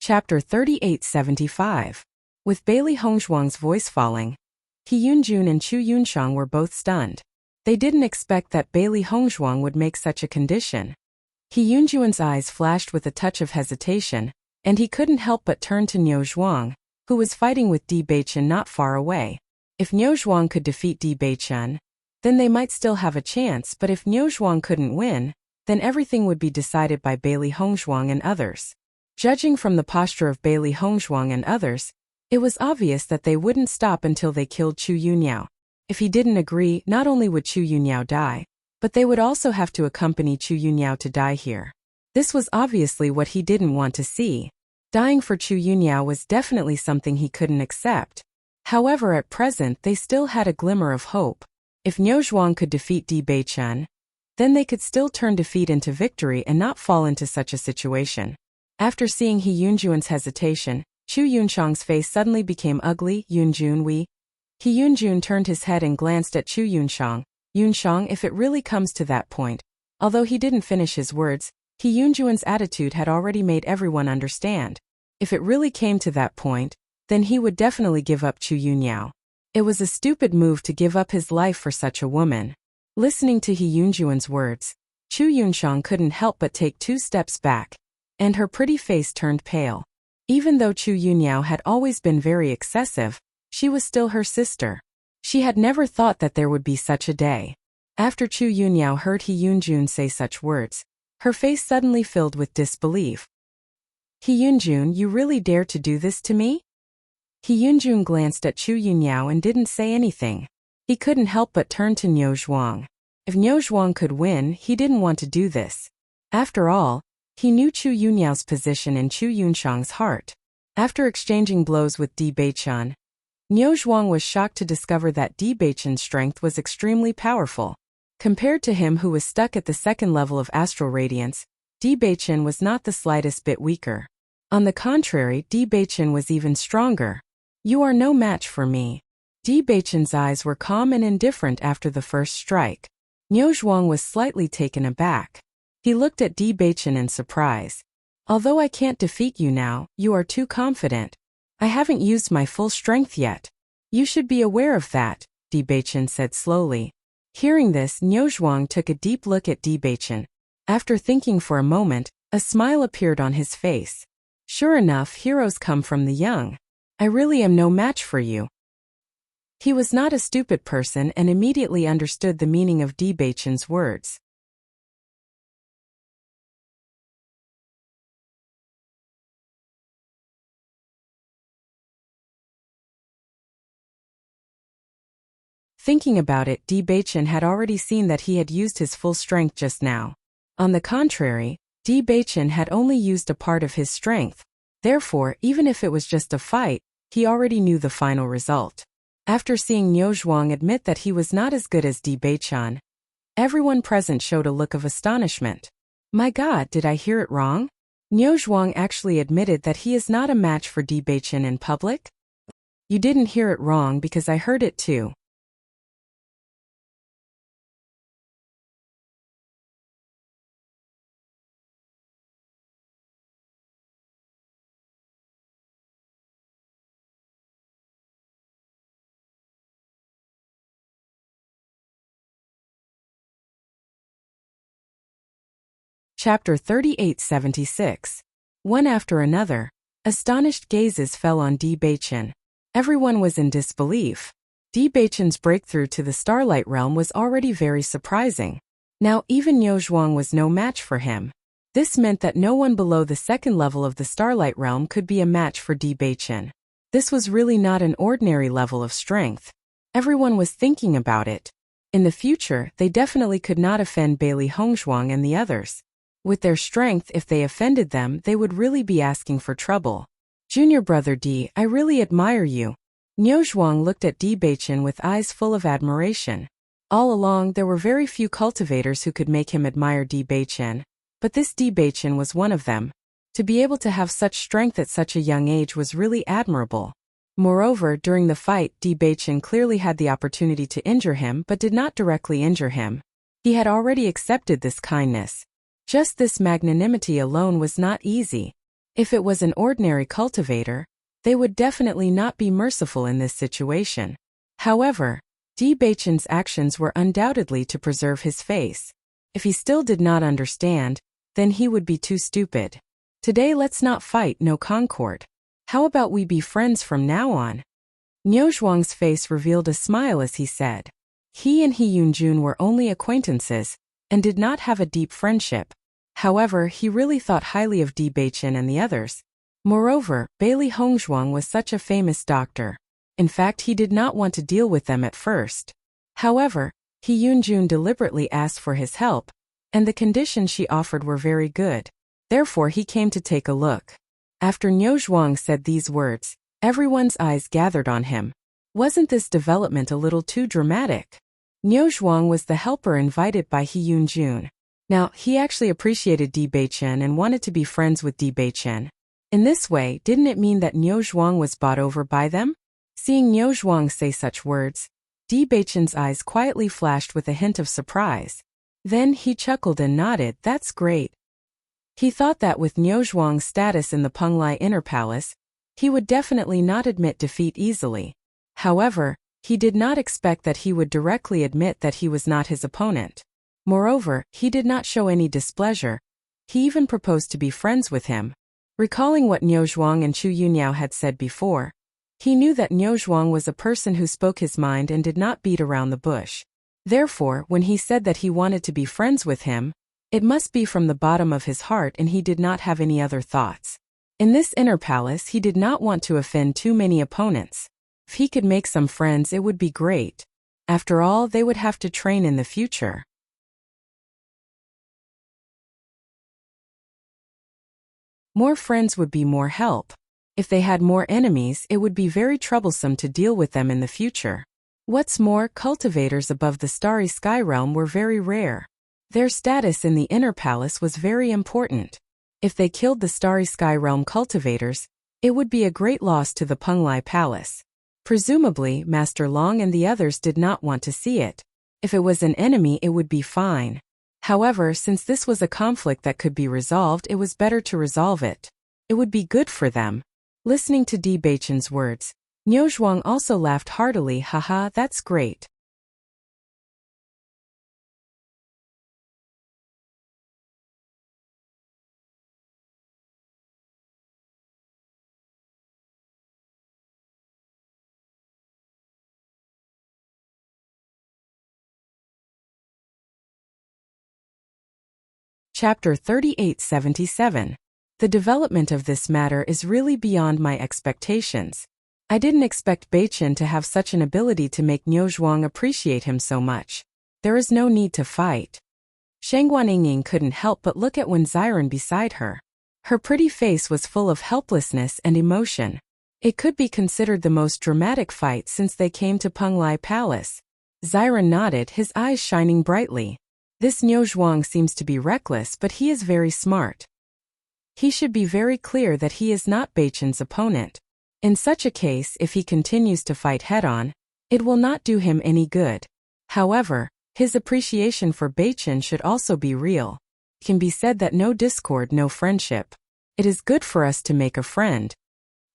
Chapter 3875. With Bailey Hongzhuang's voice falling, He Yunjun and Chu Yunshang were both stunned. They didn't expect that Bailey Hongzhuang would make such a condition. He Yunjuan's eyes flashed with a touch of hesitation, and he couldn't help but turn to Niu Zhuang, who was fighting with Di Beichen not far away. If Niu Zhuang could defeat Di Beichen, then they might still have a chance, but if Niu Zhuang couldn't win, then everything would be decided by Bailey Hongzhuang and others. Judging from the posture of Bailey Hongzhuang and others, it was obvious that they wouldn't stop until they killed Chu Yunyao. If he didn't agree, not only would Chu Yunyao die, but they would also have to accompany Chu Yunyao to die here. This was obviously what he didn't want to see. Dying for Chu Yunyao was definitely something he couldn't accept. However, at present they still had a glimmer of hope. If Niu Zhuang could defeat Di Beichen, then they could still turn defeat into victory and not fall into such a situation. After seeing He Yunjuan's hesitation, Chu Yunshang's face suddenly became ugly. Yunjun, we? He Yunjun turned his head and glanced at Chu Yunshang. Yunshang, if it really comes to that point. Although he didn't finish his words, He Yunjuan's attitude had already made everyone understand. If it really came to that point, then he would definitely give up Chu Yunyao. It was a stupid move to give up his life for such a woman. Listening to He Yunjuan's words, Chu Yunshang couldn't help but take 2 steps back, and her pretty face turned pale. Even though Chu Yunyao had always been very excessive, she was still her sister. She had never thought that there would be such a day. After Chu Yunyao heard He Yunjun say such words, her face suddenly filled with disbelief. He Yunjun, you really dare to do this to me? He Yunjun glanced at Chu Yunyao and didn't say anything. He couldn't help but turn to Niu Zhuang. If Niu Zhuang could win, he didn't want to do this. After all, he knew Chu Yunyao's position in Chu Yunshang's heart. After exchanging blows with Di Beichen, Niu Zhuang was shocked to discover that Di Beichen's strength was extremely powerful. Compared to him who was stuck at the 2nd level of astral radiance, Di Beichen was not the slightest bit weaker. On the contrary, Di Beichen was even stronger. You are no match for me. Di Beichen's eyes were calm and indifferent after the first strike. Niu Zhuang was slightly taken aback. He looked at Di Beichen in surprise. Although I can't defeat you now, you are too confident. I haven't used my full strength yet. You should be aware of that, Di Beichen said slowly. Hearing this, Niu Zhuang took a deep look at Di Beichen. After thinking for a moment, a smile appeared on his face. Sure enough, heroes come from the young. I really am no match for you. He was not a stupid person and immediately understood the meaning of Di Beichen's words. Thinking about it, Di Beichen had already seen that he had used his full strength just now. On the contrary, Di Beichen had only used a part of his strength. Therefore, even if it was just a fight, he already knew the final result. After seeing Niu Zhuang admit that he was not as good as Di Beichen, everyone present showed a look of astonishment. My God, did I hear it wrong? Niu Zhuang actually admitted that he is not a match for Di Beichen in public? You didn't hear it wrong because I heard it too. Chapter 3876. One after another, astonished gazes fell on Di Beichen. Everyone was in disbelief. Di Beichen's breakthrough to the Starlight Realm was already very surprising. Now even Niu Zhuang was no match for him. This meant that no one below the 2nd level of the Starlight Realm could be a match for Di Beichen. This was really not an ordinary level of strength. Everyone was thinking about it. In the future, they definitely could not offend Bailey Hongzhuang and the others. With their strength, if they offended them, they would really be asking for trouble. Junior brother Di, I really admire you. Niu Zhuang looked at Di Beichen with eyes full of admiration. All along, there were very few cultivators who could make him admire Di Beichen, but this Di Beichen was one of them. To be able to have such strength at such a young age was really admirable. Moreover, during the fight, Di Beichen clearly had the opportunity to injure him but did not directly injure him. He had already accepted this kindness. Just this magnanimity alone was not easy. If it was an ordinary cultivator, they would definitely not be merciful in this situation. However, Di Beichen's actions were undoubtedly to preserve his face. If he still did not understand, then he would be too stupid. Today let's not fight, no concord. How about we be friends from now on? Niu Zhuang's face revealed a smile as he said. He and He Yunjun were only acquaintances, and did not have a deep friendship. However, he really thought highly of Di Beichen and the others. Moreover, Bailey Hongzhuang was such a famous doctor. In fact, he did not want to deal with them at first. However, He Yunjun deliberately asked for his help, and the conditions she offered were very good. Therefore he came to take a look. After Niu Zhuang said these words, everyone's eyes gathered on him. Wasn't this development a little too dramatic? Niu Zhuang was the helper invited by He Yunjun. Now, he actually appreciated Di Beichen and wanted to be friends with Di Beichen. In this way, didn't it mean that Niu Zhuang was bought over by them? Seeing Niu Zhuang say such words, Di Beichen's eyes quietly flashed with a hint of surprise. Then he chuckled and nodded, that's great. He thought that with Niu Zhuang's status in the Penglai Inner Palace, he would definitely not admit defeat easily. However, he did not expect that he would directly admit that he was not his opponent. Moreover, he did not show any displeasure. He even proposed to be friends with him. Recalling what Niu Zhuang and Chu Yunyao had said before, he knew that Niu Zhuang was a person who spoke his mind and did not beat around the bush. Therefore, when he said that he wanted to be friends with him, it must be from the bottom of his heart and he did not have any other thoughts. In this inner palace he did not want to offend too many opponents. If he could make some friends it would be great. After all, they would have to train in the future. More friends would be more help. If they had more enemies, it would be very troublesome to deal with them in the future. What's more, cultivators above the starry sky realm were very rare. Their status in the inner palace was very important. If they killed the starry sky realm cultivators, it would be a great loss to the Penglai Palace. Presumably, Master Long and the others did not want to see it. If it was an enemy, it would be fine. However, since this was a conflict that could be resolved, it was better to resolve it. It would be good for them. Listening to Di Beichen's words, Niu Zhuang also laughed heartily. Haha, that's great. Chapter 3877. The development of this matter is really beyond my expectations. I didn't expect Beichen to have such an ability to make Niu Zhuang appreciate him so much. There is no need to fight. Shangguan couldn't help but look at Wen Ziren beside her. Her pretty face was full of helplessness and emotion. It could be considered the most dramatic fight since they came to Penglai Palace. Ziren nodded, his eyes shining brightly. This Niu Zhuang seems to be reckless, but he is very smart. He should be very clear that he is not Beichen's opponent. In such a case, if he continues to fight head-on, it will not do him any good. However, his appreciation for Beichen should also be real. It can be said that no discord, no friendship. It is good for us to make a friend.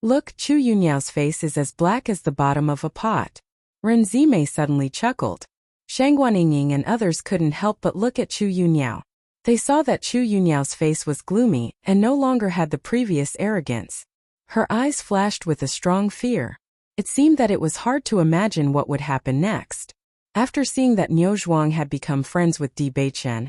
Look, Chu Yunyao's face is as black as the bottom of a pot. Ren Zimei suddenly chuckled. Shangguan and others couldn't help but look at Chu Yunyao. They saw that Chu Yunyao's face was gloomy and no longer had the previous arrogance. Her eyes flashed with a strong fear. It seemed that it was hard to imagine what would happen next. After seeing that Niu Zhuang had become friends with Di Beichen,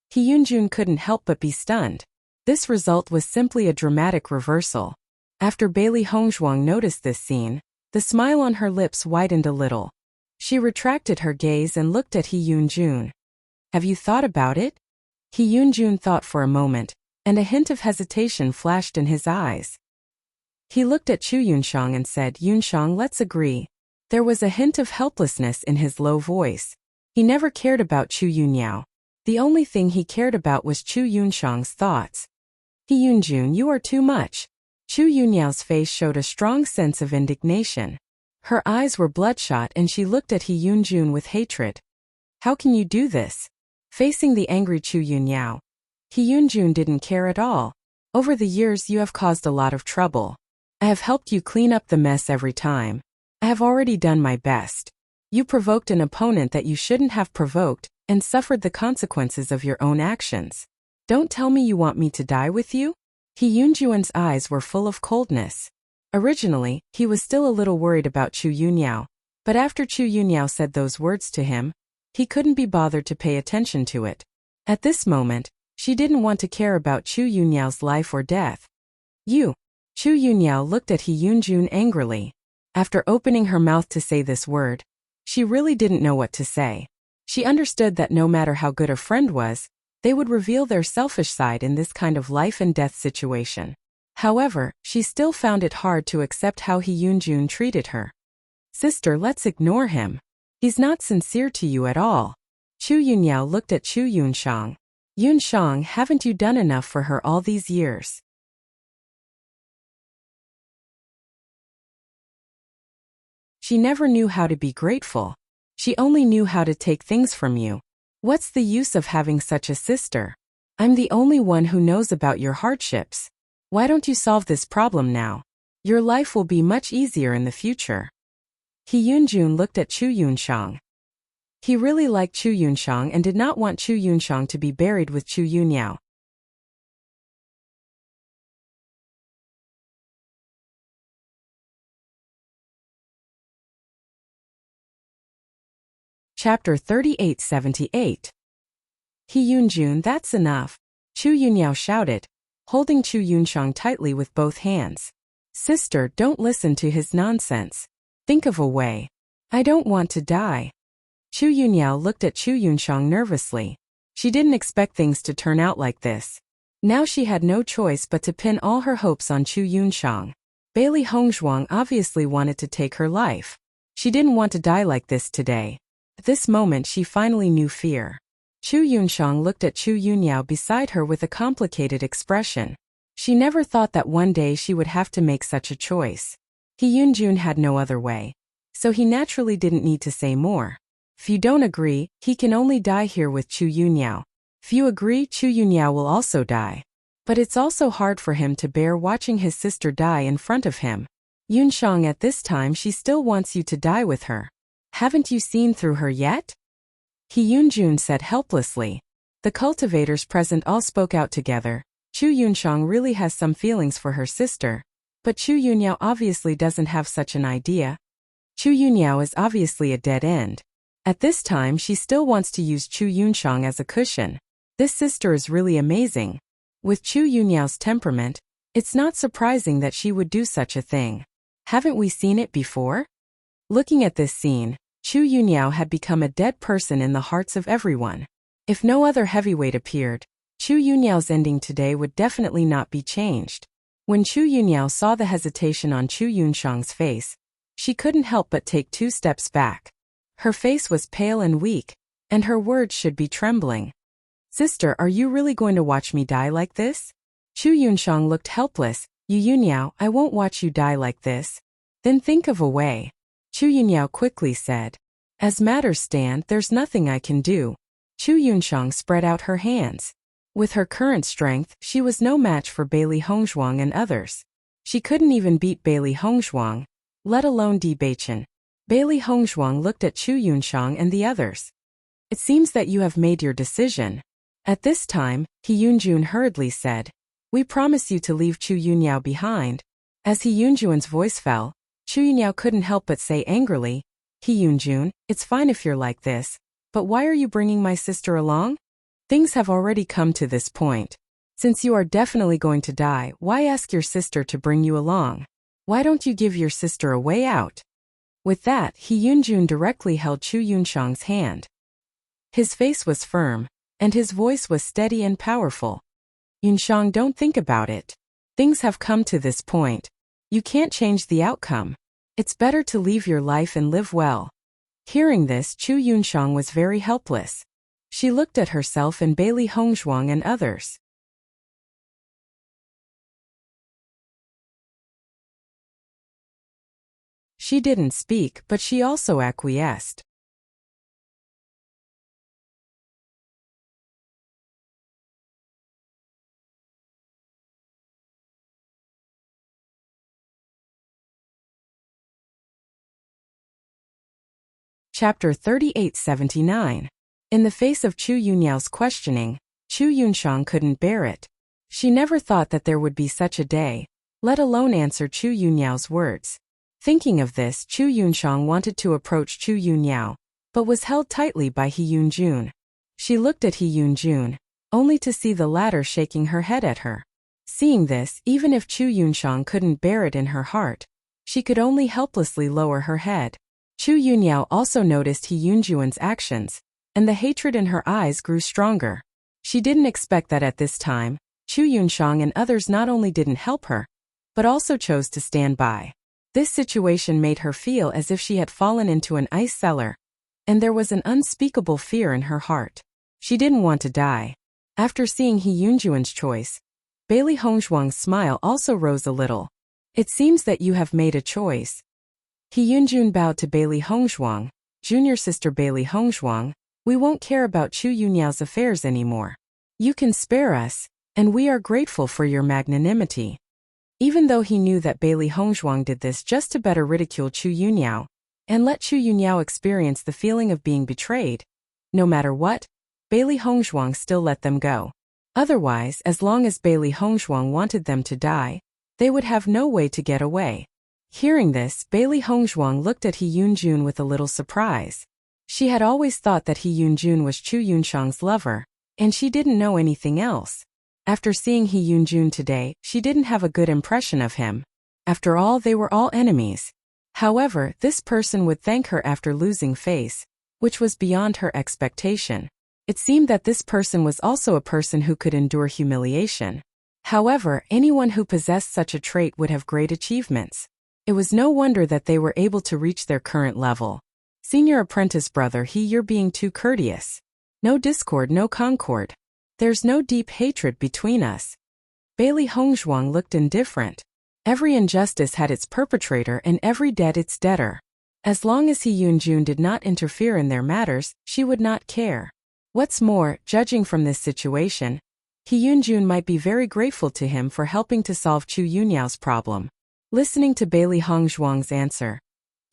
He Yunjun couldn't help but be stunned. This result was simply a dramatic reversal. After Bailey Hongzhuang noticed this scene, the smile on her lips widened a little. She retracted her gaze and looked at He Yunjun. Have you thought about it? He Yunjun thought for a moment, and a hint of hesitation flashed in his eyes. He looked at Chu Yunshang and said, Yunshang, let's agree. There was a hint of helplessness in his low voice. He never cared about Chu Yunyao. The only thing he cared about was Chu Yunshang's thoughts. He Yunjun, you are too much. Chu Yunyao's face showed a strong sense of indignation. Her eyes were bloodshot and she looked at He Yunjun with hatred. How can you do this? Facing the angry Chu Yunyao, He Yunjun didn't care at all. Over the years you have caused a lot of trouble. I have helped you clean up the mess every time. I have already done my best. You provoked an opponent that you shouldn't have provoked, and suffered the consequences of your own actions. Don't tell me you want me to die with you? He Yunjuan's eyes were full of coldness. Originally, he was still a little worried about Chu Yunyao, but after Chu Yunyao said those words to him, he couldn't be bothered to pay attention to it. At this moment, she didn't want to care about Chu Yunyao's life or death. You. Chu Yunyao looked at He Yunjun angrily. After opening her mouth to say this word, she really didn't know what to say. She understood that no matter how good a friend was, they would reveal their selfish side in this kind of life and death situation. However, she still found it hard to accept how He Yunjun treated her. Sister, let's ignore him. He's not sincere to you at all. Chu Yunyao looked at Chu Yunshang. Yunshang, haven't you done enough for her all these years? She never knew how to be grateful. She only knew how to take things from you. What's the use of having such a sister? I'm the only one who knows about your hardships. Why don't you solve this problem now? Your life will be much easier in the future. He Yunjun looked at Chu Yunshang. He really liked Chu Yunshang and did not want Chu Yunshang to be buried with Chu Yunyao. Chapter 3878. He Yunjun, that's enough. Chu Yunyao shouted, holding Chu Yunshang tightly with both hands. Sister, don't listen to his nonsense. Think of a way. I don't want to die. Chu Yunyao looked at Chu Yunshang nervously. She didn't expect things to turn out like this. Now she had no choice but to pin all her hopes on Chu Yunshang. Bailey Hongzhuang obviously wanted to take her life. She didn't want to die like this today. At this moment she finally knew fear. Chu Yunshang looked at Chu Yunyao beside her with a complicated expression. She never thought that one day she would have to make such a choice. He Yunjun had no other way. So he naturally didn't need to say more. If you don't agree, he can only die here with Chu Yunyao. If you agree, Chu Yunyao will also die. But it's also hard for him to bear watching his sister die in front of him. Yunshang, at this time she still wants you to die with her. Haven't you seen through her yet? He Yunjun said helplessly. The cultivators present all spoke out together. Chu Yunshang really has some feelings for her sister. But Chu Yunyao obviously doesn't have such an idea. Chu Yunyao is obviously a dead end. At this time she still wants to use Chu Yunshang as a cushion. This sister is really amazing. With Chu Yunyao's temperament, it's not surprising that she would do such a thing. Haven't we seen it before? Looking at this scene, Chu Yunyao had become a dead person in the hearts of everyone. If no other heavyweight appeared, Chu Yunyao's ending today would definitely not be changed. When Chu Yunyao saw the hesitation on Chu Yunshang's face, she couldn't help but take 2 steps back. Her face was pale and weak, and her words should be trembling. Sister, are you really going to watch me die like this? Chu Yunshang looked helpless. Yunyao, I won't watch you die like this. Then think of a way. Chu Yunyao quickly said. As matters stand, there's nothing I can do. Chu Yunshang spread out her hands. With her current strength, she was no match for Bailey Hongzhuang and others. She couldn't even beat Bailey Hongzhuang, let alone Di Beichen. Bailey Hongzhuang looked at Chu Yunshang and the others. It seems that you have made your decision. At this time, He Yunjun hurriedly said, we promise you to leave Chu Yunyao behind. As He Yunjuan's voice fell, Chu Yunyao couldn't help but say angrily, He Yunjun, it's fine if you're like this, but why are you bringing my sister along? Things have already come to this point. Since you are definitely going to die, why ask your sister to bring you along? Why don't you give your sister a way out? With that, He Yunjun directly held Chu Yunshang's hand. His face was firm, and his voice was steady and powerful. Yunshang, don't think about it. Things have come to this point. You can't change the outcome. It's better to leave your life and live well. Hearing this, Chu Yunshang was very helpless. She looked at herself and Bailey Hongzhuang and others. She didn't speak, but she also acquiesced. Chapter 3879. In the face of Chu Yunyao's questioning, Chu Yunshang couldn't bear it. She never thought that there would be such a day, let alone answer Chu Yunyao's words. Thinking of this, Chu Yunshang wanted to approach Chu Yunyao, but was held tightly by He Yunjun. She looked at He Yunjun, only to see the latter shaking her head at her. Seeing this, even if Chu Yunshang couldn't bear it in her heart, she could only helplessly lower her head. Chu Yunyao also noticed He Yunjuan's actions, and the hatred in her eyes grew stronger. She didn't expect that at this time, Chu Yunshang and others not only didn't help her, but also chose to stand by. This situation made her feel as if she had fallen into an ice cellar, and there was an unspeakable fear in her heart. She didn't want to die. After seeing He Yunjuan's choice, Bailey Hongshuang's smile also rose a little. It seems that you have made a choice. He Yunjun bowed to Bailey Hongshuang. Junior sister Bailey Hongshuang, we won't care about Chu Yunyao's affairs anymore. You can spare us, and we are grateful for your magnanimity. Even though he knew that Bailey Hongshuang did this just to better ridicule Chu Yunyao, and let Chu Yunyao experience the feeling of being betrayed, no matter what, Bailey Hongshuang still let them go. Otherwise, as long as Bailey Hongshuang wanted them to die, they would have no way to get away. Hearing this, Bailey Hongshuang looked at He Yunjun with a little surprise. She had always thought that He Yunjun was Chu Yunshang's lover, and she didn't know anything else. After seeing He Yunjun today, she didn't have a good impression of him. After all, they were all enemies. However, this person would thank her after losing face, which was beyond her expectation. It seemed that this person was also a person who could endure humiliation. However, anyone who possessed such a trait would have great achievements. It was no wonder that they were able to reach their current level. Senior apprentice brother He, you're being too courteous. No discord, no concord. There's no deep hatred between us. Bailey Hongshuang looked indifferent. Every injustice had its perpetrator and every debt its debtor. As long as He Yunjun did not interfere in their matters, she would not care. What's more, judging from this situation, He Yunjun might be very grateful to him for helping to solve Chu Yunyao's problem. Listening to Bailey Hongshuang's answer,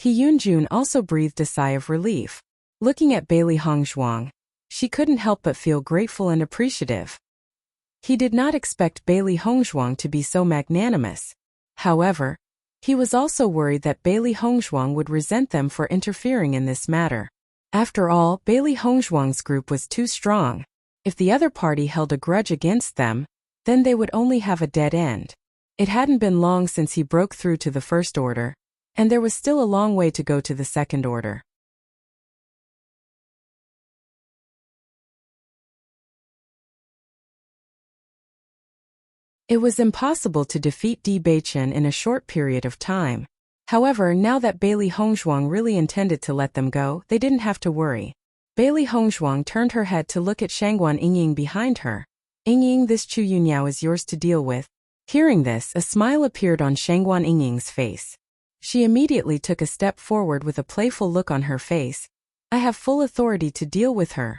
He Yunjun also breathed a sigh of relief. Looking at Bailey Hongshuang, she couldn't help but feel grateful and appreciative. He did not expect Bailey Hongshuang to be so magnanimous. However, he was also worried that Bailey Hongshuang would resent them for interfering in this matter. After all, Bailey Hongshuang's group was too strong. If the other party held a grudge against them, then they would only have a dead end. It hadn't been long since he broke through to the first order, and there was still a long way to go to the second order. It was impossible to defeat Di Beichen in a short period of time. However, now that Bailey Hongshuang really intended to let them go, they didn't have to worry. Bailey Hongshuang turned her head to look at Shangguan Yingying behind her. Yingying, this Chu Yunyao is yours to deal with. Hearing this, a smile appeared on Shangguan Yingying's face. She immediately took a step forward with a playful look on her face. I have full authority to deal with her.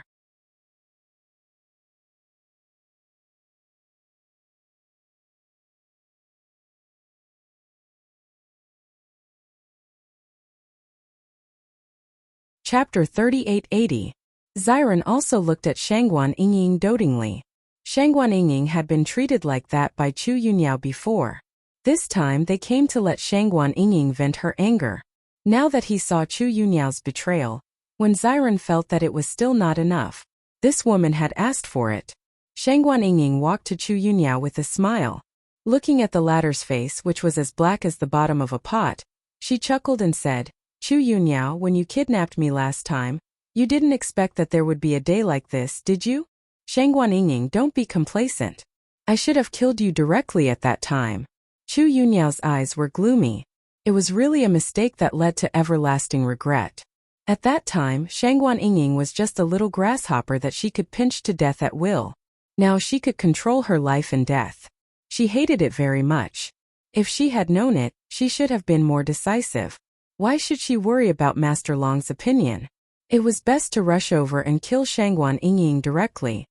Chapter 3880. Xiren also looked at Shangguan Yingying dotingly. Shangguan Yingying had been treated like that by Chu Yunyao before. This time they came to let Shangguan Yingying vent her anger. Now that he saw Chu Yunyao's betrayal, when Xiren felt that it was still not enough, this woman had asked for it. Shangguan Yingying walked to Chu Yunyao with a smile. Looking at the latter's face, which was as black as the bottom of a pot, she chuckled and said, Chu Yunyao, when you kidnapped me last time, you didn't expect that there would be a day like this, did you? Shangguan Yingying, don't be complacent. I should have killed you directly at that time. Chu Yunyao's eyes were gloomy. It was really a mistake that led to everlasting regret. At that time, Shangguan Yingying was just a little grasshopper that she could pinch to death at will. Now she could control her life and death. She hated it very much. If she had known it, she should have been more decisive. Why should she worry about Master Long's opinion? It was best to rush over and kill Shangguan Yingying directly.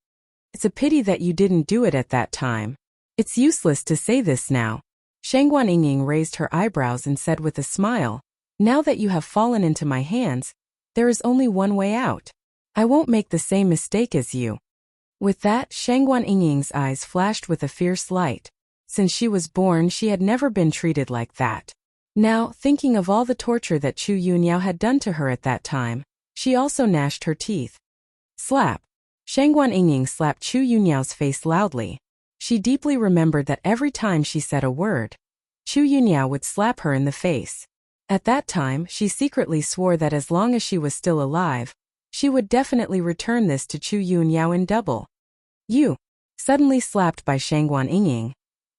It's a pity that you didn't do it at that time. It's useless to say this now. Shangguan Yingying raised her eyebrows and said with a smile, now that you have fallen into my hands, There is only one way out. I won't make the same mistake as you. With that, Shangguan Yingying's eyes flashed with a fierce light. Since she was born, she had never been treated like that. Now, thinking of all the torture that Chu Yunyao had done to her at that time, she also gnashed her teeth. Slap. Shangguan Yingying slapped Chu Yunyao's face loudly. She deeply remembered that every time she said a word, Chu Yunyao would slap her in the face. At that time, she secretly swore that as long as she was still alive, she would definitely return this to Chu Yunyao in double. You! Suddenly slapped by Shangguan Yingying.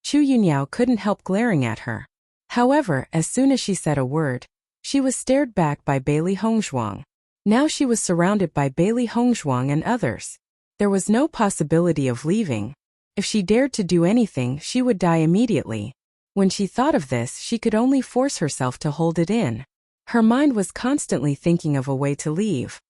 Chu Yunyao couldn't help glaring at her. However, as soon as she said a word, she was stared back by Bailey Hongzhuang. Now she was surrounded by Bailey Hongzhuang and others. There was no possibility of leaving. If she dared to do anything, she would die immediately. When she thought of this, she could only force herself to hold it in. Her mind was constantly thinking of a way to leave.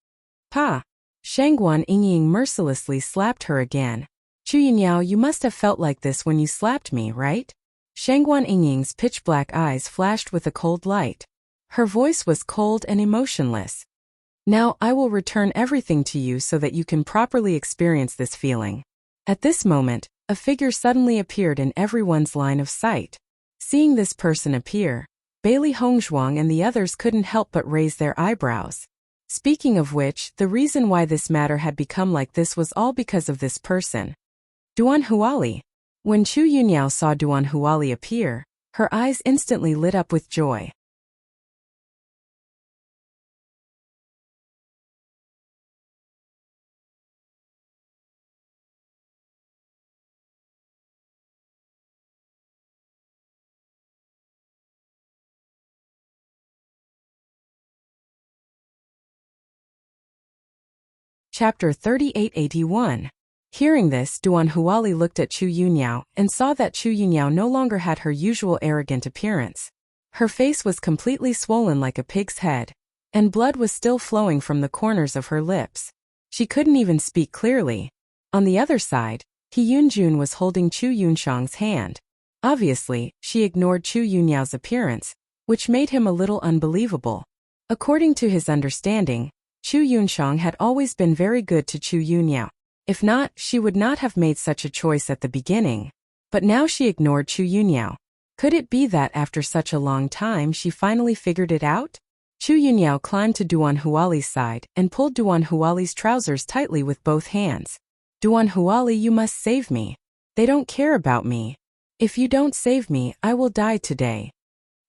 Pa! Shangguan Yingying mercilessly slapped her again. Chu Yunyao, you must have felt like this when you slapped me, right? Shangguan Yingying's pitch-black eyes flashed with a cold light. Her voice was cold and emotionless. Now I will return everything to you so that you can properly experience this feeling. At this moment, a figure suddenly appeared in everyone's line of sight. Seeing this person appear, Bailey Hongzhuang and the others couldn't help but raise their eyebrows. Speaking of which, the reason why this matter had become like this was all because of this person. Duan Huali. When Chu Yunyao saw Duan Huali appear, her eyes instantly lit up with joy. Chapter 3881. Hearing this, Duan Huali looked at Chu Yunyao and saw that Chu Yunyao no longer had her usual arrogant appearance. Her face was completely swollen like a pig's head, and blood was still flowing from the corners of her lips. She couldn't even speak clearly. On the other side, He Yunjun was holding Chu Yunshang's hand. Obviously, she ignored Chu Yunyao's appearance, which made him a little unbelievable. According to his understanding, Chu Yunshang had always been very good to Chu Yunyao. If not, she would not have made such a choice at the beginning. But now she ignored Chu Yunyao. Could it be that after such a long time she finally figured it out? Chu Yunyao climbed to Duan Huali's side and pulled Duan Huali's trousers tightly with both hands. Duan Huali, you must save me. They don't care about me. If you don't save me, I will die today.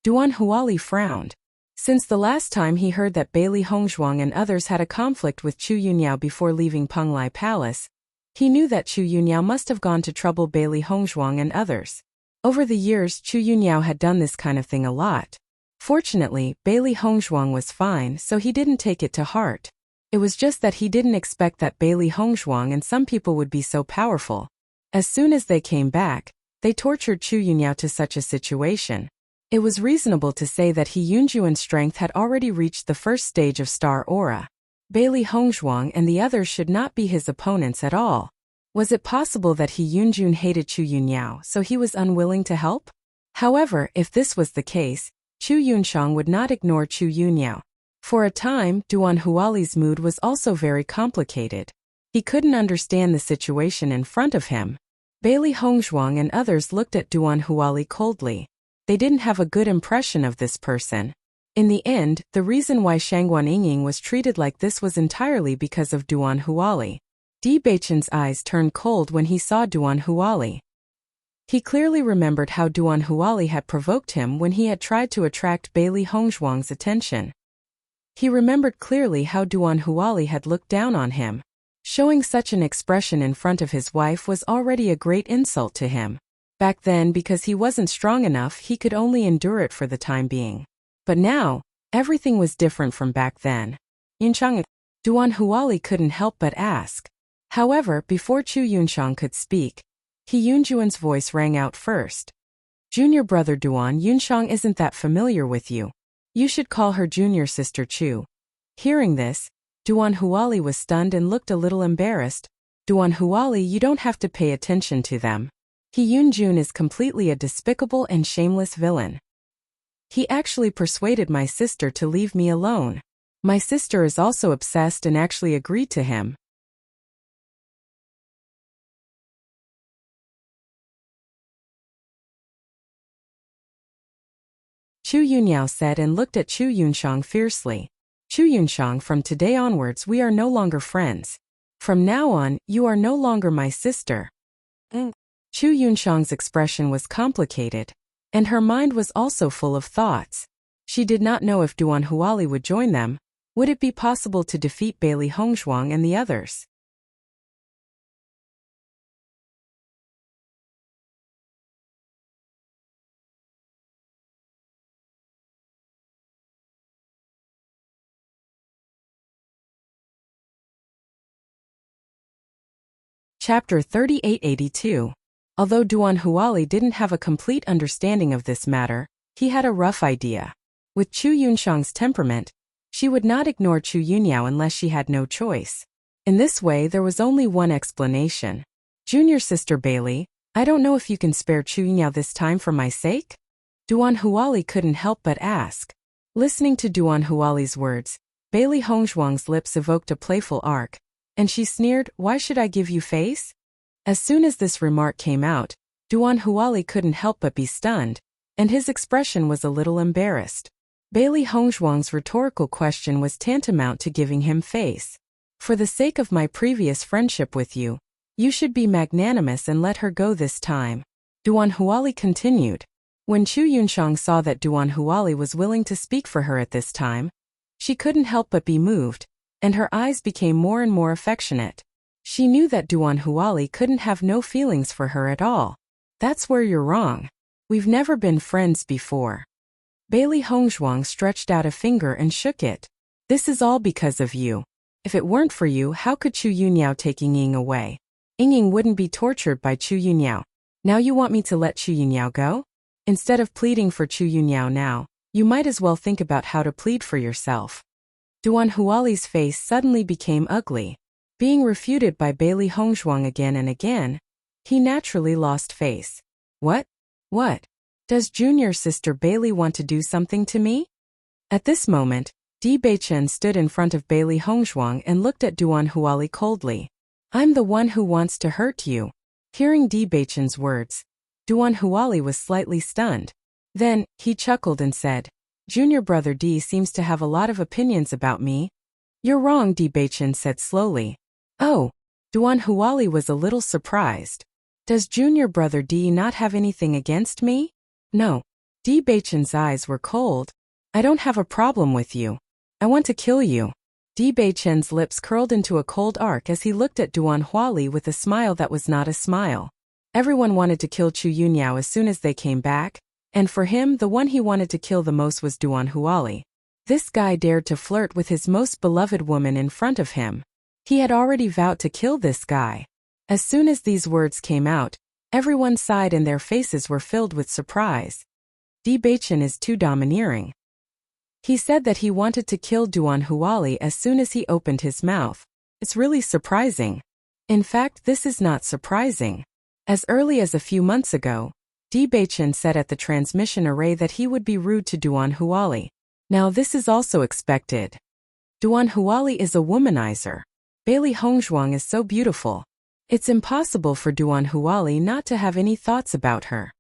Duan Huali frowned. Since the last time he heard that Bailey Hongzhuang and others had a conflict with Chu Yunyao before leaving Penglai Palace, he knew that Chu Yunyao must have gone to trouble Bailey Hongzhuang and others. Over the years, Chu Yunyao had done this kind of thing a lot. Fortunately, Bailey Hongzhuang was fine, so he didn't take it to heart. It was just that he didn't expect that Bailey Hongzhuang and some people would be so powerful. As soon as they came back, they tortured Chu Yunyao to such a situation. It was reasonable to say that He Yunjuan's strength had already reached the first stage of star aura. Bailey Hongzhuang and the others should not be his opponents at all. Was it possible that He Yunjun hated Chu Yunyao, so he was unwilling to help? However, if this was the case, Chu Yunshang would not ignore Chu Yunyao. For a time, Duan Huali's mood was also very complicated. He couldn't understand the situation in front of him. Bailey Hongzhuang and others looked at Duan Huali coldly. They didn't have a good impression of this person. In the end, the reason why Shangguan Yingying was treated like this was entirely because of Duan Huali. Di Beichen's eyes turned cold when he saw Duan Huali. He clearly remembered how Duan Huali had provoked him when he had tried to attract Bailey Hongzhuang's attention. He remembered clearly how Duan Huali had looked down on him. Showing such an expression in front of his wife was already a great insult to him. Back then, because he wasn't strong enough, he could only endure it for the time being. But now, everything was different from back then. Enchanting. Duan Huali couldn't help but ask. However, before Chu Yunshang could speak, He Yunjuan's voice rang out first. Junior brother Duan, Yunshang isn't that familiar with you. You should call her junior sister Chu. Hearing this, Duan Huali was stunned and looked a little embarrassed. Duan Huali, you don't have to pay attention to them. He Yunjun is completely a despicable and shameless villain. He actually persuaded my sister to leave me alone. My sister is also obsessed and actually agreed to him. Chu Yunyao said and looked at Chu Yunshang fiercely. Chu Yunshang, from today onwards we are no longer friends. From now on, you are no longer my sister. Chu Yunshang's expression was complicated, and her mind was also full of thoughts. She did not know if Duan Huali would join them. Would it be possible to defeat Bailey Hongzhuang and the others? Chapter 3882. Although Duan Huali didn't have a complete understanding of this matter, he had a rough idea. With Chu Yunshang's temperament, she would not ignore Chu Yunyao unless she had no choice. In this way, there was only one explanation. Junior sister Bailey, I don't know if you can spare Chu Yunyao this time for my sake? Duan Huali couldn't help but ask. Listening to Duan Huali's words, Bailey Hongzhuang's lips evoked a playful arc, and she sneered, "Why should I give you face?" As soon as this remark came out, Duan Huali couldn't help but be stunned, and his expression was a little embarrassed. Bailey Hongzhuang's rhetorical question was tantamount to giving him face. For the sake of my previous friendship with you, you should be magnanimous and let her go this time. Duan Huali continued. When Chu Yunshang saw that Duan Huali was willing to speak for her at this time, she couldn't help but be moved, and her eyes became more and more affectionate. She knew that Duan Huali couldn't have no feelings for her at all. That's where you're wrong. We've never been friends before. Bailey Hongzhuang stretched out a finger and shook it. This is all because of you. If it weren't for you, how could Chu Yunyao take Ying away? Ying wouldn't be tortured by Chu Yunyao. Now you want me to let Chu Yunyao go? Instead of pleading for Chu Yunyao now, you might as well think about how to plead for yourself. Duan Huali's face suddenly became ugly. Being refuted by Bailey Hongzhuang again and again, he naturally lost face. What? Does junior sister Bailey want to do something to me? At this moment, Di Beichen stood in front of Bailey Hongzhuang and looked at Duan Huali coldly. I'm the one who wants to hurt you. Hearing Di Beichen's words, Duan Huali was slightly stunned. Then, he chuckled and said, Junior brother Di seems to have a lot of opinions about me. You're wrong, Di Beichen said slowly. Oh, Duan Huali was a little surprised. Does junior brother Di not have anything against me? No. Di Beichen's eyes were cold. I don't have a problem with you. I want to kill you. Di Beichen's lips curled into a cold arc as he looked at Duan Huali with a smile that was not a smile. Everyone wanted to kill Chu Yunyao as soon as they came back, and for him the one he wanted to kill the most was Duan Huali. This guy dared to flirt with his most beloved woman in front of him. He had already vowed to kill this guy. As soon as these words came out, everyone sighed and their faces were filled with surprise. Di Beichen is too domineering. He said that he wanted to kill Duan Huali as soon as he opened his mouth. It's really surprising. In fact, this is not surprising. As early as a few months ago, Di Beichen said at the transmission array that he would be rude to Duan Huali. Now this is also expected. Duan Huali is a womanizer. Bailey Hongzhuang is so beautiful. It's impossible for Duan Huali not to have any thoughts about her.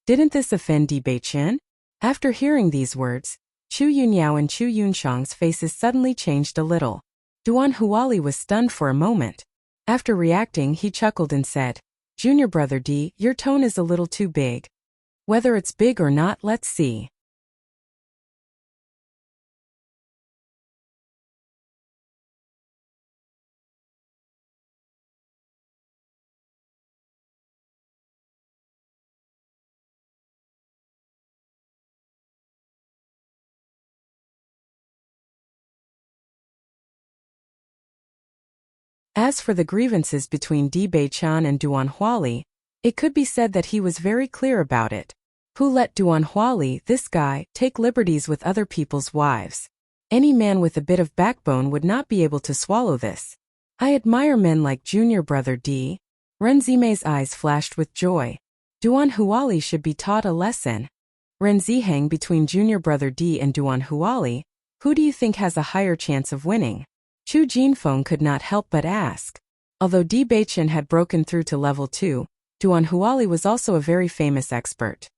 Didn't this offend Di Beichen? After hearing these words, Chu Yunyao and Chu Yunshang's faces suddenly changed a little. Duan Huali was stunned for a moment. After reacting, he chuckled and said, Junior brother Di, your tone is a little too big. Whether it's big or not, let's see. As for the grievances between Di Beichen and Duan Huali, it could be said that he was very clear about it. Who let Duan Huali, this guy, take liberties with other people's wives? Any man with a bit of backbone would not be able to swallow this. I admire men like junior brother Di. Renzime's eyes flashed with joy. Duan Huali should be taught a lesson. Renzi hang between junior brother D and Duan Huali. Who do you think has a higher chance of winning? Chu Jinfeng could not help but ask. Although Di Beichen had broken through to level 2, Duan Huali was also a very famous expert.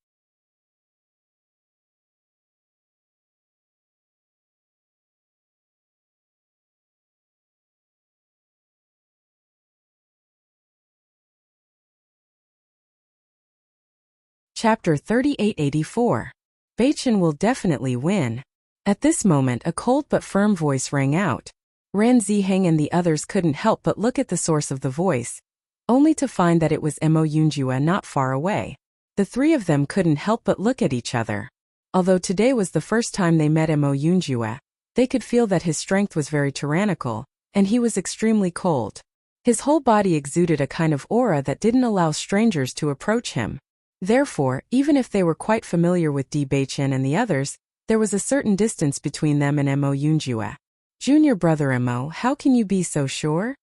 Chapter 3884. Beichen will definitely win. At this moment a cold but firm voice rang out. Ran Ziheng and the others couldn't help but look at the source of the voice, only to find that it was Mo Yunjue not far away. The three of them couldn't help but look at each other. Although today was the first time they met Mo Yunjue, they could feel that his strength was very tyrannical, and he was extremely cold. His whole body exuded a kind of aura that didn't allow strangers to approach him. Therefore, even if they were quite familiar with Di Beichen and the others, there was a certain distance between them and Mo Yunjue. Junior brother Mo, how can you be so sure?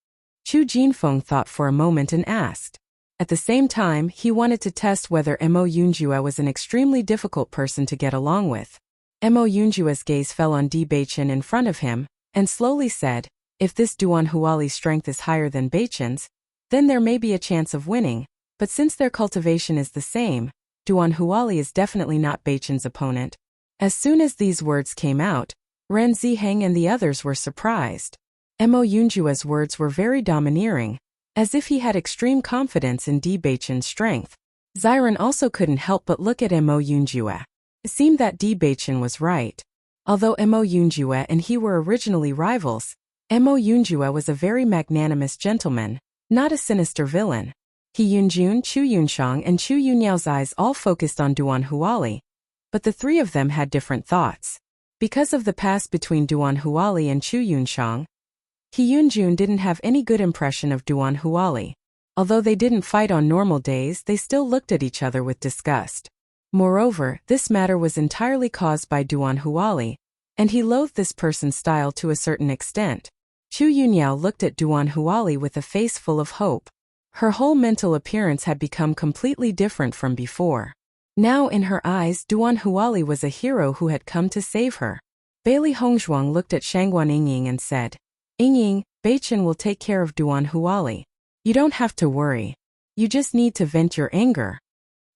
Chu Jinfeng thought for a moment and asked. At the same time, he wanted to test whether Mo Yunjue was an extremely difficult person to get along with. Mo Yunjue's gaze fell on Di Beichen in front of him, and slowly said, if this Duan Huali's strength is higher than Beichen's, then there may be a chance of winning. But since their cultivation is the same, Duan Huali is definitely not Beichen's opponent. As soon as these words came out, Ren Ziheng and the others were surprised. Mo Yunjue's words were very domineering, as if he had extreme confidence in Di Beichen's strength. Ziren also couldn't help but look at Mo Yunjue. It seemed that Di Beichen was right. Although Mo Yunjue and he were originally rivals, Mo Yunjue was a very magnanimous gentleman, not a sinister villain. He Yunjun, Chu Yunshang and Chu Yunyao's eyes all focused on Duan Huali, but the three of them had different thoughts. Because of the past between Duan Huali and Chu Yunshang, He Yunjun didn't have any good impression of Duan Huali. Although they didn't fight on normal days, they still looked at each other with disgust. Moreover, this matter was entirely caused by Duan Huali, and he loathed this person's style to a certain extent. Chu Yunyao looked at Duan Huali with a face full of hope. Her whole mental appearance had become completely different from before. Now in her eyes, Duan Huali was a hero who had come to save her. Bailey Hongzhuang looked at Shangguan Yingying and said, Yingying, Beichen will take care of Duan Huali. You don't have to worry. You just need to vent your anger.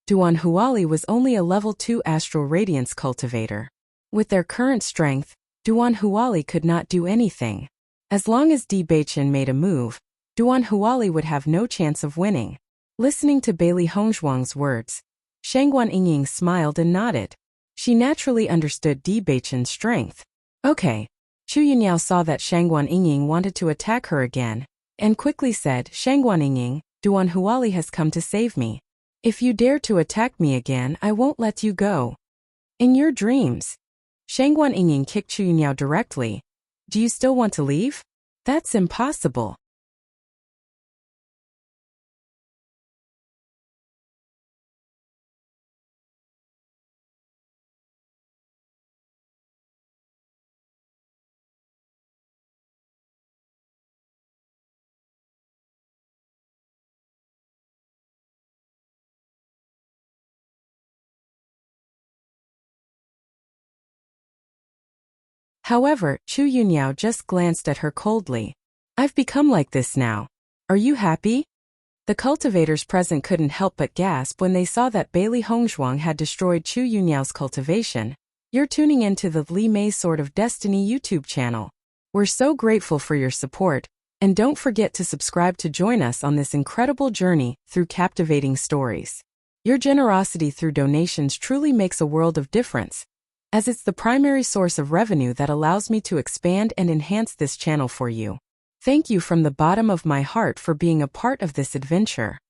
Duan Huali was only a level 2 astral radiance cultivator. With their current strength, Duan Huali could not do anything. As long as Di Beichen made a move, Duan Huali would have no chance of winning. Listening to Bailey Hongzhuang's words, Shangguan Yingying smiled and nodded. She naturally understood Di Beichen's strength. Okay. Chu Yunyao saw that Shangguan Yingying wanted to attack her again, and quickly said, Shangguan Yingying, Duan Huali has come to save me. If you dare to attack me again, I won't let you go. In your dreams. Shangguan Yingying kicked Chu Yunyao directly. Do you still want to leave? That's impossible. However, Chu Yunyao just glanced at her coldly. I've become like this now. Are you happy? The cultivators present couldn't help but gasp when they saw that Bailey Hongzhuang had destroyed Chu Yunyao's cultivation. You're tuning into the Li Mei Sword of Destiny YouTube channel. We're so grateful for your support, and don't forget to subscribe to join us on this incredible journey through captivating stories. Your generosity through donations truly makes a world of difference, as it's the primary source of revenue that allows me to expand and enhance this channel for you. Thank you from the bottom of my heart for being a part of this adventure.